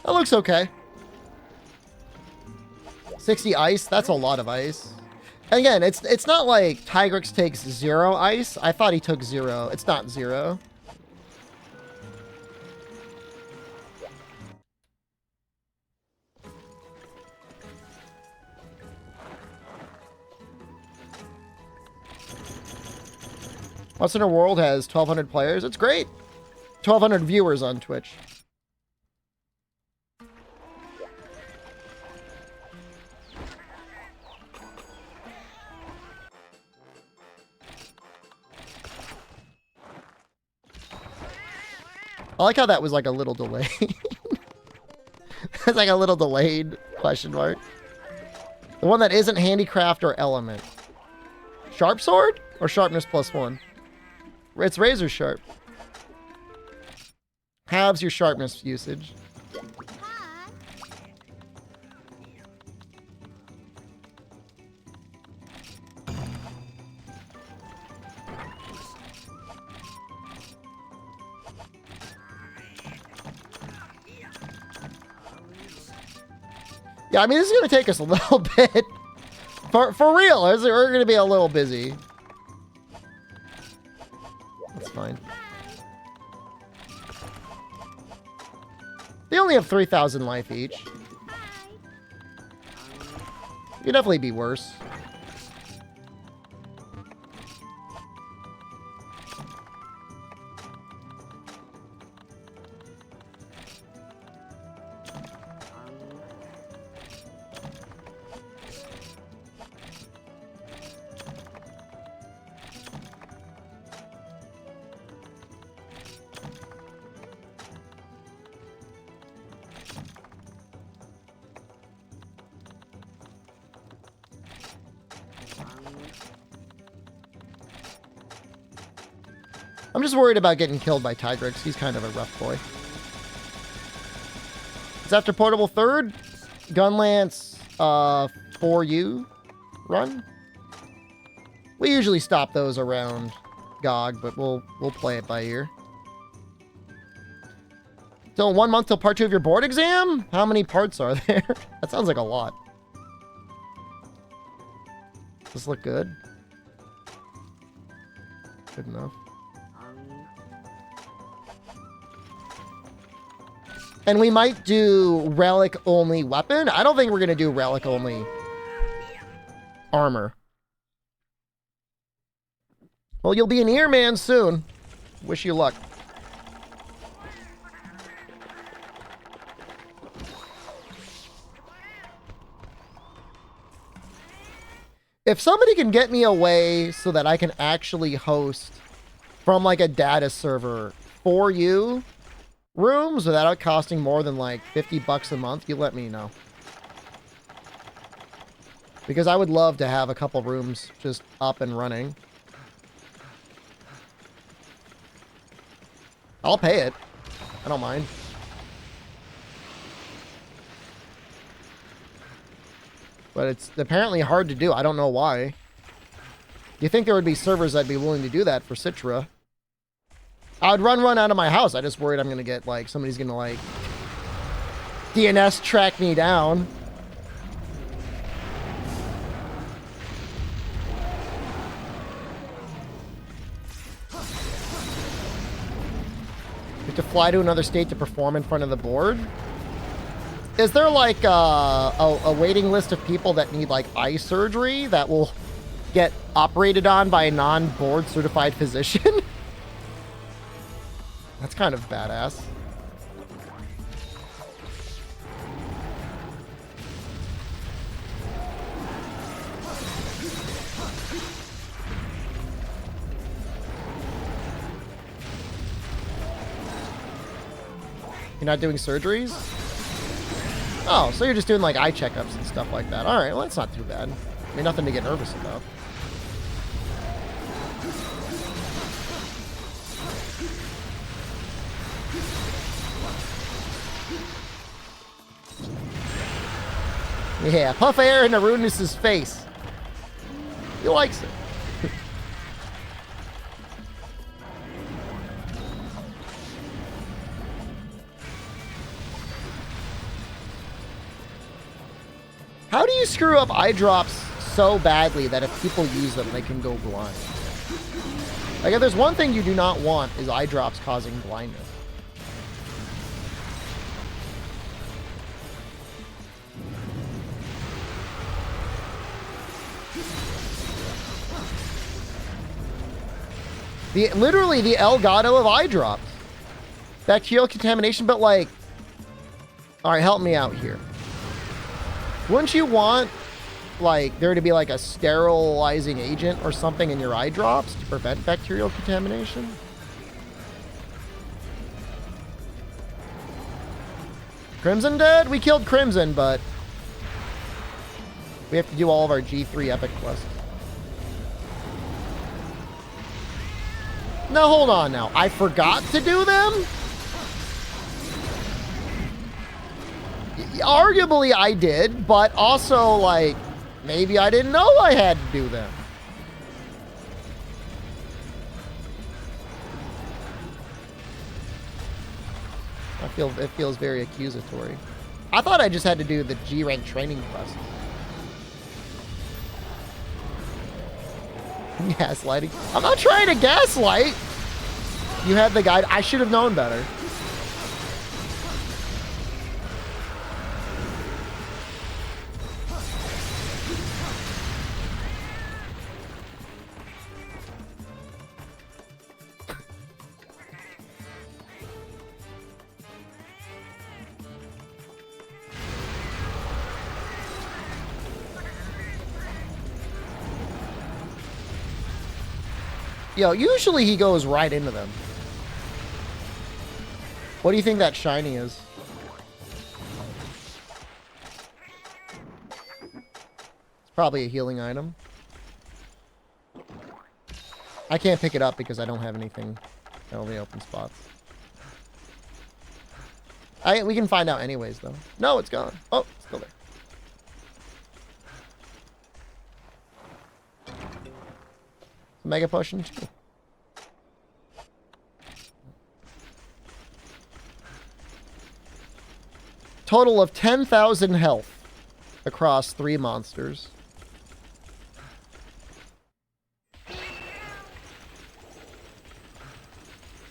That looks okay. 60 ice, that's a lot of ice. And again, it's not like Tigrex takes 0 ice. I thought he took 0. It's not 0. What's in a World has 1,200 players. It's great. 1,200 viewers on Twitch. I like how that was like a little delayed. It's like a little delayed question mark. The one that isn't handicraft or element. Sharp sword or sharpness +1? It's razor sharp. Halves your sharpness usage. Yeah, I mean, this is going to take us a little bit. For real, we're going to be a little busy. That's fine. They only have 3,000 life each. You'd definitely be worse. I'm just worried about getting killed by Tigrex. He's kind of a rough boy. It's after Portable Third. Gunlance 4U run. We usually stop those around GOG, but we'll play it by ear. Still 1 month till part 2 of your board exam? How many parts are there? That sounds like a lot. Does this look good? Good enough. And we might do relic only weapon. I don't think we're going to do relic only armor. Well, you'll be an earman soon. Wish you luck. If somebody can get me a way so that I can actually host from like a data server for you rooms without it costing more than like $50 a month, you let me know. Because I would love to have a couple rooms just up and running. I'll pay it. I don't mind. But it's apparently hard to do. I don't know why. You think there would be servers that'd be willing to do that for Citra? I would run out of my house. I just worried I'm going to get, like, somebody's going to, like, DNS track me down. You have to fly to another state to perform in front of the board? Is there like a waiting list of people that need like eye surgery that will get operated on by a non-board certified physician? That's kind of badass. You're not doing surgeries? Oh, so you're just doing like eye checkups and stuff like that. All right, well, that's not too bad. I mean, nothing to get nervous about. Yeah, puff air into Rudeness's face. He likes it. How do you screw up eye drops so badly that if people use them, they can go blind? Like, if there's one thing you do not want is eye drops causing blindness. Literally the Elgato of eye drops. Bacterial contamination, but like... Alright, help me out here. Wouldn't you want, like, there to be, like, a sterilizing agent or something in your eye drops to prevent bacterial contamination? Crimson dead? We killed Crimson, but we have to do all of our G3 epic quests. No, hold on now. I forgot to do them? Arguably I did, but also, like, maybe I didn't know I had to do them. It feels very accusatory. I thought I just had to do the G-rank training quest. Gaslighting. I'm not trying to gaslight. You had the guide. I should have known better. Yo, usually he goes right into them. What do you think that shiny is? It's probably a healing item. I can't pick it up because I don't have anything in all the open spots. We can find out anyways, though. No, it's gone. Oh, it's still there. Mega potion too. Total of 10,000 health across 3 monsters.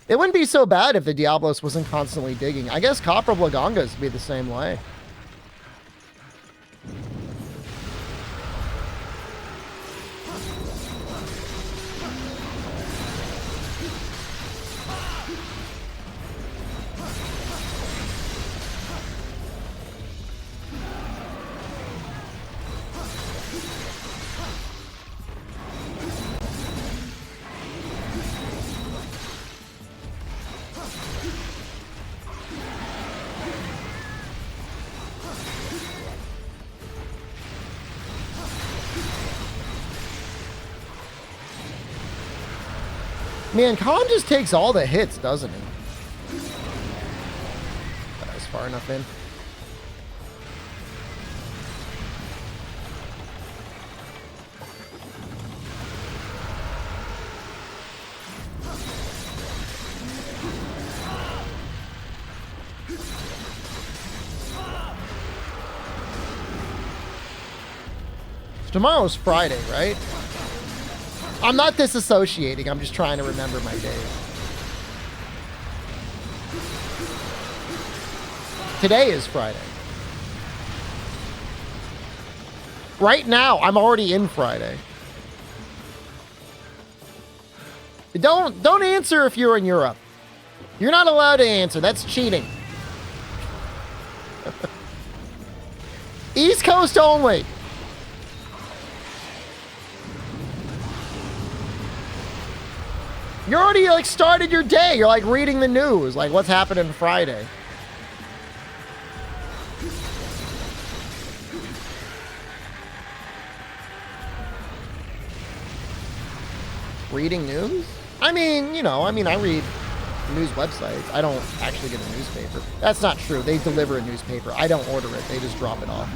It wouldn't be so bad if the Diablos wasn't constantly digging. I guess Copper Blagongas would be the same way. Man, Khan just takes all the hits, doesn't he? That was far enough in. Tomorrow's Friday, right? I'm not disassociating. I'm just trying to remember my days. Today is Friday. Right now, I'm already in Friday. Don't answer if you're in Europe. You're not allowed to answer. That's cheating. East Coast only. You already like started your day. You're like reading the news. Like what's happening Friday? Reading news? I mean, you know, I read news websites. I don't actually get a newspaper. That's not true. They deliver a newspaper. I don't order it. They just drop it off.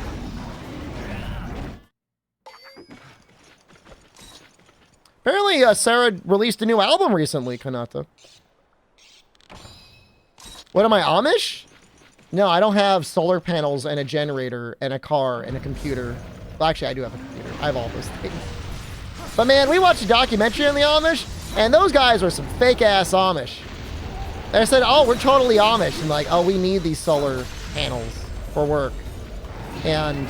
Apparently, Sarah released a new album recently, Kanata. What am I, Amish? No, I don't have solar panels and a generator and a car and a computer. Well, actually, I do have a computer. I have all those things. But man, we watched a documentary on the Amish, and those guys were some fake-ass Amish. And I said, oh, we're totally Amish. And like, oh, we need these solar panels for work. And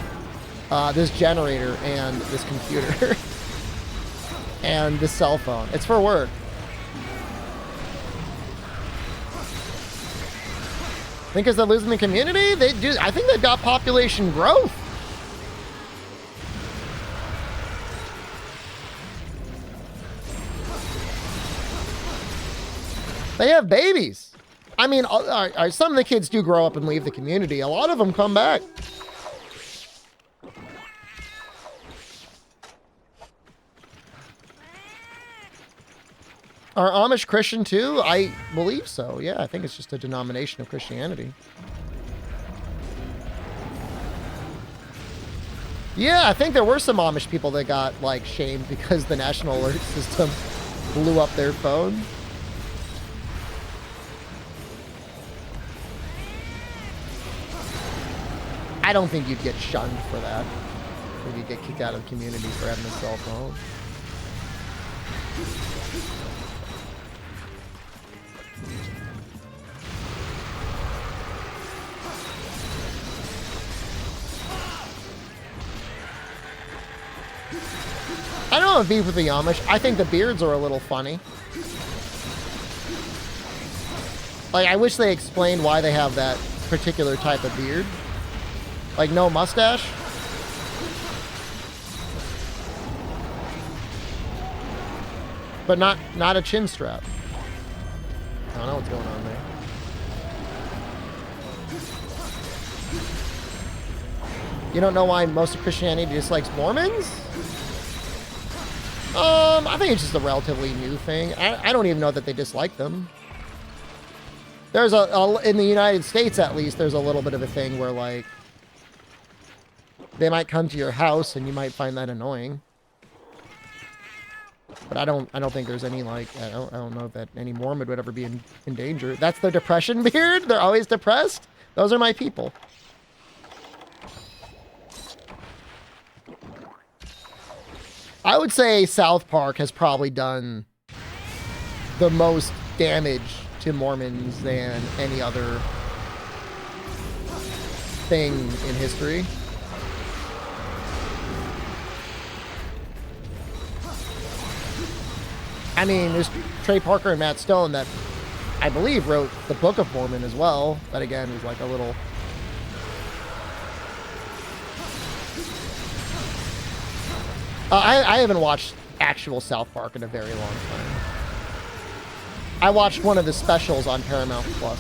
this generator and this computer. And the cell phone. It's for work. Think because they're losing the community? They do. I think they've got population growth. They have babies. I mean, some of the kids do grow up and leave the community. A lot of them come back. Are Amish Christian too? I believe so. Yeah, I think it's just a denomination of Christianity. Yeah, I think there were some Amish people that got like shamed because the national alert system blew up their phone. I don't think you'd get shunned for that. I think you'd get kicked out of the community for having a cell phone. I don't have beef with the Amish. I think the beards are a little funny. Like, I wish they explained why they have that particular type of beard. Like, no mustache. But not a chin strap. I don't know what's going on there. You don't know why most of Christianity dislikes Mormons? I think it's just a relatively new thing. I don't even know that they dislike them. There's in the United States, at least, there's a little bit of a thing where, like, they might come to your house and you might find that annoying. But I don't think there's any, like, I don't know that any Mormon would ever be in danger. That's the depression beard? They're always depressed? Those are my people. I would say South Park has probably done the most damage to Mormons than any other thing in history. I mean, there's Trey Parker and Matt Stone that I believe wrote the Book of Mormon as well. That again was like a little... I haven't watched actual South Park in a very long time. I watched one of the specials on Paramount Plus.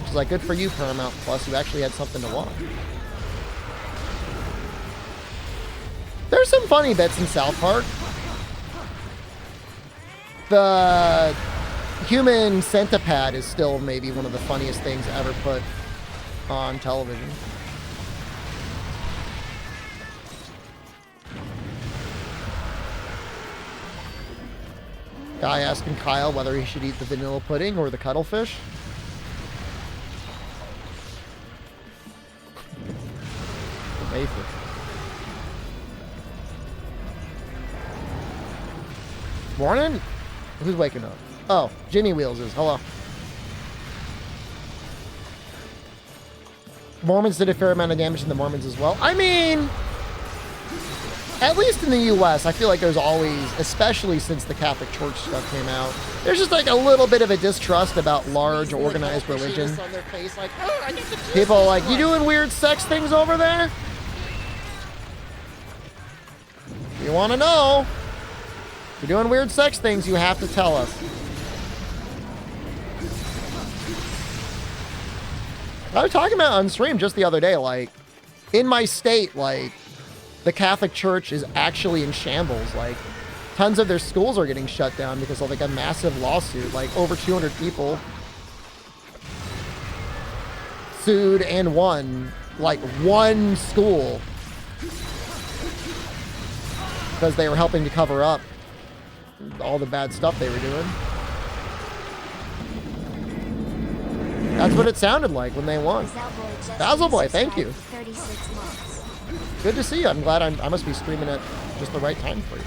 Which is like, good for you, Paramount Plus. You actually had something to watch. There's some funny bits in South Park. The human centipede is still maybe one of the funniest things ever put on television. Guy asking Kyle whether he should eat the vanilla pudding or the cuttlefish. Amazing. Morning? Who's waking up? Oh, Jimmy Wheels is. Hello. Mormons did a fair amount of damage to the Mormons as well. I mean, at least in the U.S., I feel like there's always, especially since the Catholic Church stuff came out, there's just like a little bit of a distrust about large organized religion. People are like, you doing weird sex things over there? You want to know? If you're doing weird sex things, you have to tell us. I was talking about on stream just the other day, like, in my state, like, the Catholic Church is actually in shambles. Like, tons of their schools are getting shut down because of, like, a massive lawsuit. Like, over 200 people sued and won, like, one school because they were helping to cover up all the bad stuff they were doing. That's what it sounded like when they won. Basil Boy, thank you. Good to see you. I'm glad I must be streaming at just the right time for you.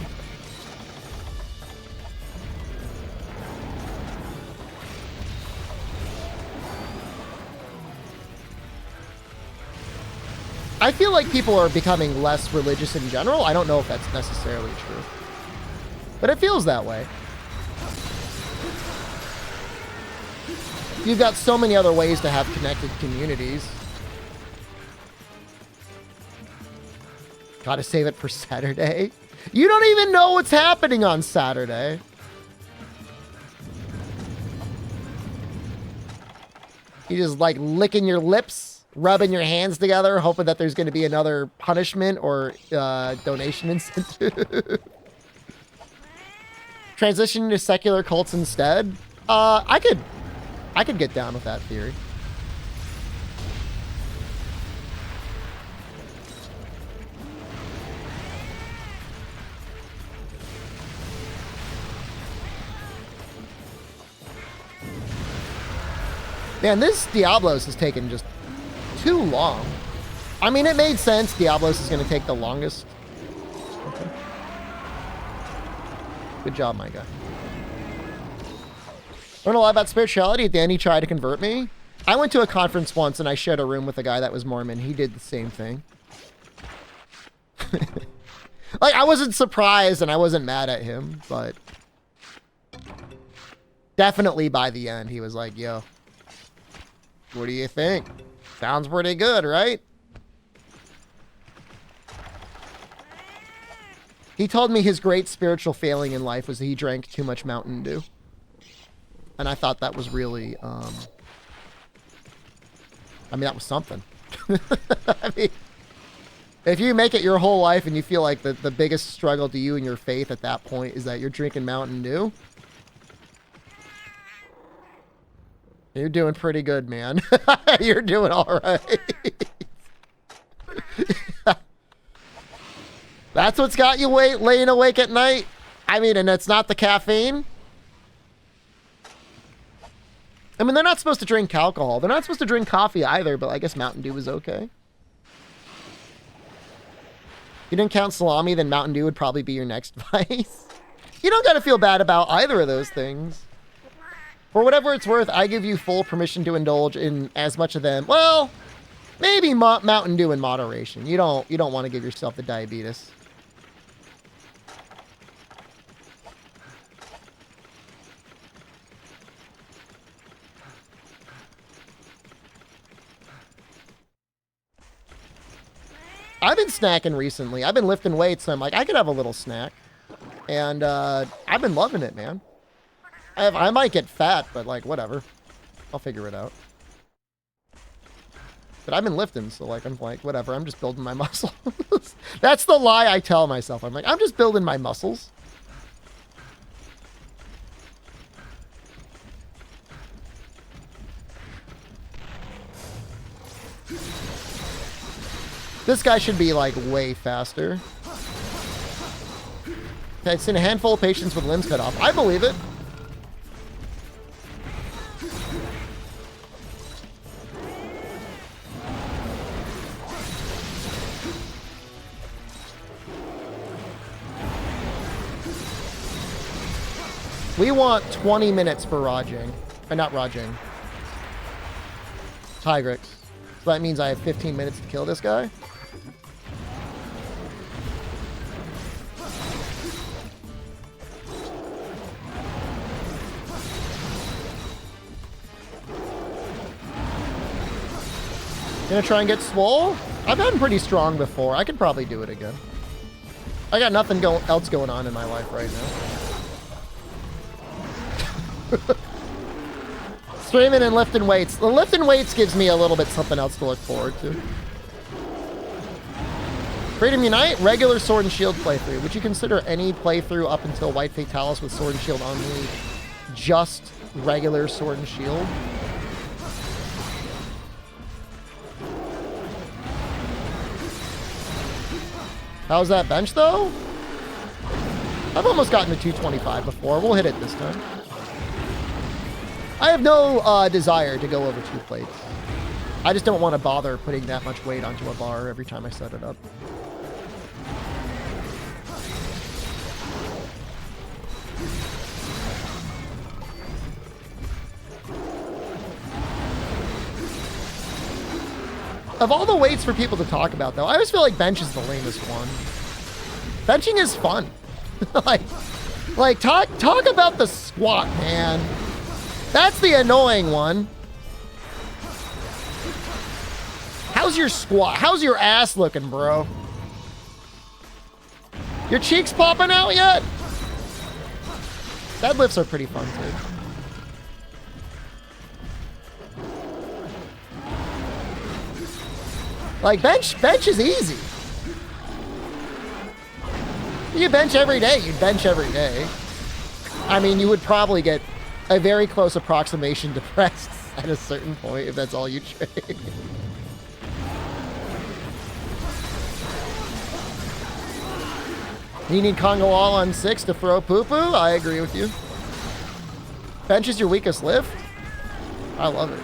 I feel like people are becoming less religious in general. I don't know if that's necessarily true, but it feels that way. You've got so many other ways to have connected communities. Gotta save it for Saturday. You don't even know what's happening on Saturday. You just like licking your lips, rubbing your hands together, hoping that there's going to be another punishment or donation incentive. Transitioning to secular cults instead. I could get down with that theory. Man, this Diablos has taken just too long. I mean, it made sense. Diablos is going to take the longest. Okay. Good job, my guy. Learned a lot about spirituality. Danny tried to convert me. I went to a conference once and I shared a room with a guy that was Mormon. He did the same thing. Like, I wasn't surprised and I wasn't mad at him, but definitely by the end, he was like, yo, what do you think? Sounds pretty good, right? He told me his great spiritual failing in life was that he drank too much Mountain Dew. And I thought that was really, I mean, that was something. I mean, if you make it your whole life and you feel like the biggest struggle to you and your faith at that point is that you're drinking Mountain Dew, you're doing pretty good, man. You're doing all right. That's what's got you laying awake at night? I mean, and it's not the caffeine? I mean, they're not supposed to drink alcohol. They're not supposed to drink coffee either, but I guess Mountain Dew is okay. If you didn't count salami, then Mountain Dew would probably be your next vice. You don't got to feel bad about either of those things. For whatever it's worth, I give you full permission to indulge in as much of them. Well, maybe Mountain Dew in moderation. You don't want to give yourself the diabetes. I've been snacking recently. I've been lifting weights, so I'm like, I could have a little snack. And I've been loving it, man. I might get fat, but like, whatever. I'll figure it out. But I've been lifting, so like, I'm like, whatever. I'm just building my muscles. That's the lie I tell myself. I'm like, I'm just building my muscles. This guy should be, like, way faster. I've seen a handful of patients with limbs cut off. I believe it. We want 20 minutes for Rajing. Or not Rajing. Tigrix. So that means I have 15 minutes to kill this guy. Gonna try and get swole? I've gotten pretty strong before. I could probably do it again. I got nothing else going on in my life right now. Streaming and lifting weights. The lifting weights gives me a little bit something else to look forward to. Freedom Unite, regular Sword and Shield playthrough. Would you consider any playthrough up until White Fatalis with Sword and Shield only just regular Sword and Shield? How's that bench though? I've almost gotten to 225 before. We'll hit it this time. I have no desire to go over 2 plates. I just don't want to bother putting that much weight onto a bar every time I set it up. Of all the weights for people to talk about, though, I always feel like bench is the lamest one. Benching is fun. like talk about the squat, man. That's the annoying one. How's your squat? How's your ass looking, bro? Your cheeks popping out yet? Deadlifts are pretty fun, too. Like, bench is easy. You bench every day, you'd bench every day. I mean, you would probably get a very close approximation to press at a certain point if that's all you trade. You need Congo all on 6 to throw poo-poo? I agree with you. Bench is your weakest lift? I love it.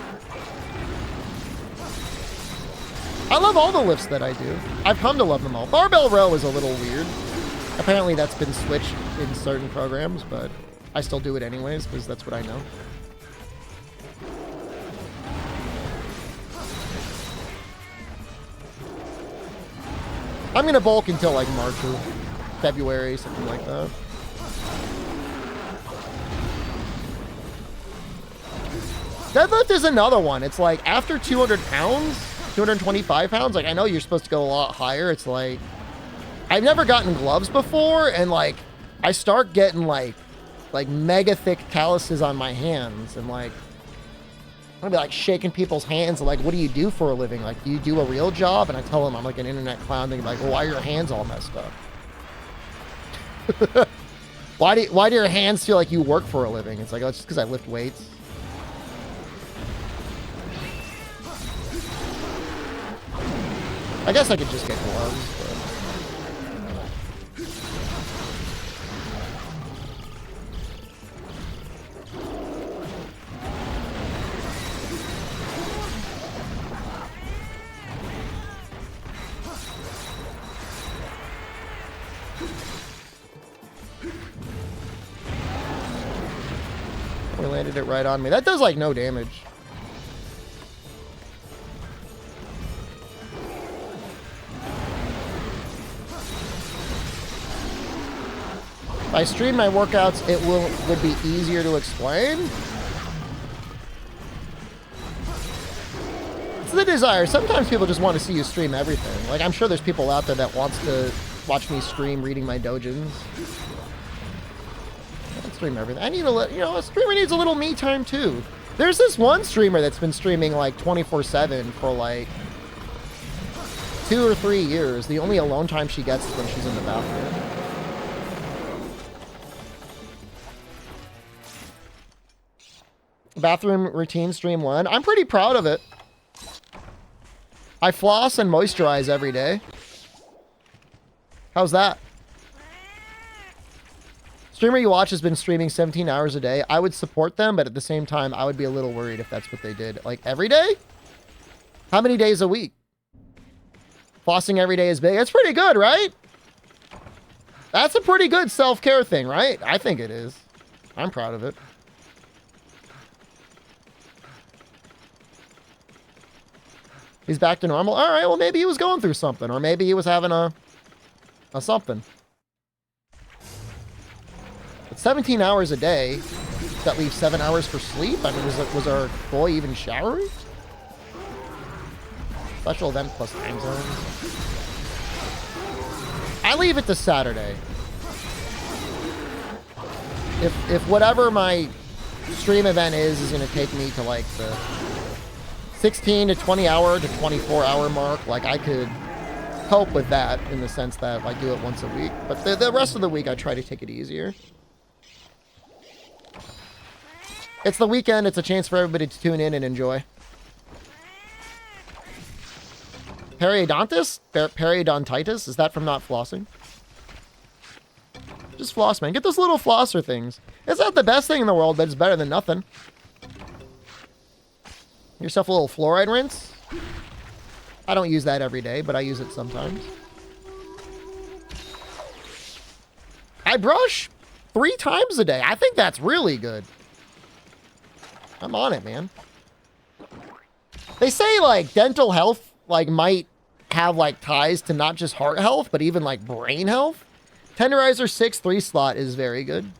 I love all the lifts that I do. I've come to love them all. Barbell row is a little weird. Apparently that's been switched in certain programs, but I still do it anyways because that's what I know. I'm going to bulk until like March or February, something like that. Deadlift is another one. It's like after 200 pounds, 225 pounds, like I know you're supposed to go a lot higher. It's like, I've never gotten gloves before, and like, I start getting like mega thick calluses on my hands, and like, I'm gonna be like shaking people's hands, and like, what do you do for a living? Like, do you do a real job? And I tell them I'm like an internet clown. They're like, well, why are your hands all messed up? Why do your hands feel like you work for a living? It's like, oh, it's just because I lift weights. I guess I could just get gloves, but... We landed it right on me. That does like no damage. If I stream my workouts, it would be easier to explain. It's the desire. Sometimes people just want to see you stream everything. Like, I'm sure there's people out there that wants to watch me stream reading my dojins. I don't stream everything. I need a streamer needs a little me time too. There's this one streamer that's been streaming like 24/7 for like 2 or 3 years. The only alone time she gets is when she's in the bathroom. Bathroom routine stream 1. I'm pretty proud of it. I floss and moisturize every day. How's that? Streamer you watch has been streaming 17 hours a day. I would support them, but at the same time, I would be a little worried if that's what they did. Like, every day? How many days a week? Flossing every day is big. That's pretty good, right? That's a pretty good self-care thing, right? I think it is. I'm proud of it. He's back to normal. All right, well, maybe he was going through something, or maybe he was having a something. But 17 hours a day, that leaves 7 hours for sleep? I mean, was our boy even showering? Special event plus time zones. I leave it to Saturday. If whatever my stream event is going to take me to like the 16 to 20 hour to 24 hour mark, like I could cope with that in the sense that I do it once a week. But the rest of the week, I try to take it easier. It's the weekend. It's a chance for everybody to tune in and enjoy. Periodontitis? Periodontitis? Is that from not flossing? Just floss, man. Get those little flosser things. It's not the best thing in the world, but it's better than nothing. Get yourself a little fluoride rinse. I don't use that every day, but I use it sometimes. I brush 3 times a day. I think that's really good. I'm on it, man. They say, like, dental health, like, might have, like, ties to not just heart health, but even, like, brain health. Tenderizer 6 3-slot is very good.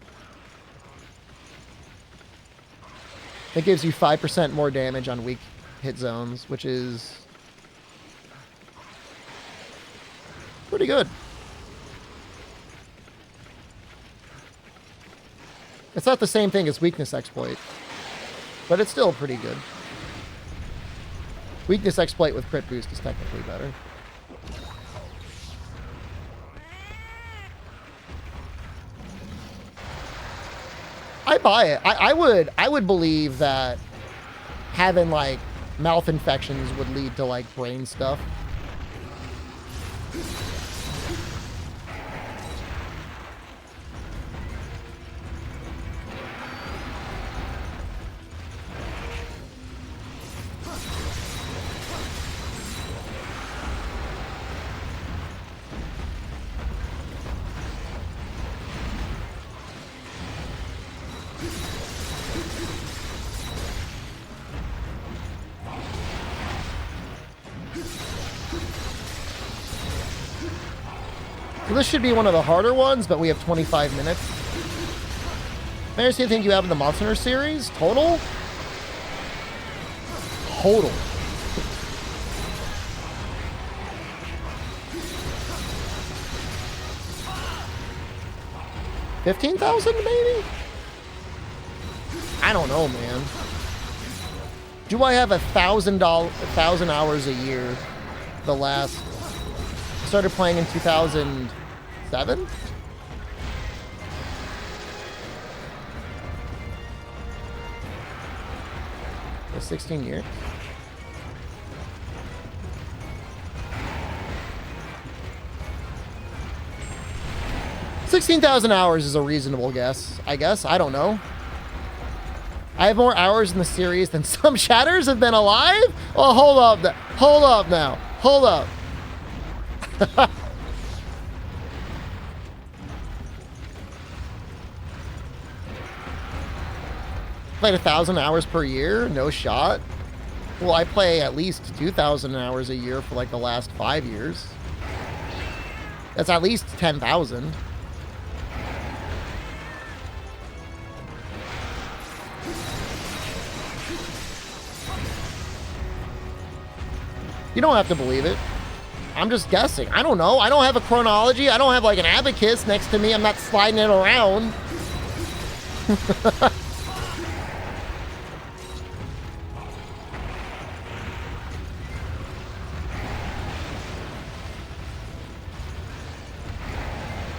It gives you 5% more damage on weak hit zones, which is pretty good. It's not the same thing as weakness exploit, but it's still pretty good. Weakness exploit with crit boost is technically better. I buy it. I would believe that having like mouth infections would lead to like brain stuff. This should be one of the harder ones, but we have 25 minutes. Maris, do you think you have in the Monster Hunter series? Total? Total. $15,000 maybe? I don't know, man. Do I have $1,000 hours a year? The last I started playing in 2007. 16 years. $16,000 hours is a reasonable guess, I guess. I don't know. I have more hours in the series than some Shatters have been alive? Oh, hold up. Hold up now. Hold up. Played 1,000 hours per year? No shot. Well, I play at least 2,000 hours a year for like the last 5 years. That's at least 10,000. You don't have to believe it. I'm just guessing. I don't know. I don't have a chronology. I don't have like an abacus next to me. I'm not sliding it around.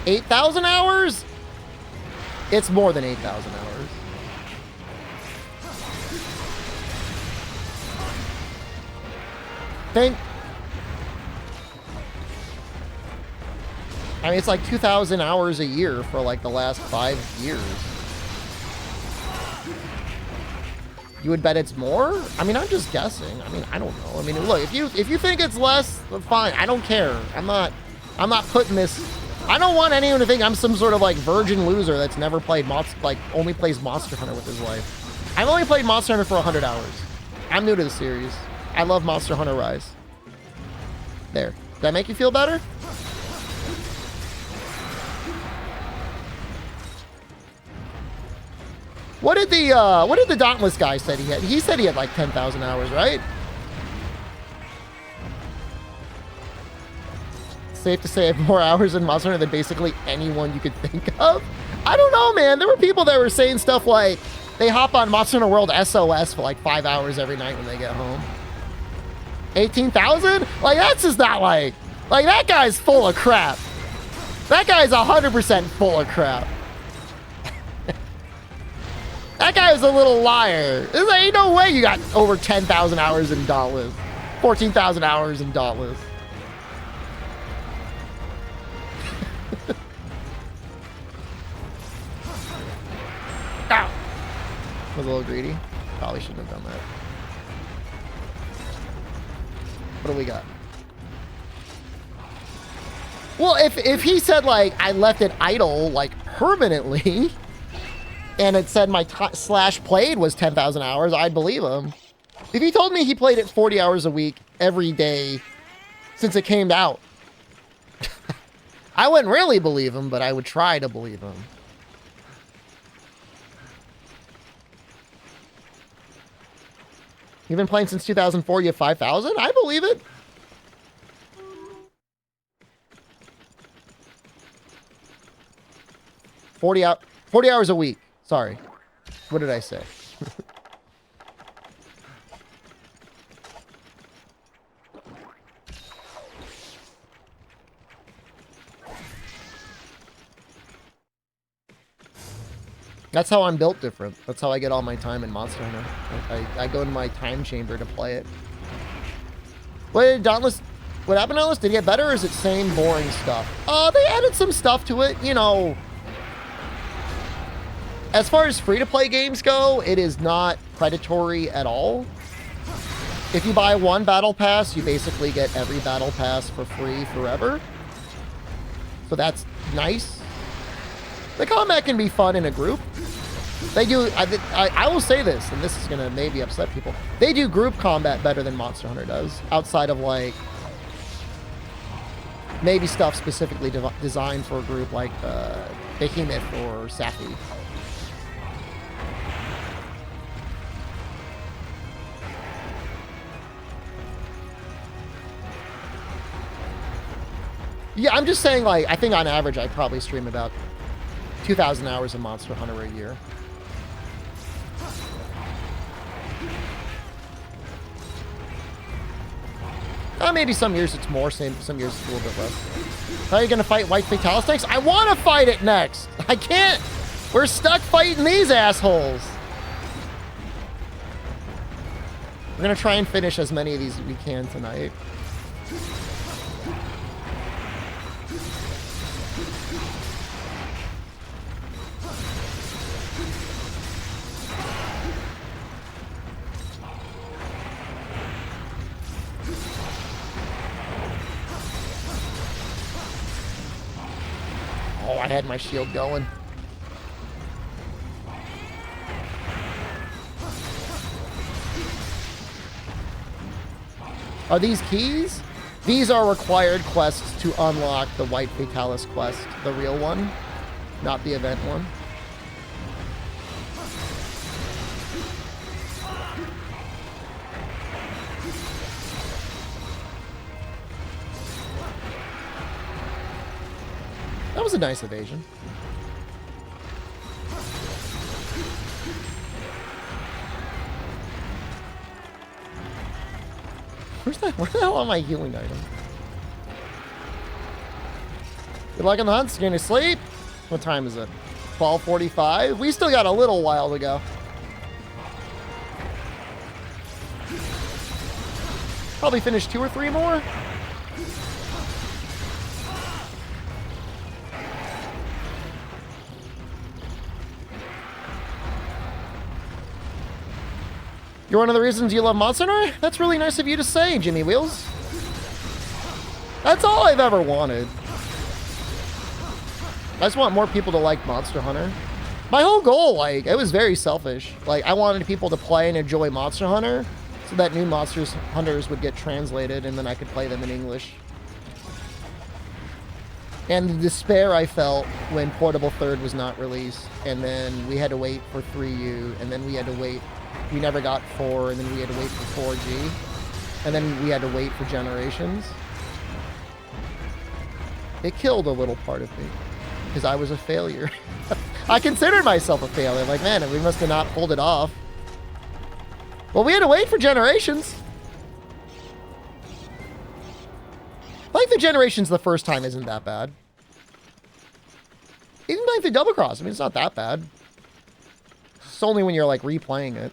$8,000 hours? It's more than 8,000 hours. I mean, it's like 2,000 hours a year for like the last 5 years. You would bet it's more? I mean, I'm just guessing. I mean, I don't know. I mean, look, if you think it's less, fine. I don't care. I'm not putting this. I don't want anyone to think I'm some sort of like virgin loser that's never played only plays Monster Hunter with his life. I've only played Monster Hunter for 100 hours. I'm new to the series. I love Monster Hunter Rise. There. Does that make you feel better? What did the Dauntless guy said he had? He said he had like 10,000 hours, right? Safe to say I have more hours in Monster Hunter than basically anyone you could think of. I don't know, man. There were people that were saying stuff like they hop on Monster Hunter World SOS for like 5 hours every night when they get home. 18,000? Like, that's just not like that guy's full of crap. That guy's 100% full of crap. That guy's a little liar. There's ain't no way you got over 10,000 hours in Dauntless. 14,000 hours in Dauntless. Ow! Was a little greedy. Probably shouldn't have done that. What do we got? Well, if he said, like, I left it idle, like, permanently, and it said my slash played was 10,000 hours, I'd believe him. If he told me he played it 40 hours a week every day since it came out, I wouldn't really believe him, but I would try to believe him. You've been playing since 2004, you have 5,000? I believe it. Forty hours a week. Sorry. What did I say? That's how I'm built different. That's how I get all my time in Monster Hunter. I go in my time chamber to play it. What happened to Dauntless? Did it get better or is it same boring stuff? They added some stuff to it, you know. As far as free-to-play games go, it is not predatory at all. If you buy one battle pass, you basically get every battle pass for free forever. So that's nice. The combat can be fun in a group. They do, I will say this, and this is going to maybe upset people. They do group combat better than Monster Hunter does, outside of, like, maybe stuff specifically designed for a group like Behemoth or Safi. Yeah, I'm just saying, like, I think on average I probably stream about 2,000 hours of Monster Hunter a year. Maybe some years it's more, some years it's a little bit less. How are you going to fight White Fatalis next? I want to fight it next! I can't! We're stuck fighting these assholes! We're going to try and finish as many of these as we can tonight. Oh, I had my shield going. Are these keys? These are required quests to unlock the White Fatalis quest, the real one, not the event one. That was a nice evasion. Where the hell are my healing items? Good luck on the hunt. Getting to sleep. What time is it? 12:45. We still got a little while to go. Probably finish 2 or 3 more. You're one of the reasons you love Monster Hunter? That's really nice of you to say, Jimmy Wheels. That's all I've ever wanted. I just want more people to like Monster Hunter. My whole goal, like, it was very selfish. Like, I wanted people to play and enjoy Monster Hunter so that new Monster Hunters would get translated and then I could play them in English. And the despair I felt when Portable Third was not released, and then we had to wait for 3U, and then we had to wait, we never got 4, and then we had to wait for 4G, and then we had to wait for Generations. It killed a little part of me, because I was a failure. I considered myself a failure. Like, man, we must have not pulled it off. Well, we had to wait for Generations. I think the Generations the first time isn't that bad. Even playing through Double Cross, I mean, it's not that bad. It's only when you're, like, replaying it.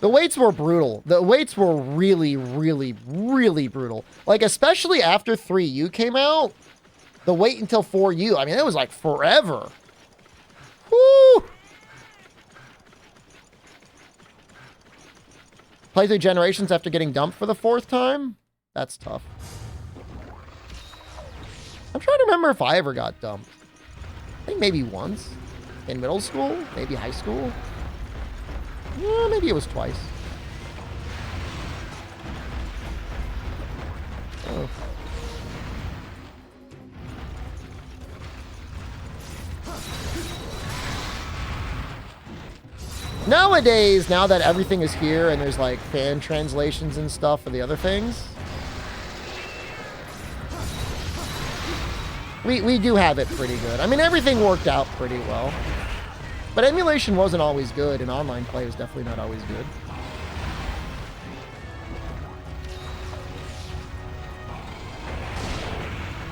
The waits were brutal. The waits were really, really, really brutal. Like, especially after 3U came out, the wait until 4U, I mean, it was, like, forever. Woo! Play through Generations after getting dumped for the 4th time? That's tough. I'm trying to remember if I ever got dumped. I think maybe once. In middle school? Maybe high school? Yeah, maybe it was twice. Oh. Nowadays, now that everything is here and there's like fan translations and stuff for the other things, we do have it pretty good. I mean, everything worked out pretty well. But emulation wasn't always good, and online play was definitely not always good.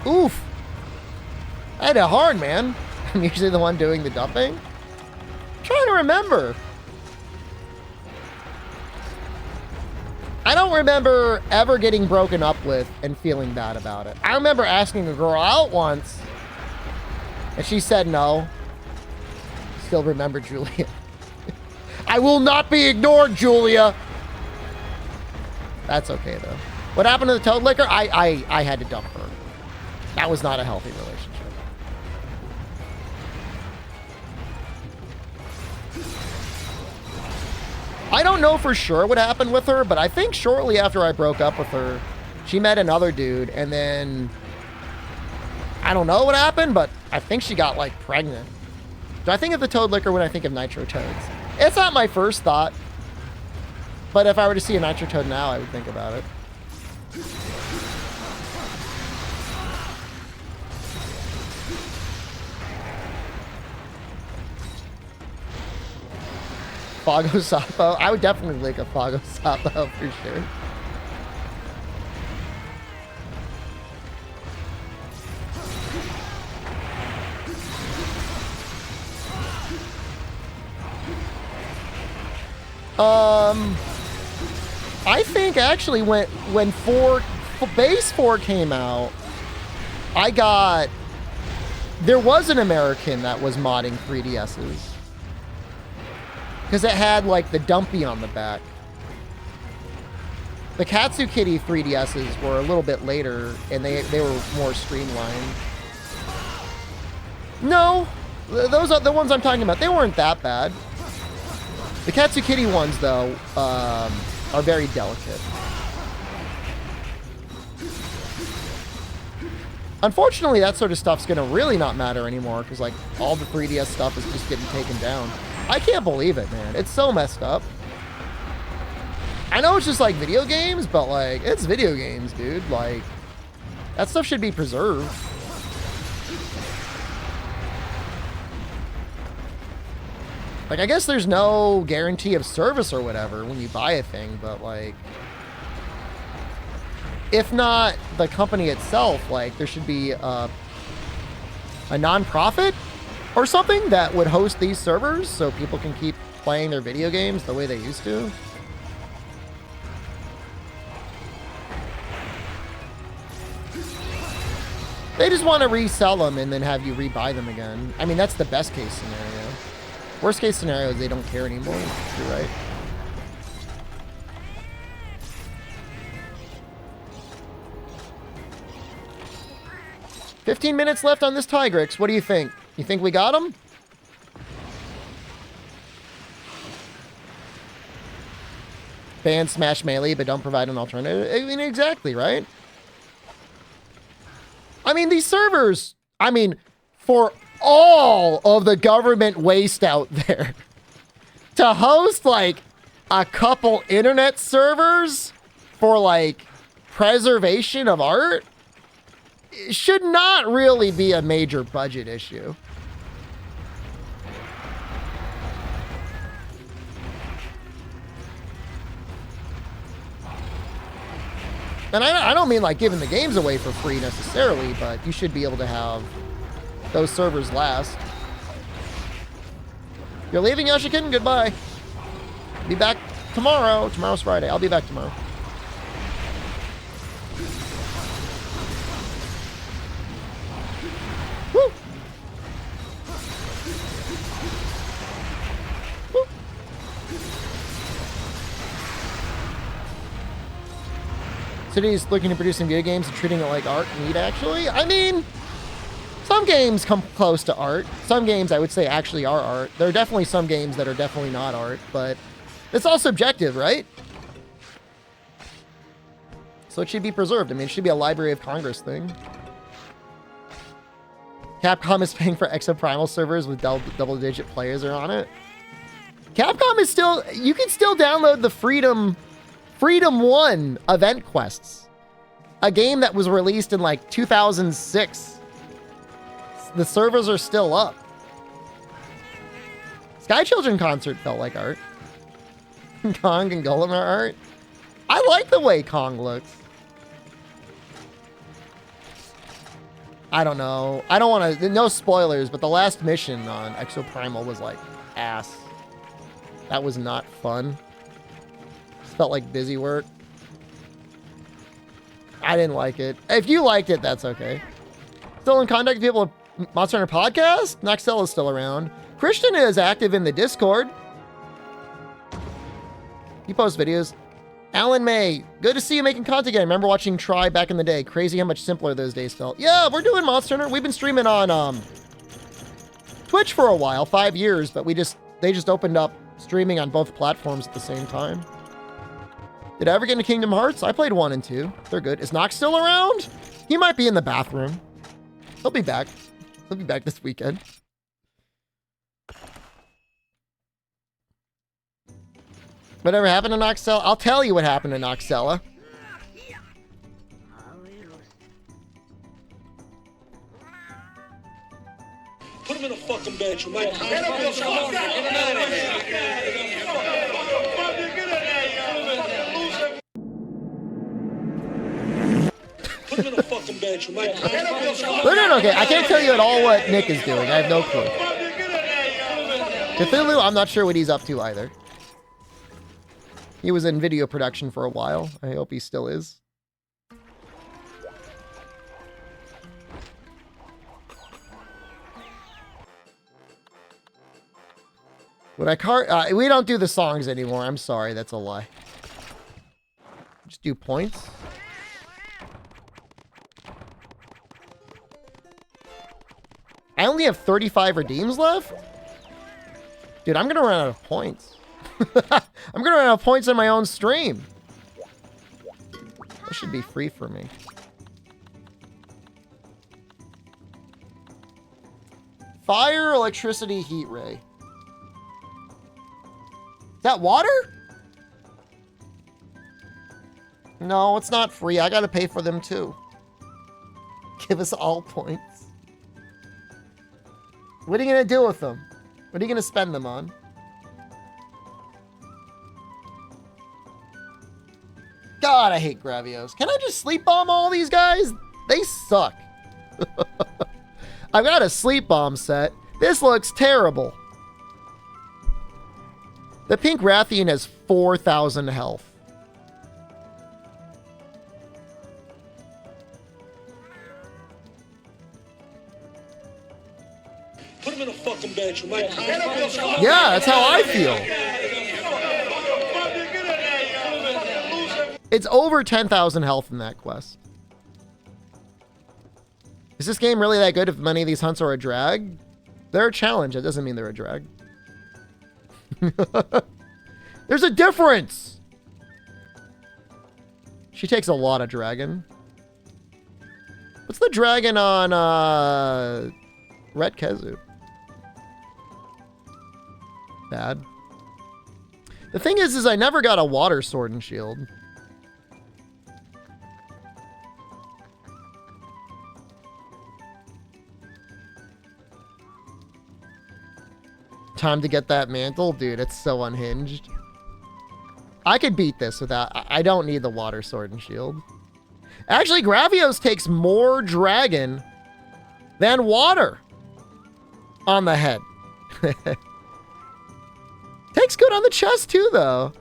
Oof! I had it hard, man. I'm usually the one doing the dumping. I'm trying to remember. I don't remember ever getting broken up with and feeling bad about it. I remember asking a girl out once, and she said no. Still remember Julia. I will not be ignored, Julia. That's okay, though. What happened to the Toad Licker? I had to dump her. That was not a healthy relationship. I don't know for sure what happened with her, but I think shortly after I broke up with her, she met another dude, and then I don't know what happened, but I think she got, like, pregnant. Do I think of the Toad Licker when I think of Nitro Toads? It's not my first thought, but if I were to see a Nitro Toad now, I would think about it. Fago Sapo? I would definitely lick a Fago Sapo for sure. I think actually when Base 4 came out, there was an American that was modding 3DSs. Because it had, like, the dumpy on the back. The Katsu Kitty 3DSs were a little bit later, and they were more streamlined. No, those are the ones I'm talking about. They weren't that bad. The Katsu Kitty ones, though, are very delicate. Unfortunately, that sort of stuff's going to really not matter anymore, because, like, all the 3DS stuff is just getting taken down. I can't believe it, man. It's so messed up. I know it's just, like, video games, but, like, it's video games, dude. Like, that stuff should be preserved. Like, I guess there's no guarantee of service or whatever when you buy a thing, but, like, if not the company itself, like, there should be a non-profit or something that would host these servers so people can keep playing their video games the way they used to. They just want to resell them and then have you rebuy them again. I mean, that's the best case scenario. Worst case scenario is they don't care anymore. You're right. "15 minutes left on this Tigrix. What do you think? You think we got him?" Ban Smash Melee, but don't provide an alternative. I mean, exactly, right? I mean, these servers, I mean, for all of the government waste out there, to host, like, a couple internet servers for, like, preservation of art, it should not really be a major budget issue. And I don't mean like giving the games away for free necessarily, but you should be able to have those servers last. You're leaving, Yoshikin? Goodbye. Be back tomorrow. Tomorrow's Friday. I'll be back tomorrow. Woo! Woo! City's looking to producing video games and treating it like art neat, actually. I mean, some games come close to art. Some games I would say actually are art. There are definitely some games that are definitely not art, but it's all subjective, right? So it should be preserved. I mean, it should be a Library of Congress thing. Capcom is paying for Exoprimal servers with double-digit players are on it. Capcom is still... You can still download the Freedom 1 event quests. A game that was released in like 2006. The servers are still up. Sky Children concert felt like art. Kong and Golem are art. I like the way Kong looks. I don't know. I don't want to... No spoilers, but the last mission on Exoprimal was like ass. That was not fun. Felt like busy work. I didn't like it. If you liked it, that's okay. Still in contact with people at Monster Hunter Podcast? Noxel is still around. Christian is active in the Discord. He posts videos. Alan May, good to see you making content again. I remember watching Try back in the day. Crazy how much simpler those days felt. Yeah, we're doing Monster Hunter. We've been streaming on Twitch for a while, 5 years, but they just opened up streaming on both platforms at the same time. Did I ever get into Kingdom Hearts? I played 1 and 2. They're good. Is Nox still around? He might be in the bathroom. He'll be back. He'll be back this weekend. Whatever happened to Noxella? I'll tell you what happened to Noxella. Put him in a fucking bed, you might. Put him in a fucking bed, you might. We're doing okay. I can't tell you at all what Nick is doing. I have no clue. Cthulhu, I'm not sure what he's up to either. He was in video production for a while. I hope he still is. Would I we don't do the songs anymore. I'm sorry. That's a lie. Just do points. I only have 35 redeems left? Dude, I'm gonna run out of points. I'm gonna run out of points on my own stream. This should be free for me. Fire, electricity, heat ray. Is that water? No, it's not free. I gotta pay for them too. Give us all points. What are you gonna do with them? What are you gonna spend them on? God, I hate Gravios. Can I just sleep bomb all these guys? They suck. I've got a sleep bomb set. This looks terrible. The pink Rathian has 4,000 health. bet you might. Yeah, that's how I feel. It's over 10,000 health in that quest. Is this game really that good if many of these hunts are a drag? They're a challenge. That doesn't mean they're a drag. There's a difference. She takes a lot of dragon. What's the dragon on Red Kezu? Bad. The thing is I never got a water sword and shield. Time to get that mantle? Dude, it's so unhinged. I could beat this without... I don't need the water sword and shield. Actually, Gravios takes more dragon than water on the head. Takes good on the chest too, though.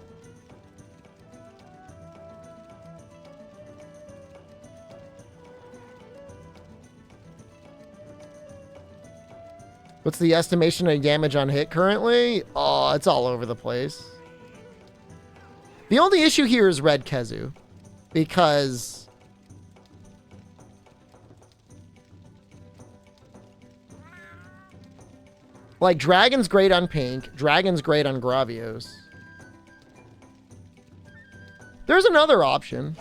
What's the estimation of damage on hit currently? Oh, it's all over the place. The only issue here is Red Kezu. Because... like, Dragon's great on Pink. Dragon's great on Gravios. There's another option.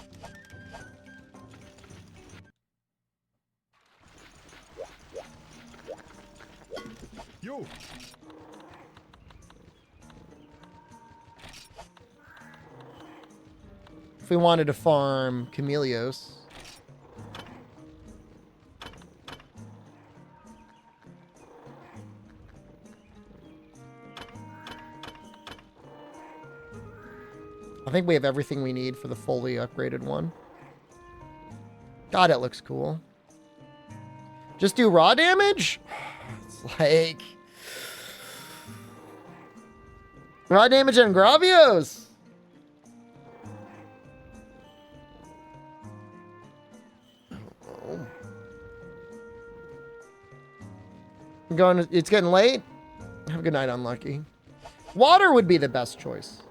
Yo. If we wanted to farm Chameleos. I think we have everything we need for the fully upgraded one. God, it looks cool. Just do raw damage? It's like... raw damage on Gravios! I'm going, it's getting late. Have a good night, Unlucky. Water would be the best choice.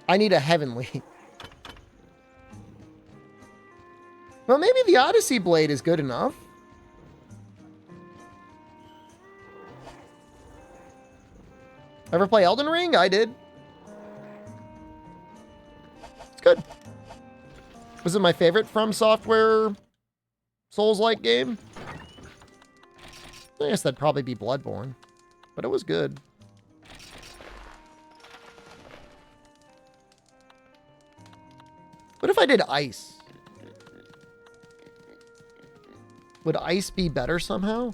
I need a heavenly. Well, maybe the Odyssey Blade is good enough. Ever play Elden Ring? I did. It's good. Was it my favorite From Software Souls-like game? I guess that'd probably be Bloodborne. But it was good. What if I did ice? Would ice be better somehow?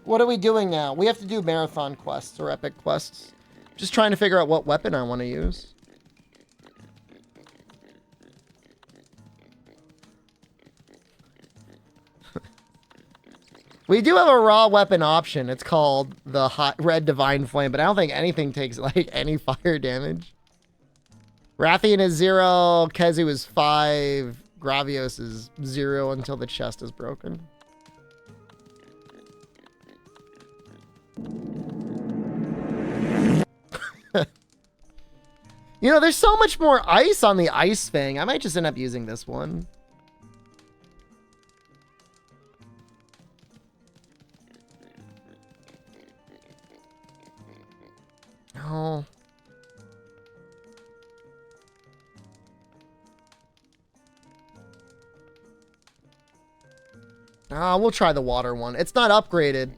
What are we doing now? We have to do marathon quests or epic quests. Just trying to figure out what weapon I want to use. We do have a raw weapon option. It's called the Hot Red Divine Flame, but I don't think anything takes like any fire damage. Rathian is 0, Kezu is 5, Gravios is 0 until the chest is broken. You know, there's so much more ice on the Ice Fang. I might just end up using this one. Oh. We'll try the water one. It's not upgraded.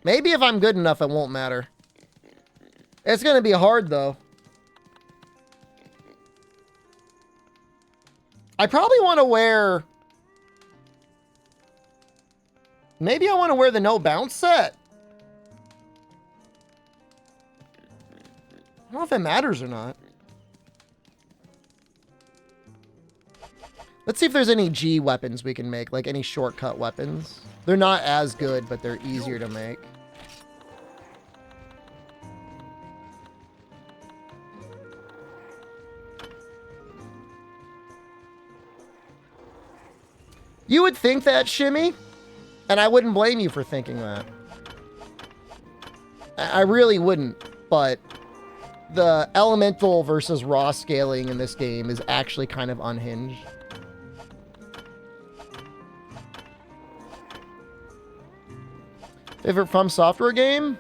Maybe if I'm good enough, it won't matter. It's going to be hard, though. I probably want to wear Maybe I want to wear the no bounce set. I don't know if it matters or not. Let's see if there's any G weapons we can make, like any shortcut weapons. They're not as good, but they're easier to make. You would think that, Shimmy, and I wouldn't blame you for thinking that. I really wouldn't, but the elemental versus raw scaling in this game is actually kind of unhinged. Favorite From Software game?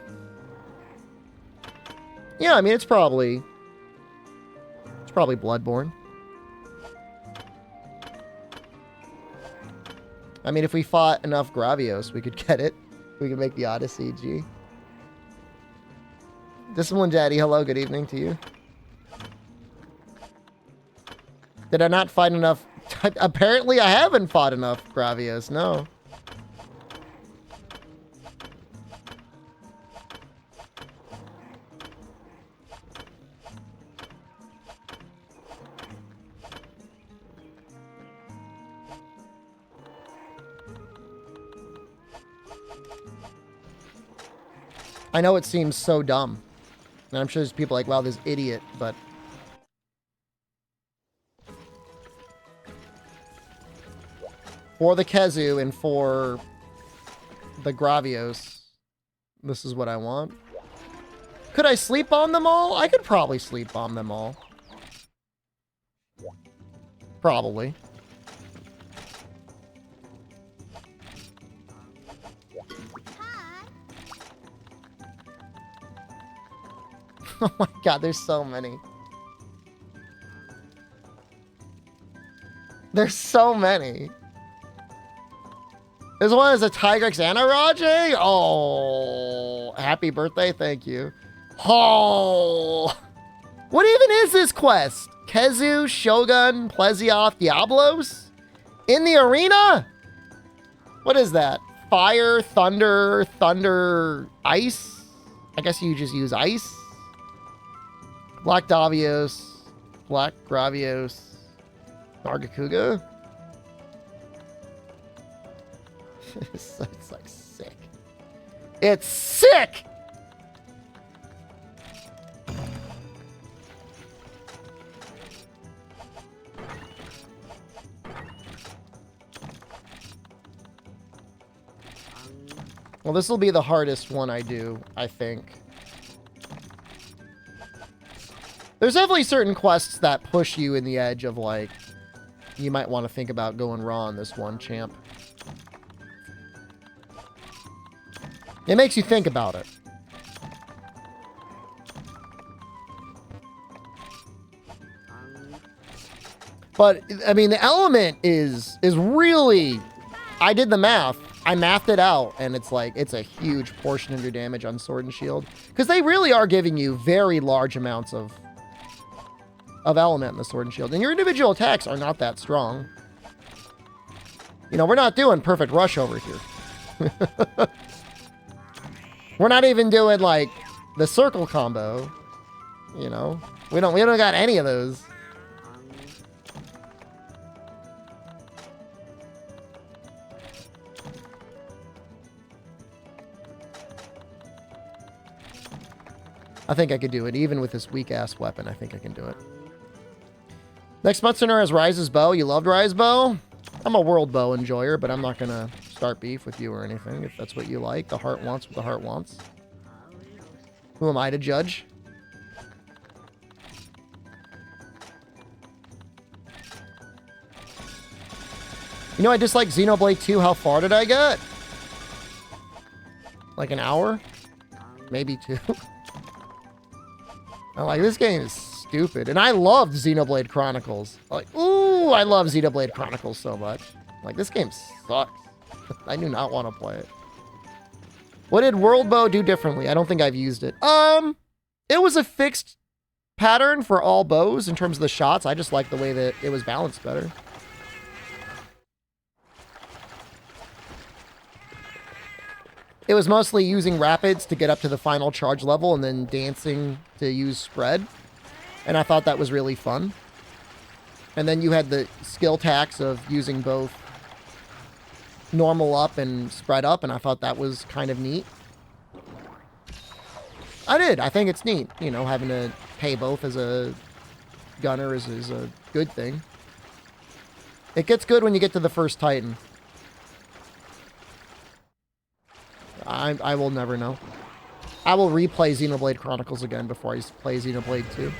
Yeah, I mean, it's probably Bloodborne. I mean, if we fought enough Gravios, we could get it. We could make the Odyssey, G. Discipline Daddy, hello, good evening to you. Did I not fight enough? Apparently, I haven't fought enough Gravios, no. I know it seems so dumb. And I'm sure there's people like, wow, this idiot, but... For the Kezu and for the Gravios, this is what I want. Could I sleep bomb them all? I could probably sleep bomb them all. Probably. Oh my god, there's so many. There's so many. This one is a Tigrex and a Rajay? Oh, happy birthday, thank you. Oh, what even is this quest? Kezu, Shogun, Plesioth, Diablos? In the arena? What is that? Fire, thunder, ice? I guess you just use ice. Black Davios, Black Gravios, Nargacuga. It's like sick. It's sick! Well, this will be the hardest one I do, I think. There's definitely certain quests that push you in the edge of, like, you might want to think about going raw on this one, champ. It makes you think about it. But, I mean, the element is really... I did the math. I mathed it out, and it's like, it's a huge portion of your damage on Sword and Shield. Because they really are giving you very large amounts of element in the Sword and Shield. And your individual attacks are not that strong. You know, we're not doing perfect rush over here. We're not even doing, like, the circle combo. You know? We don't got any of those. I think I could do it. Even with this weak-ass weapon, I think I can do it. Next Mutsuner has Rise's bow. You loved Rise bow? I'm a world bow enjoyer, but I'm not going to start beef with you or anything if that's what you like. The heart wants what the heart wants. Who am I to judge? You know, I dislike Xenoblade 2. How far did I get? Like an hour? Maybe 2. I'm like, this game is stupid. And I loved Xenoblade Chronicles. Like, ooh, I love Xenoblade Chronicles so much. Like, this game sucks. I do not want to play it. What did World Bow do differently? I don't think I've used it. It was a fixed pattern for all bows in terms of the shots. I just like the way that it was balanced better. It was mostly using rapids to get up to the final charge level and then dancing to use spread. And I thought that was really fun. And then you had the skill tax of using both normal up and spread up, and I thought that was kind of neat. I did. I think it's neat. You know, having to pay both as a gunner is a good thing. It gets good when you get to the first Titan. I will never know. I will replay Xenoblade Chronicles again before I play Xenoblade 2.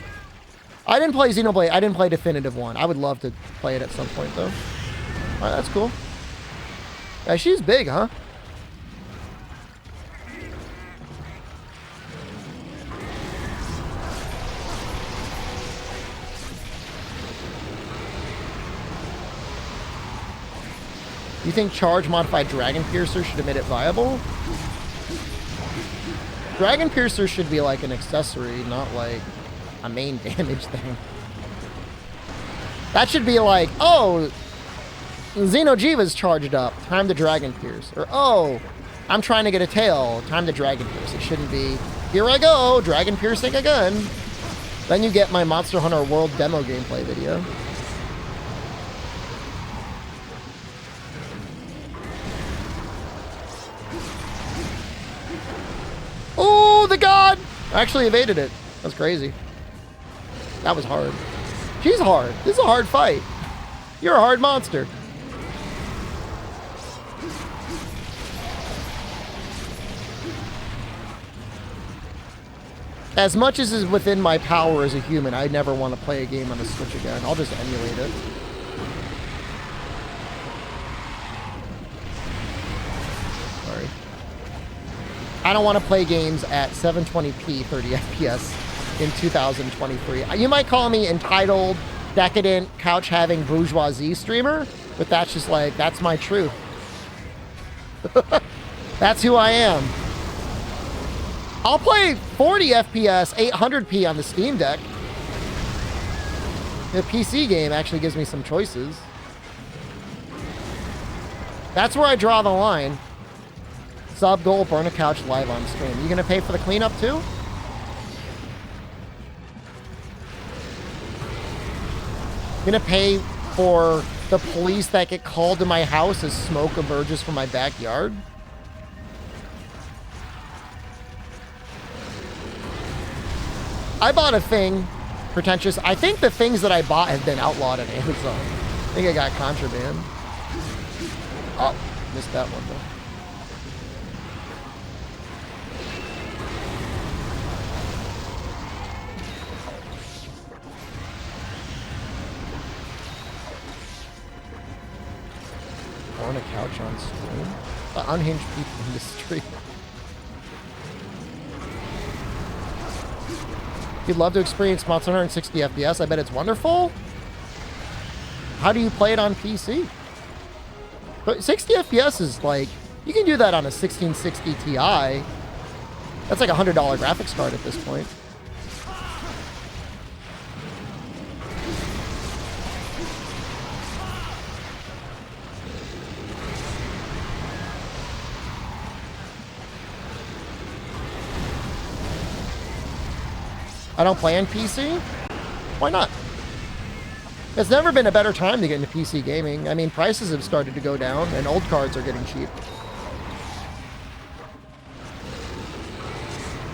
I didn't play Xenoblade. I didn't play Definitive 1. I would love to play it at some point, though. All right, that's cool. Yeah, she's big, huh? You think Charge modified Dragon Piercer should have made it viable? Dragon Piercer should be like an accessory, not like a main damage thing. That should be like, oh, Xeno'jiva's charged up, time to Dragon Pierce. Or, oh, I'm trying to get a tail, time to Dragon Pierce. It shouldn't be, here I go, Dragon Piercing again. Then you get my Monster Hunter World demo gameplay video. Oh, the god! I actually evaded it. That's crazy. That was hard. She's hard. This is a hard fight. You're a hard monster. As much as is within my power as a human, I never want to play a game on the Switch again. I'll just emulate it. Sorry. I don't want to play games at 720p 30 FPS in 2023. You might call me entitled, decadent, couch-having bourgeoisie streamer, but that's just like, that's my truth. That's who I am. I'll play 40 FPS, 800p on the Steam Deck. The PC game actually gives me some choices. That's where I draw the line. Sub goal, burn a couch live on stream. You gonna pay for the cleanup too? Gonna pay for the police that get called to my house as smoke emerges from my backyard? I bought a thing, pretentious. I think the things that I bought have been outlawed on Amazon. I think I got contraband. Oh, missed that one though. On a couch on stream? The unhinged people industry. You'd love to experience Monster Hunter in 60 FPS. I bet it's wonderful. How do you play it on PC? But 60 FPS is like, you can do that on a 1660 Ti. That's like a $100 graphics card at this point. I don't play on PC? Why not? It's never been a better time to get into PC gaming. I mean, prices have started to go down, and old cards are getting cheap.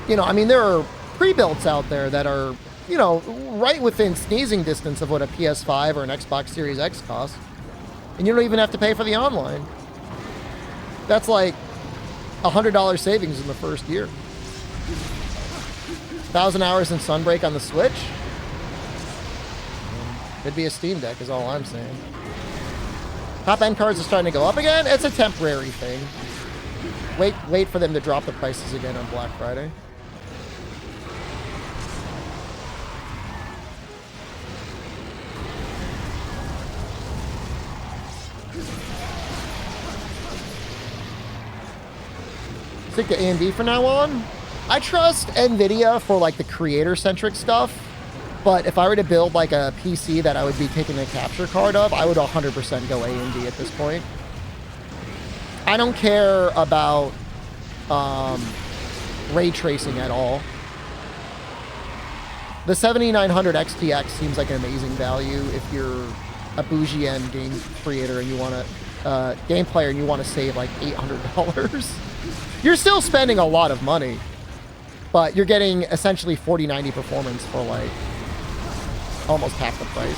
You know, I mean, there are pre-builts out there that are, you know, right within sneezing distance of what a PS5 or an Xbox Series X costs. And you don't even have to pay for the online. That's like $100 savings in the first year. 1,000 hours in Sunbreak on the Switch? Could be a Steam Deck is all I'm saying. Top end cards are starting to go up again? It's a temporary thing. Wait for them to drop the prices again on Black Friday. Stick to AMD for now on. I trust NVIDIA for like the creator-centric stuff, but if I were to build like a PC that I would be taking a capture card of, I would 100% go AMD at this point. I don't care about ray tracing at all. The 7900 XTX seems like an amazing value if you're a bougie end game creator and you want to game player and you want to save like $800. You're still spending a lot of money, but you're getting essentially 4090 performance for like almost half the price.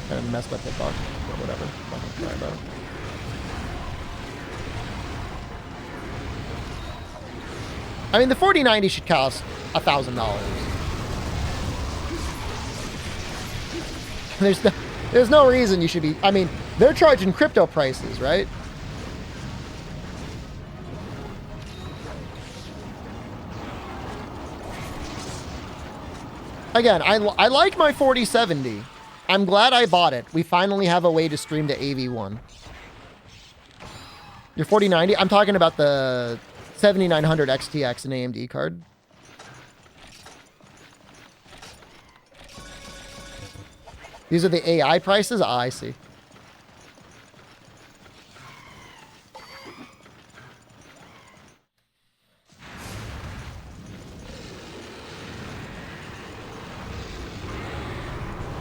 Kind of messed up hitbox, but whatever. Not gonna cry about it. I mean, the 4090 should cost $1,000. There's no reason you should be. I mean, they're charging crypto prices, right? Again, I like my 4070. I'm glad I bought it. We finally have a way to stream to AV1. Your 4090? I'm talking about the 7900 XTX and AMD card. These are the AI prices? Ah, I see.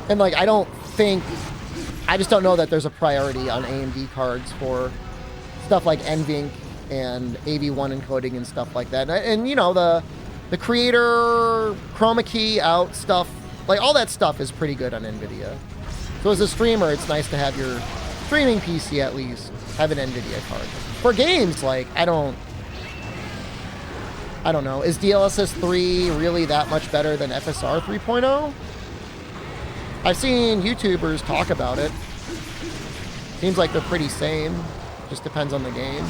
And like, I just don't know that there's a priority on AMD cards for stuff like NVENC and AV1 encoding and stuff like that. And you know, the creator chroma key out stuff, like all that stuff is pretty good on NVIDIA. So as a streamer, it's nice to have your streaming PC at least have an NVIDIA card. For games, like, I don't know. Is DLSS 3 really that much better than FSR 3.0? I've seen YouTubers talk about it. Seems like they're pretty same. Just depends on the game.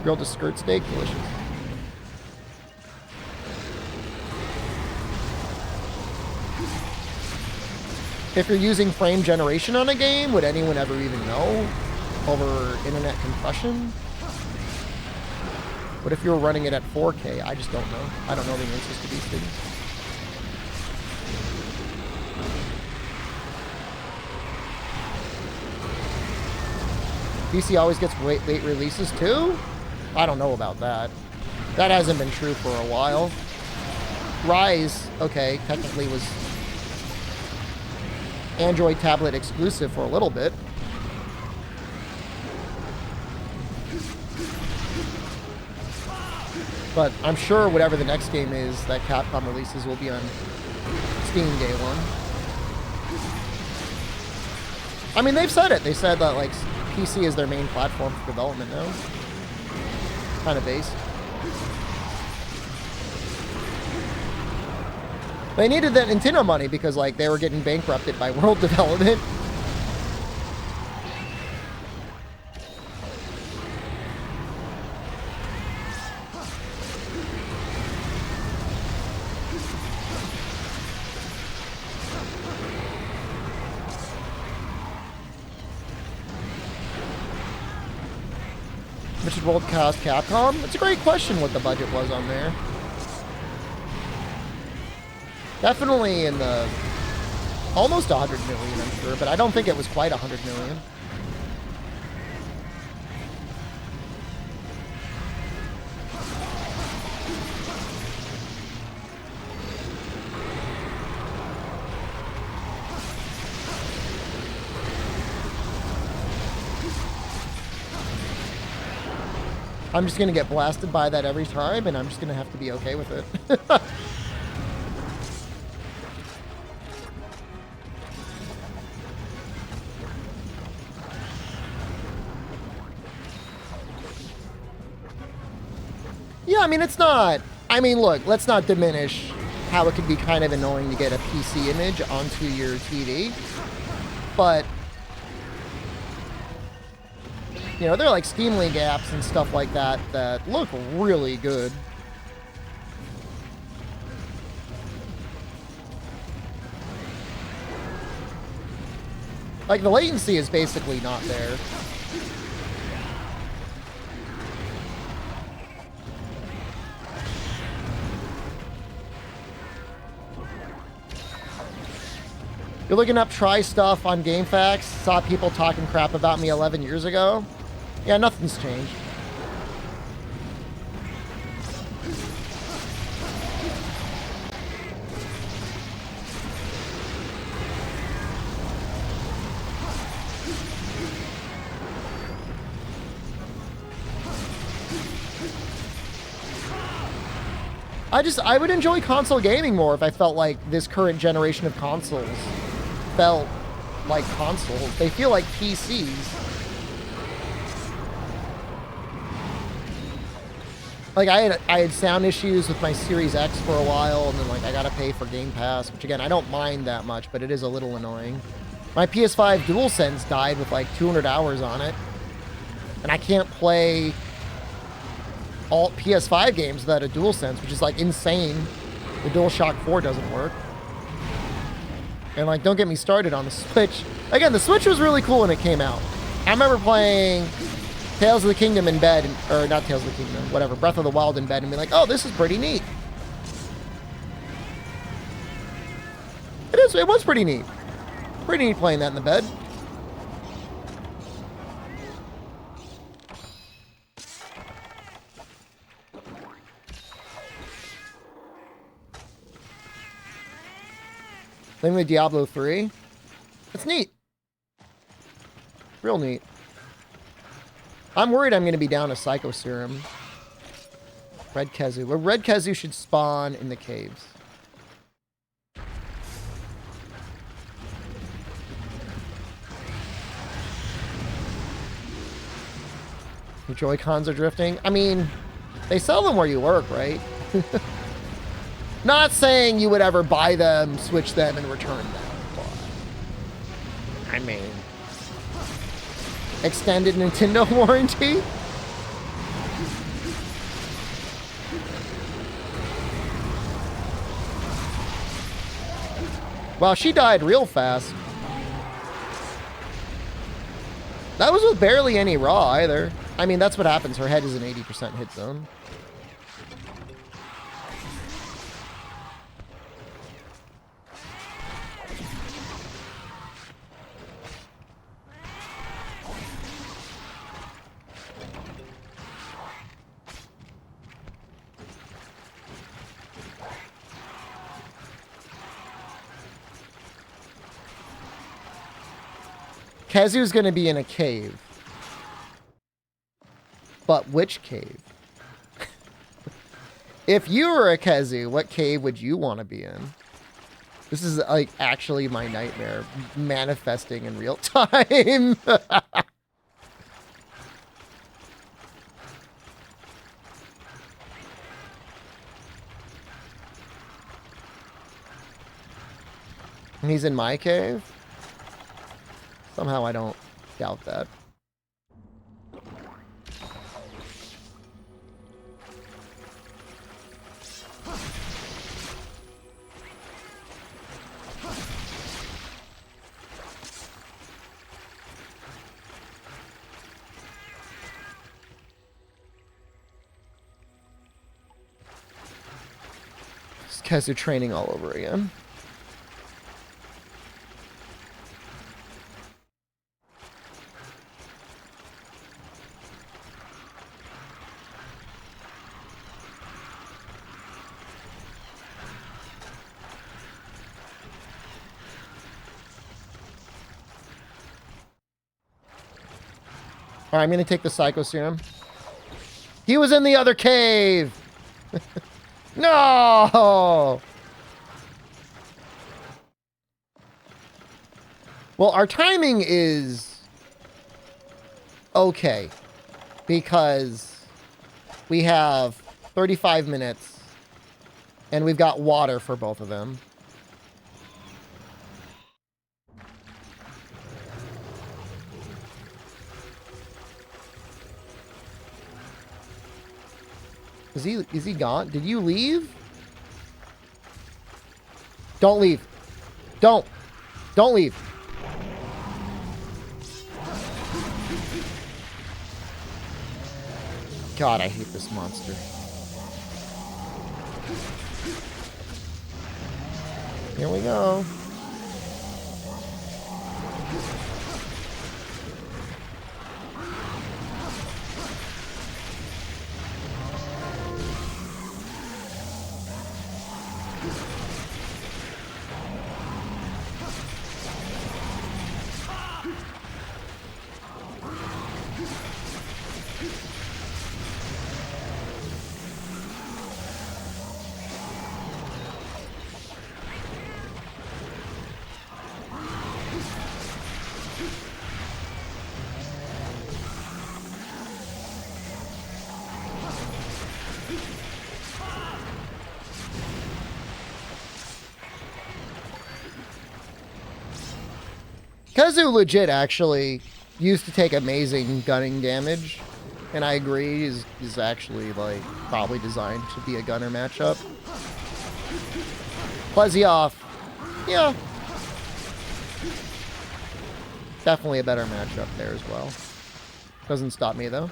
Grilled a skirt steak, delicious. If you're using frame generation on a game, would anyone ever even know over internet compression? What if you were running it at 4K? I just don't know. I don't know the answers to these things. PC always gets late releases too? I don't know about that. That hasn't been true for a while. Rise, okay, technically was Android tablet exclusive for a little bit. But I'm sure whatever the next game is that Capcom releases will be on Steam day one. I mean, they've said it. They said that, like, PC is their main platform for development now. Kind of base. They needed that Nintendo money because, like, they were getting bankrupted by world development. Which world cost Capcom? It's a great question what the budget was on there. Definitely in the almost 100 million, I'm sure, but I don't think it was quite 100 million. I'm just going to get blasted by that every time, and I'm just going to have to be okay with it. Yeah, I mean, it's not... I mean, look, let's not diminish how it could be kind of annoying to get a PC image onto your TV. But... you know, there are like Steam Link apps and stuff like that that look really good. Like, the latency is basically not there. You're looking up try stuff on GameFAQs. Saw people talking crap about me 11 years ago. Yeah, nothing's changed. I would enjoy console gaming more if I felt like this current generation of consoles felt like consoles. They feel like PCs. Like I had sound issues with my Series X for a while, and then like I gotta pay for Game Pass, which again I don't mind that much, but it is a little annoying. My PS5 DualSense died with like 200 hours on it, and I can't play all PS5 games without a DualSense, which is like insane. The DualShock 4 doesn't work. And like, don't get me started on the Switch. Again, the Switch was really cool when it came out. I remember playing Tales of the Kingdom in bed, or not Tales of the Kingdom, whatever, Breath of the Wild in bed, and be like, oh, this is pretty neat. It was pretty neat. Pretty neat playing that in the bed. Same with Diablo 3. That's neat. Real neat. I'm worried I'm going to be down a Psycho Serum. Red Kezu. Well, Red Kezu should spawn in the caves. The Joy-Cons are drifting. I mean, they sell them where you work, right? Not saying you would ever buy them, switch them, and return them. But, I mean, extended Nintendo warranty? Wow, she died real fast. That was with barely any raw either. I mean, that's what happens. Her head is an 80% hit zone. Kezu's gonna be in a cave. But which cave? If you were a Kezu, what cave would you want to be in? This is like actually my nightmare manifesting in real time. He's in my cave? Somehow I don't doubt that. These guys are training all over again. Alright, I'm gonna take the Psycho Serum. He was in the other cave! No! Well, our timing is okay. Because we have 35 minutes. And we've got water for both of them. Is he gone? Did you leave? Don't leave. Don't leave. God, I hate this monster. Here we go. Kazu legit actually used to take amazing gunning damage, and I agree, is actually like probably designed to be a gunner matchup. Plesioff, yeah, definitely a better matchup there as well. Doesn't stop me though.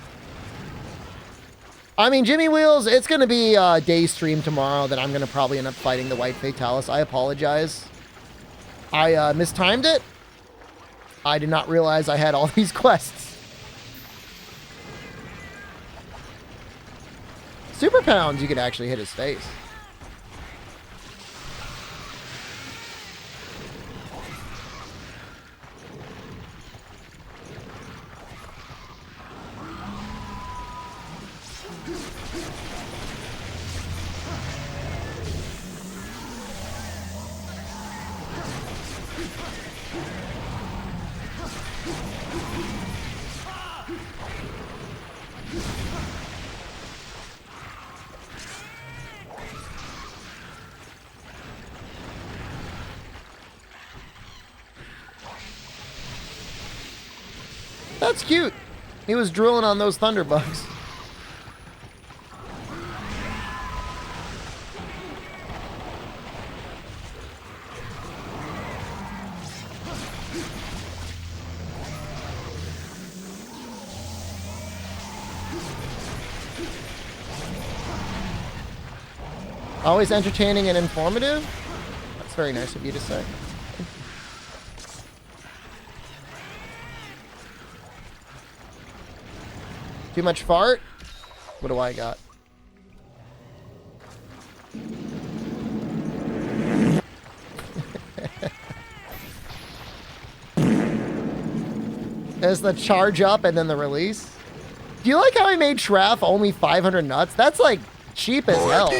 I mean, Jimmy Wheels, it's going to be a day stream tomorrow that I'm going to probably end up fighting the White Fatalis. I apologize. I mistimed it. I did not realize I had all these quests. Super Pounds, you could actually hit his face. That's cute. He was drilling on those thunderbugs. Always entertaining and informative. That's very nice of you to say. Too much fart? What do I got? There's the charge up and then the release. Do you like how I made Shraff only 500 nuts? That's like cheap as hell.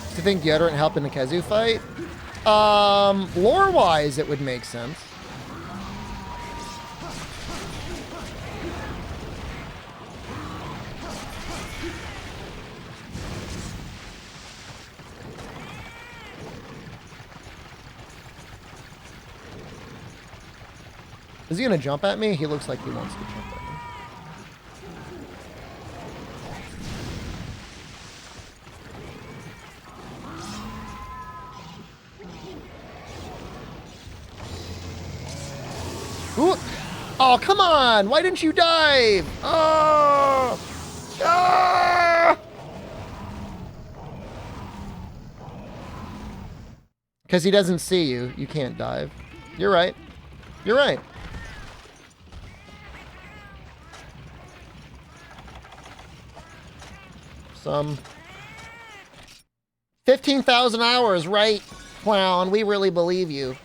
Do you think deodorant helped in the Kazu fight? Lore-wise, it would make sense. Is he gonna jump at me? He looks like he wants to jump at me. Ooh. Oh, come on! Why didn't you dive? Oh! Ah! Because he doesn't see you. You can't dive. You're right. You're right. Some 15,000 hours, right? Clown, we really believe you.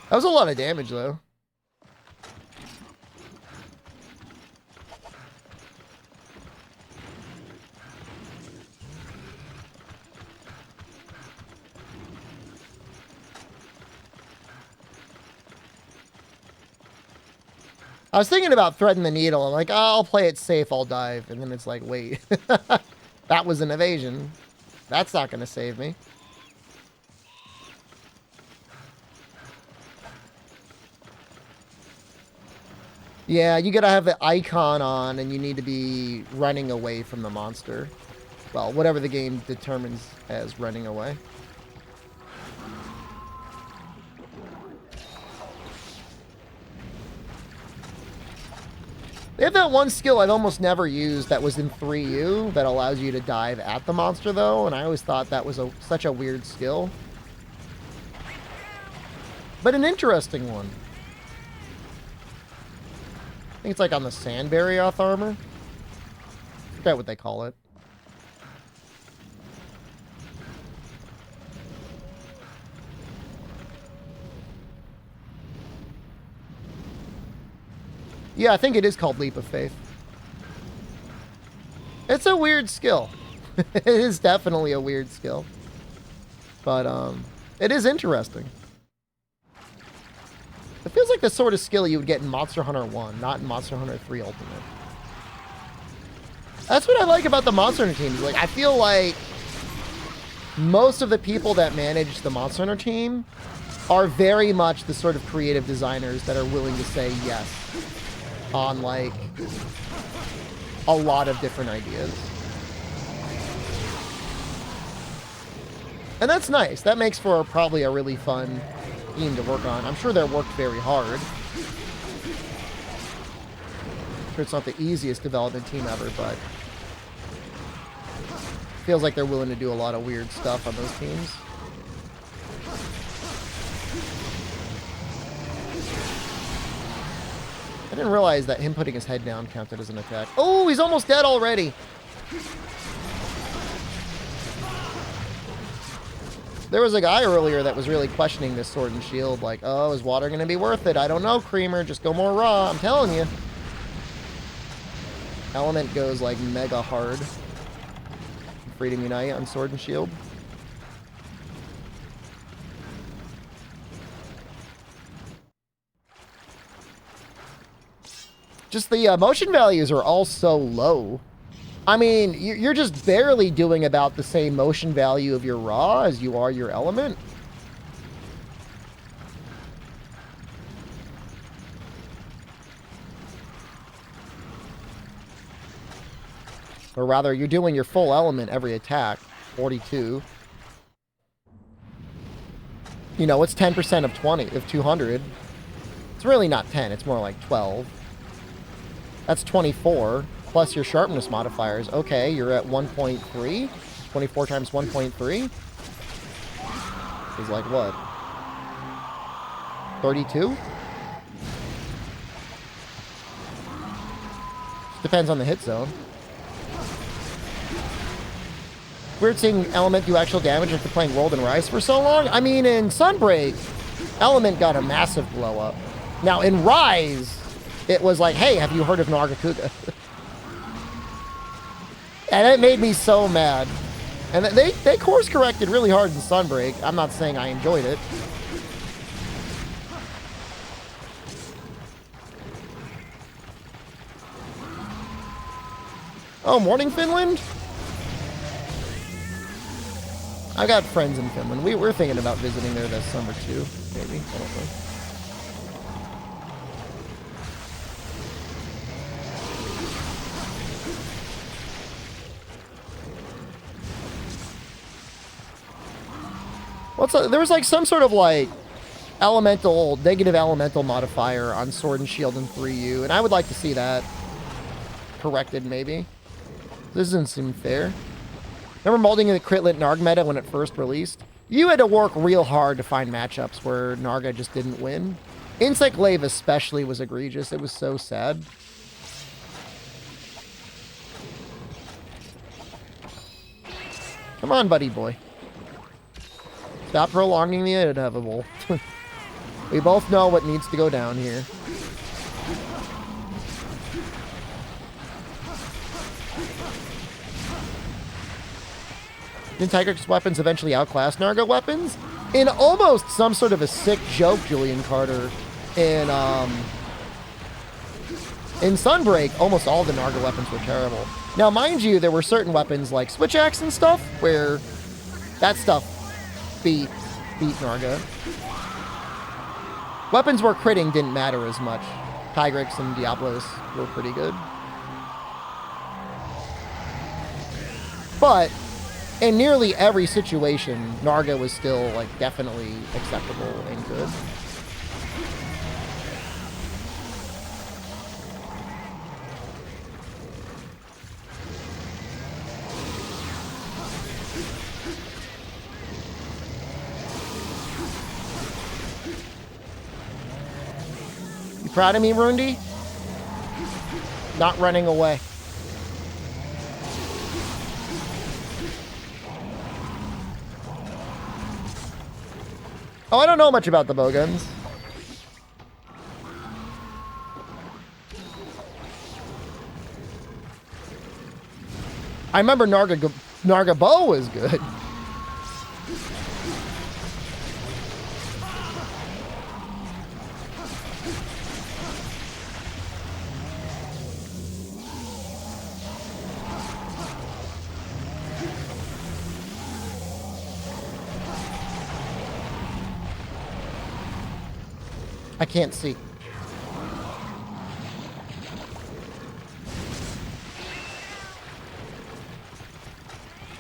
That was a lot of damage, though. I was thinking about threading the needle. I'm like, oh, I'll play it safe, I'll dive. And then it's like, wait, that was an evasion. That's not going to save me. Yeah, you gotta have the icon on and you need to be running away from the monster. Well, whatever the game determines as running away. They have that one skill I've almost never used that was in 3U that allows you to dive at the monster, though, and I always thought that was such a weird skill. but an interesting one. I think it's like on the Sandbarrioth armor. I forget what they call it. Yeah, I think it is called Leap of Faith. It's a weird skill. It is definitely a weird skill. But, it is interesting. It feels like the sort of skill you would get in Monster Hunter 1, not in Monster Hunter 3 Ultimate. That's what I like about the Monster Hunter teams. Like, I feel like most of the people that manage the Monster Hunter team are very much the sort of creative designers that are willing to say yes on, like, a lot of different ideas. And that's nice. That makes for probably a really fun team to work on. I'm sure they're worked very hard. I'm sure it's not the easiest development team ever, but feels like they're willing to do a lot of weird stuff on those teams. I didn't realize that him putting his head down counted as an attack. Oh, he's almost dead already. There was a guy earlier that was really questioning this Sword and Shield. Like, oh, is water going to be worth it? I don't know, Creamer. Just go more raw. I'm telling you. Element goes, like, mega hard. Freedom Unite on Sword and Shield. Just the motion values are all so low. I mean, you're just barely doing about the same motion value of your raw as you are your element. Or rather, you're doing your full element every attack, 42. You know, it's 10% of 20, of 200. It's really not 10, it's more like 12. That's 24, plus your sharpness modifiers. Okay, you're at 1.3. 24 times 1.3 is like what? 32? Depends on the hit zone. Weird seeing Element do actual damage after playing World and Rise for so long. I mean, in Sunbreak, Element got a massive blow up. Now, in Rise, it was like, hey, have you heard of Nargacuga? And it made me so mad. And they course corrected really hard in Sunbreak. I'm not saying I enjoyed it. Oh, morning, Finland? I got friends in Finland. We're thinking about visiting there this summer too, maybe. I don't know. There was like some sort of like negative elemental modifier on Sword and Shield and 3U, and I would like to see that corrected maybe. This doesn't seem fair. Remember molding the Critlet Narg meta when it first released? You had to work real hard to find matchups where Narga just didn't win. Insect Glaive especially was egregious. It was so sad. Come on, buddy boy. Stop prolonging the inevitable. We both know what needs to go down here. Didn't Tigrex weapons eventually outclass Narga weapons? In almost some sort of a sick joke, Julian Carter, in Sunbreak, almost all the Narga weapons were terrible. Now, mind you, there were certain weapons like Switch Axe and stuff where that stuff beat Narga. Weapons where critting didn't matter as much. Tigrex and Diablos were pretty good. But in nearly every situation, Narga was still, like, definitely acceptable and good. Proud of me, Rundi? Not running away. Oh, I don't know much about the bowguns. I remember Narga bow was good. I can't see.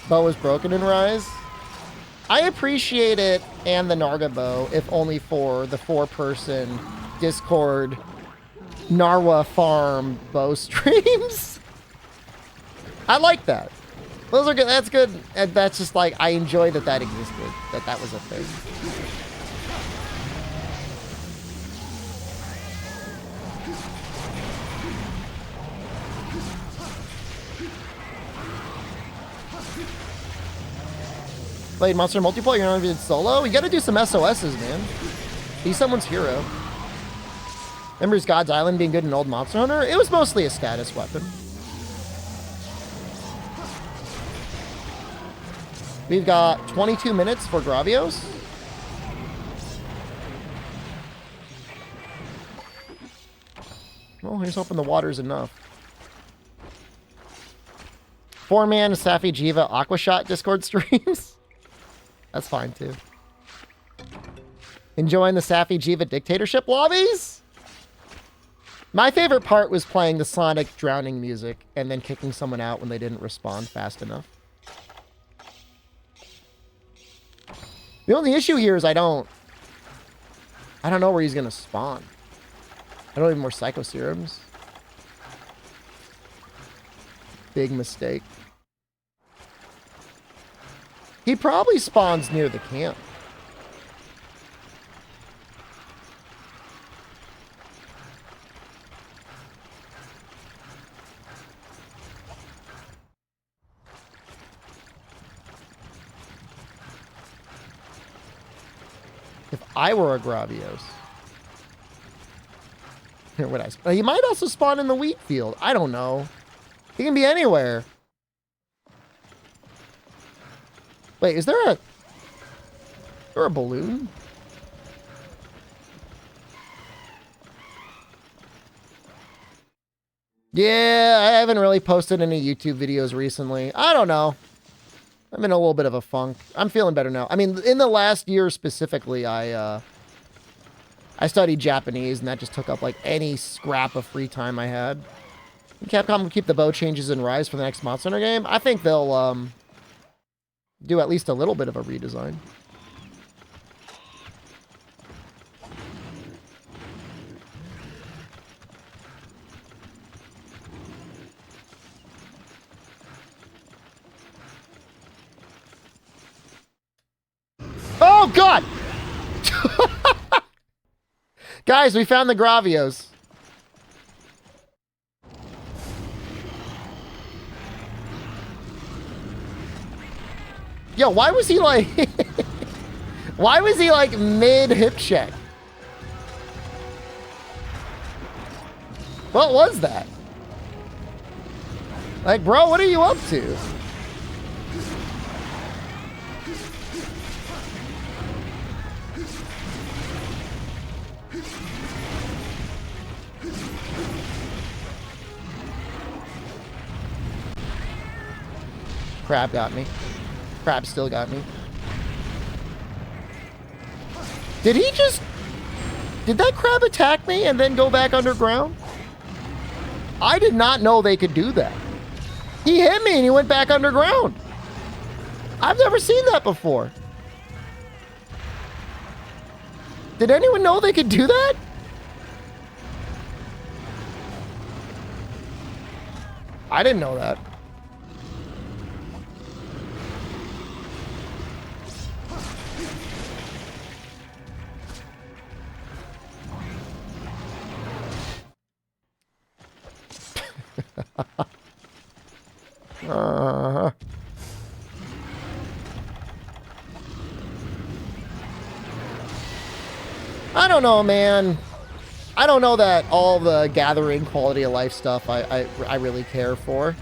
Bow is broken in Rise. I appreciate it and the Narga bow, if only for the 4-person Discord Narwa farm bow streams. I like that. Those are good. That's good. And that's just like, I enjoy that that existed, that was a thing. Played Monster multiplayer, you're not even solo? You gotta do some SOSs, man. Be someone's hero. Remember God's Island being good in old Monster Hunter? It was mostly a status weapon. We've got 22 minutes for Gravios. Well, here's hoping the water's enough. 4-man Safi Jiva Aquashot Discord streams. That's fine, too. Enjoying the Safi Jiva dictatorship lobbies? My favorite part was playing the Sonic drowning music and then kicking someone out when they didn't respond fast enough. The only issue here is I don't know where he's going to spawn. I don't have more Psycho Serums. Big mistake. He probably spawns near the camp. If I were a Gravios. Here would I? He might also spawn in the wheat field. I don't know. He can be anywhere. Wait, is there a balloon? Yeah, I haven't really posted any YouTube videos recently. I don't know. I'm in a little bit of a funk. I'm feeling better now. I mean, in the last year specifically, I studied Japanese, and that just took up like any scrap of free time I had. Capcom will keep the bow changes in Rise for the next Monster Hunter game. I think they'll do at least a little bit of a redesign. Oh, God! Guys, we found the Gravios. Yo, why was he like... why was he like mid-hip check? What was that? Like, bro, what are you up to? Crab got me. Crab still got me. Did he just... Did that crab attack me and then go back underground? I did not know they could do that. He hit me and he went back underground. I've never seen that before. Did anyone know they could do that? I didn't know that. I don't know, man. I don't know that all the gathering quality of life stuff I really care for.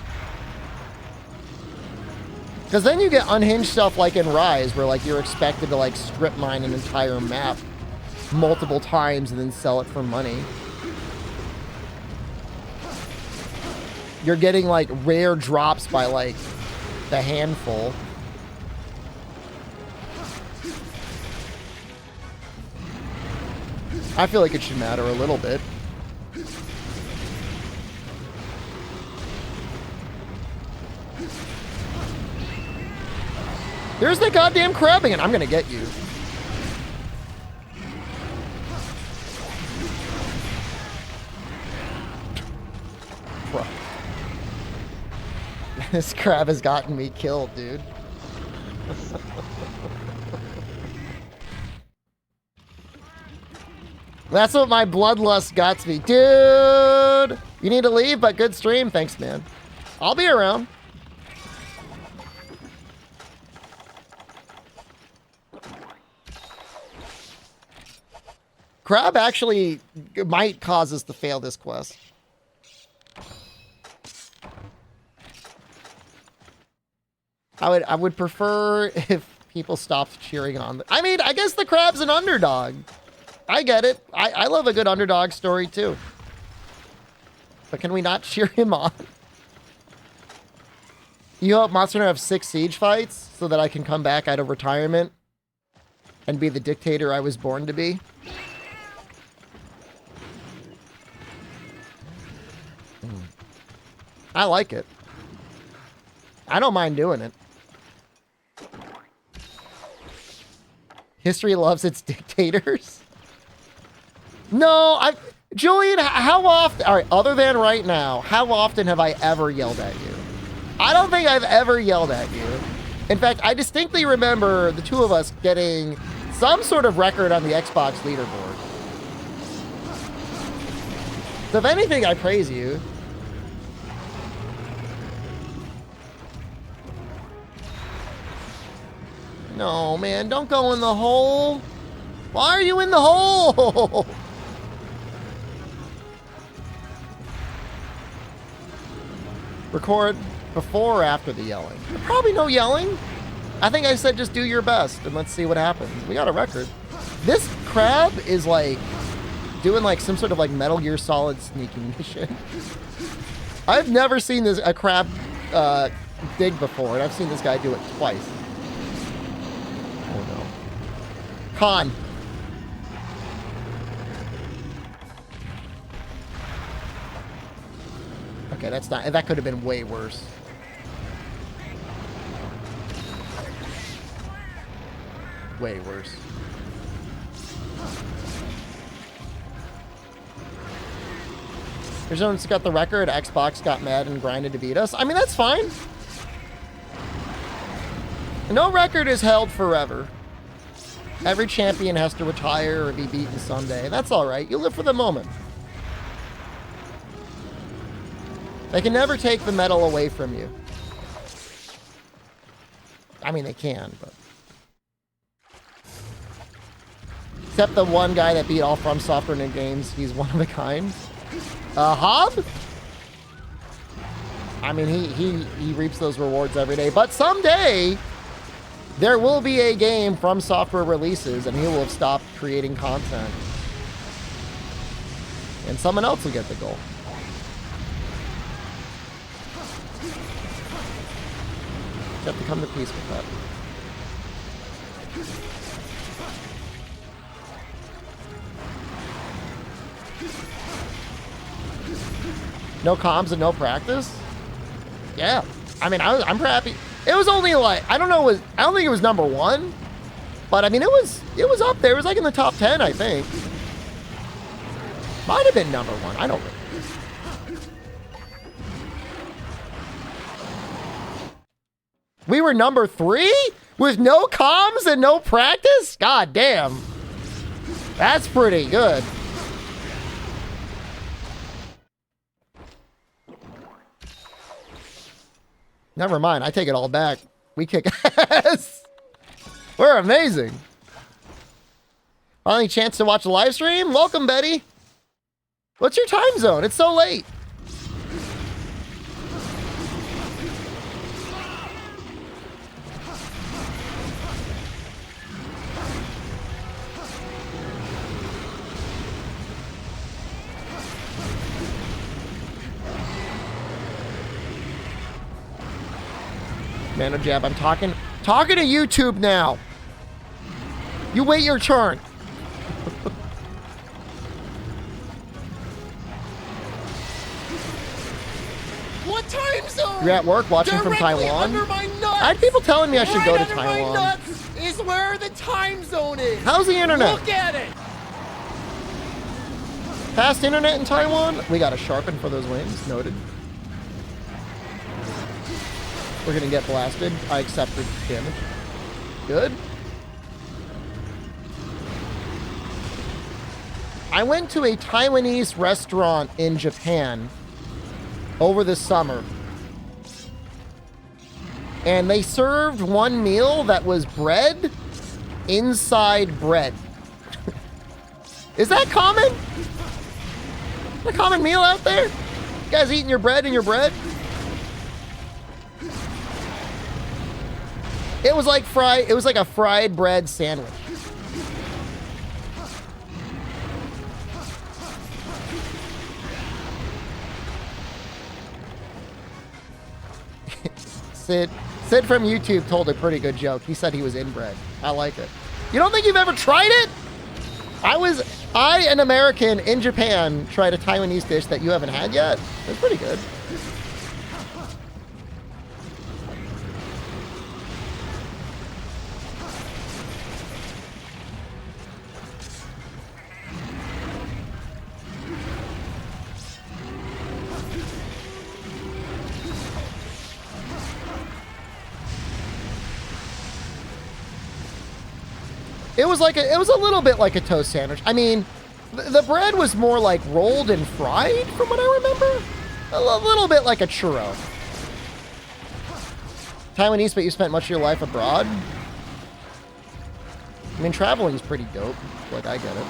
Because then you get unhinged stuff like in Rise, where like you're expected to like strip mine an entire map multiple times and then sell it for money. You're getting like rare drops by like the handful. I feel like it should matter a little bit. There's the goddamn crabbing, and I'm gonna get you. Bro. This crab has gotten me killed, dude. That's what my bloodlust got me. Dude! You need to leave, but good stream. Thanks, man. I'll be around. Crab actually might cause us to fail this quest. I would prefer if people stopped cheering on the, I mean, I guess the crab's an underdog. I get it. I love a good underdog story too. But can we not cheer him on? You hope Monster Hunter have 6 siege fights so that I can come back out of retirement and be the dictator I was born to be? I like it. I don't mind doing it. History loves its dictators. No, Julian, how often, all right, other than right now, how often have I ever yelled at you? I don't think I've ever yelled at you. In fact, I distinctly remember the two of us getting some sort of record on the Xbox leaderboard. So if anything, I praise you. No, man, don't go in the hole. Why are you in the hole? Record before or after the yelling? Probably no yelling. I think I said just do your best and let's see what happens. We got a record. This crab is like doing like some sort of like Metal Gear Solid sneaking mission. I've never seen a crab dig before, and I've seen this guy do it twice. Oh no. Con. Okay, that's not, that could have been way worse. Way worse. Arizona's got the record, Xbox got mad and grinded to beat us. I mean, that's fine. No record is held forever. Every champion has to retire or be beaten someday. That's all right. You live for the moment. They can never take the medal away from you. I mean, they can, but... Except the one guy that beat all From Software in games, he's one of a kind. Hob? I mean, he reaps those rewards every day. But someday, there will be a game From Software releases, and he will have stopped creating content. And someone else will get the goal. You have to come to peace with that. No comms and no practice? Yeah. I mean, I'm happy. It was only like, I don't think it was number 1, but I mean, it was up there. It was like in the top 10, I think. Might have been number 1. I don't know. We were number 3 with no comms and no practice? God damn. That's pretty good. Never mind. I take it all back. We kick ass. We're amazing. Finally, chance to watch a live stream? Welcome, Betty. What's your time zone? It's so late. Mano Jab, I'm talking to YouTube now. You wait your turn. What time zone? You're at work watching Directly from Taiwan? under my nuts. I had people telling me I should go to Under my Taiwan. nuts is where the time zone is. How's the internet? Look at it. Fast internet in Taiwan? We got to sharpen for those wings. Noted. We're going to get blasted. I accepted damage. Good. I went to a Taiwanese restaurant in Japan over the summer. And they served one meal that was bread inside bread. Is that common? A common meal out there? You guys eating your bread in your bread? It was like a fried bread sandwich. Sid from YouTube told a pretty good joke. He said he was inbred. I like it. You don't think you've ever tried it? I, an American in Japan, tried a Taiwanese dish that you haven't had yet. It's pretty good. It was a little bit like a toast sandwich. I mean, the bread was more like rolled and fried, from what I remember. A little bit like a churro. Taiwanese, but you spent much of your life abroad? I mean, traveling is pretty dope. Like, I get it.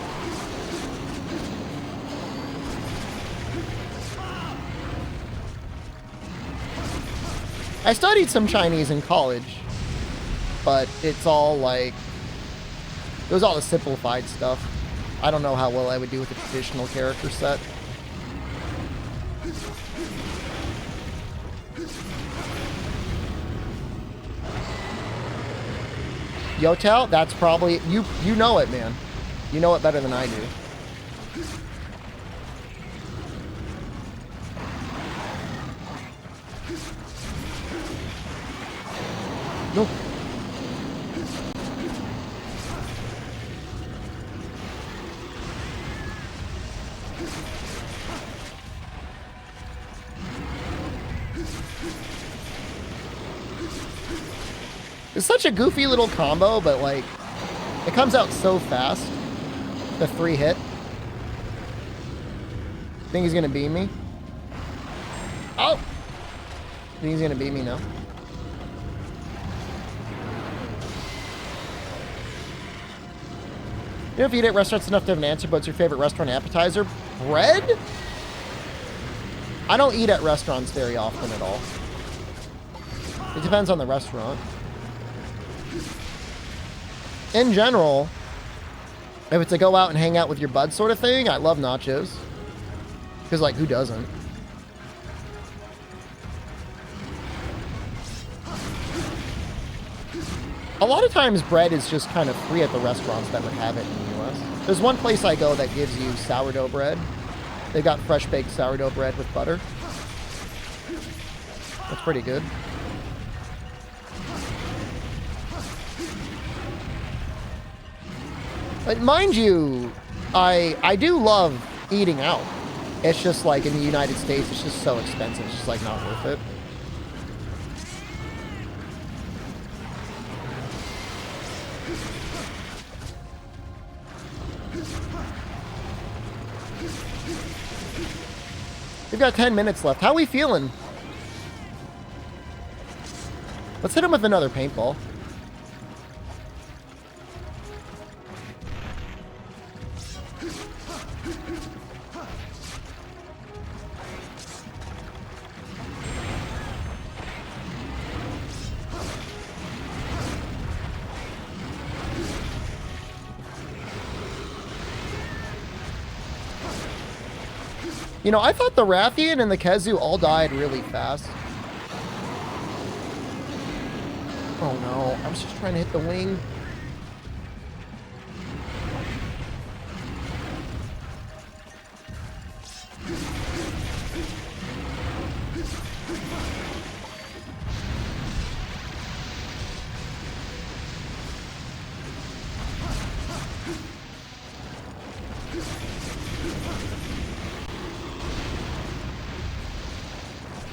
I studied some Chinese in college, but it's all like... It was all the simplified stuff. I don't know how well I would do with a traditional character set. Yotel, that's probably... You know it, man. You know it better than I do. No. It's such a goofy little combo, but like, it comes out so fast. The 3-hit. Think he's gonna beam me? Oh! Think he's gonna beam me now? You know, if you eat at restaurants enough to have an answer, but what's your favorite restaurant appetizer? Bread? I don't eat at restaurants very often at all. It depends on the restaurant. In general, if it's a go out and hang out with your buds sort of thing, I love nachos. Because, like, who doesn't? A lot of times bread is just kind of free at the restaurants that would have it in the US. There's one place I go that gives you sourdough bread. They've got fresh baked sourdough bread with butter. That's pretty good. But mind you, I do love eating out. It's just like in the United States, it's just so expensive. It's just like not worth it. We've got 10 minutes left. How are we feeling? Let's hit him with another paintball. You know, I thought the Rathian and the Kezu all died really fast. Oh no, I was just trying to hit the wing.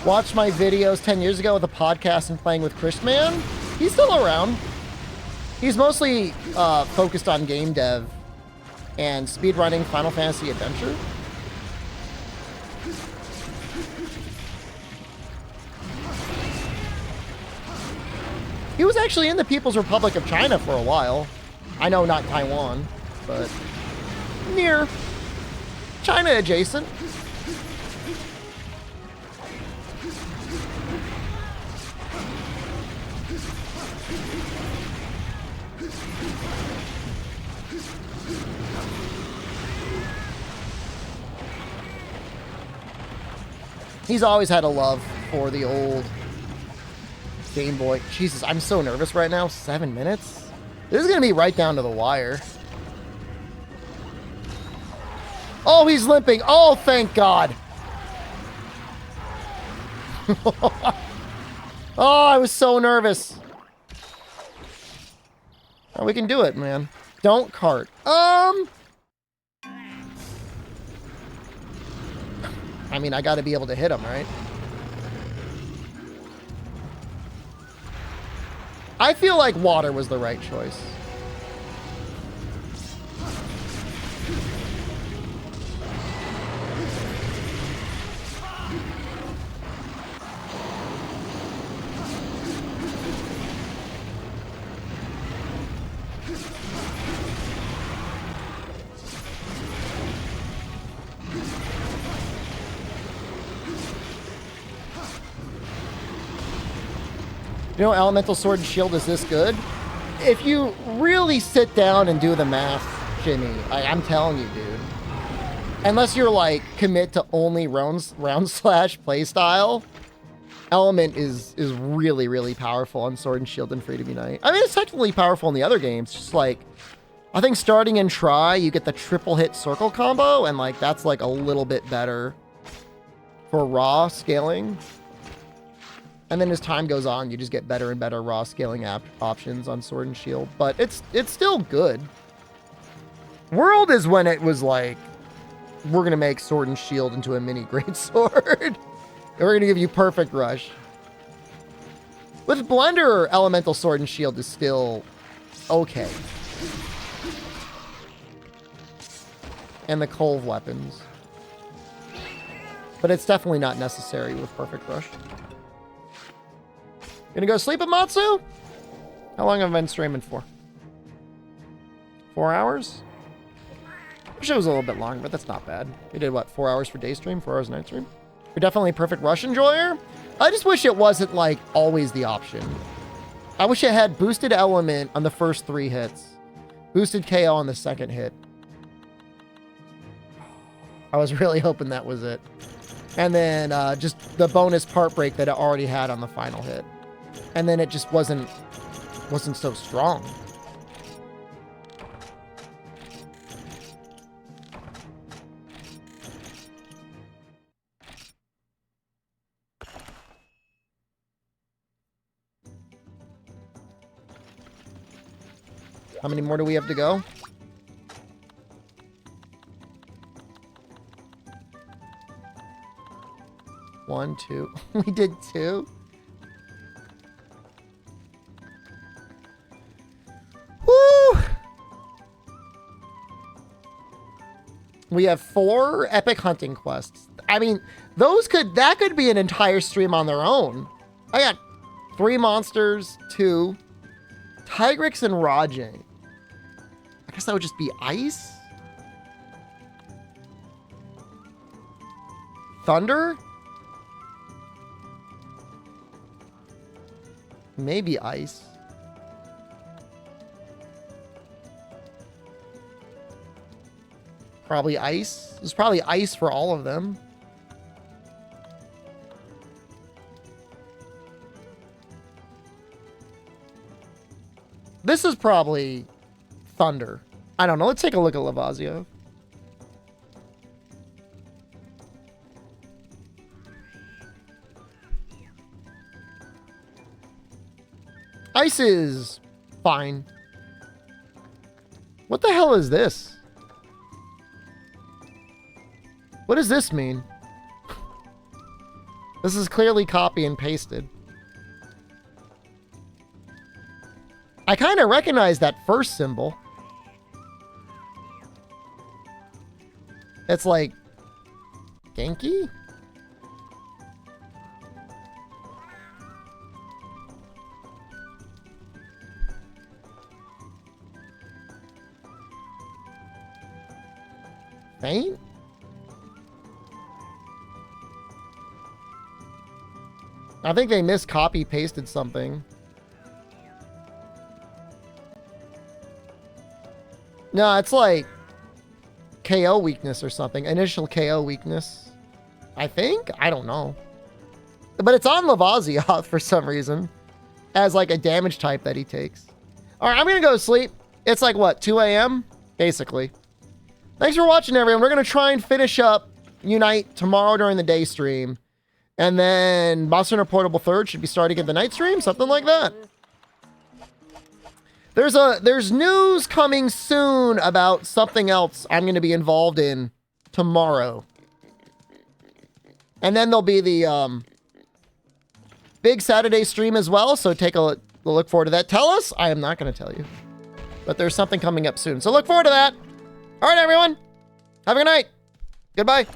Watched my videos 10 years ago with a podcast and playing with Chris Man. He's still around. He's mostly focused on game dev and speedrunning Final Fantasy Adventure. He was actually in the People's Republic of China for a while. I know not Taiwan, but near. China adjacent. He's always had a love for the old Game Boy. Jesus, I'm so nervous right now. 7 minutes? This is going to be right down to the wire. Oh, he's limping. Oh, thank God. Oh, I was so nervous. Oh, we can do it, man. Don't cart. I mean, I got to be able to hit him, right? I feel like water was the right choice. You know, Elemental Sword and Shield is this good? If you really sit down and do the math, Jimmy, I'm telling you, dude. Unless you're like commit to only round slash playstyle, Element is really, really powerful on Sword and Shield and Freedom Unite. I mean, it's technically powerful in the other games. Just like, I think starting in Try, you get the triple hit circle combo, and like that's like a little bit better for raw scaling. And then as time goes on, you just get better and better raw scaling options on Sword and Shield. But it's still good. World is when it was like, we're going to make Sword and Shield into a mini greatsword. And we're going to give you perfect rush. With Blender, Elemental Sword and Shield is still okay. And the Colv weapons. But it's definitely not necessary with perfect rush. Gonna go sleep at Matsu? How long have I been streaming for? 4 hours? Wish it was a little bit longer, but that's not bad. We did, what, 4 hours for day stream, 4 hours night stream? You're definitely a perfect rush enjoyer. I just wish it wasn't, like, always the option. I wish it had boosted element on the first 3 hits. Boosted KO on the second hit. I was really hoping that was it. And then just the bonus part break that it already had on the final hit. And then it just wasn't so strong. How many more do we have to go? One, two. We did 2. Woo! We have 4 epic hunting quests. I mean, that could be an entire stream on their own. I got 3 monsters, 2. Tigrex and Rajang. I guess that would just be ice? Thunder? Maybe ice. Probably ice. There's probably ice for all of them. This is probably thunder. I don't know. Let's take a look at Lavazio. Ice is fine. What the hell is this? What does this mean? This is clearly copy and pasted. I kind of recognize that first symbol. It's like Genki? Faint? I think they miscopy pasted something. No, it's like KO weakness or something. Initial KO weakness. I think? I don't know. But it's on Lavazia for some reason. As like a damage type that he takes. Alright, I'm gonna go to sleep. It's like what, 2 a.m.? Basically. Thanks for watching, everyone. We're gonna try and finish up Unite tomorrow during the day stream. And then Monster Hunter Portable 3rd should be starting at the night stream, something like that. There's news coming soon about something else I'm going to be involved in tomorrow. And then there'll be the big Saturday stream as well, so take a look forward to that. Tell us. I am not going to tell you. But there's something coming up soon, so look forward to that. All right, everyone. Have a good night. Goodbye.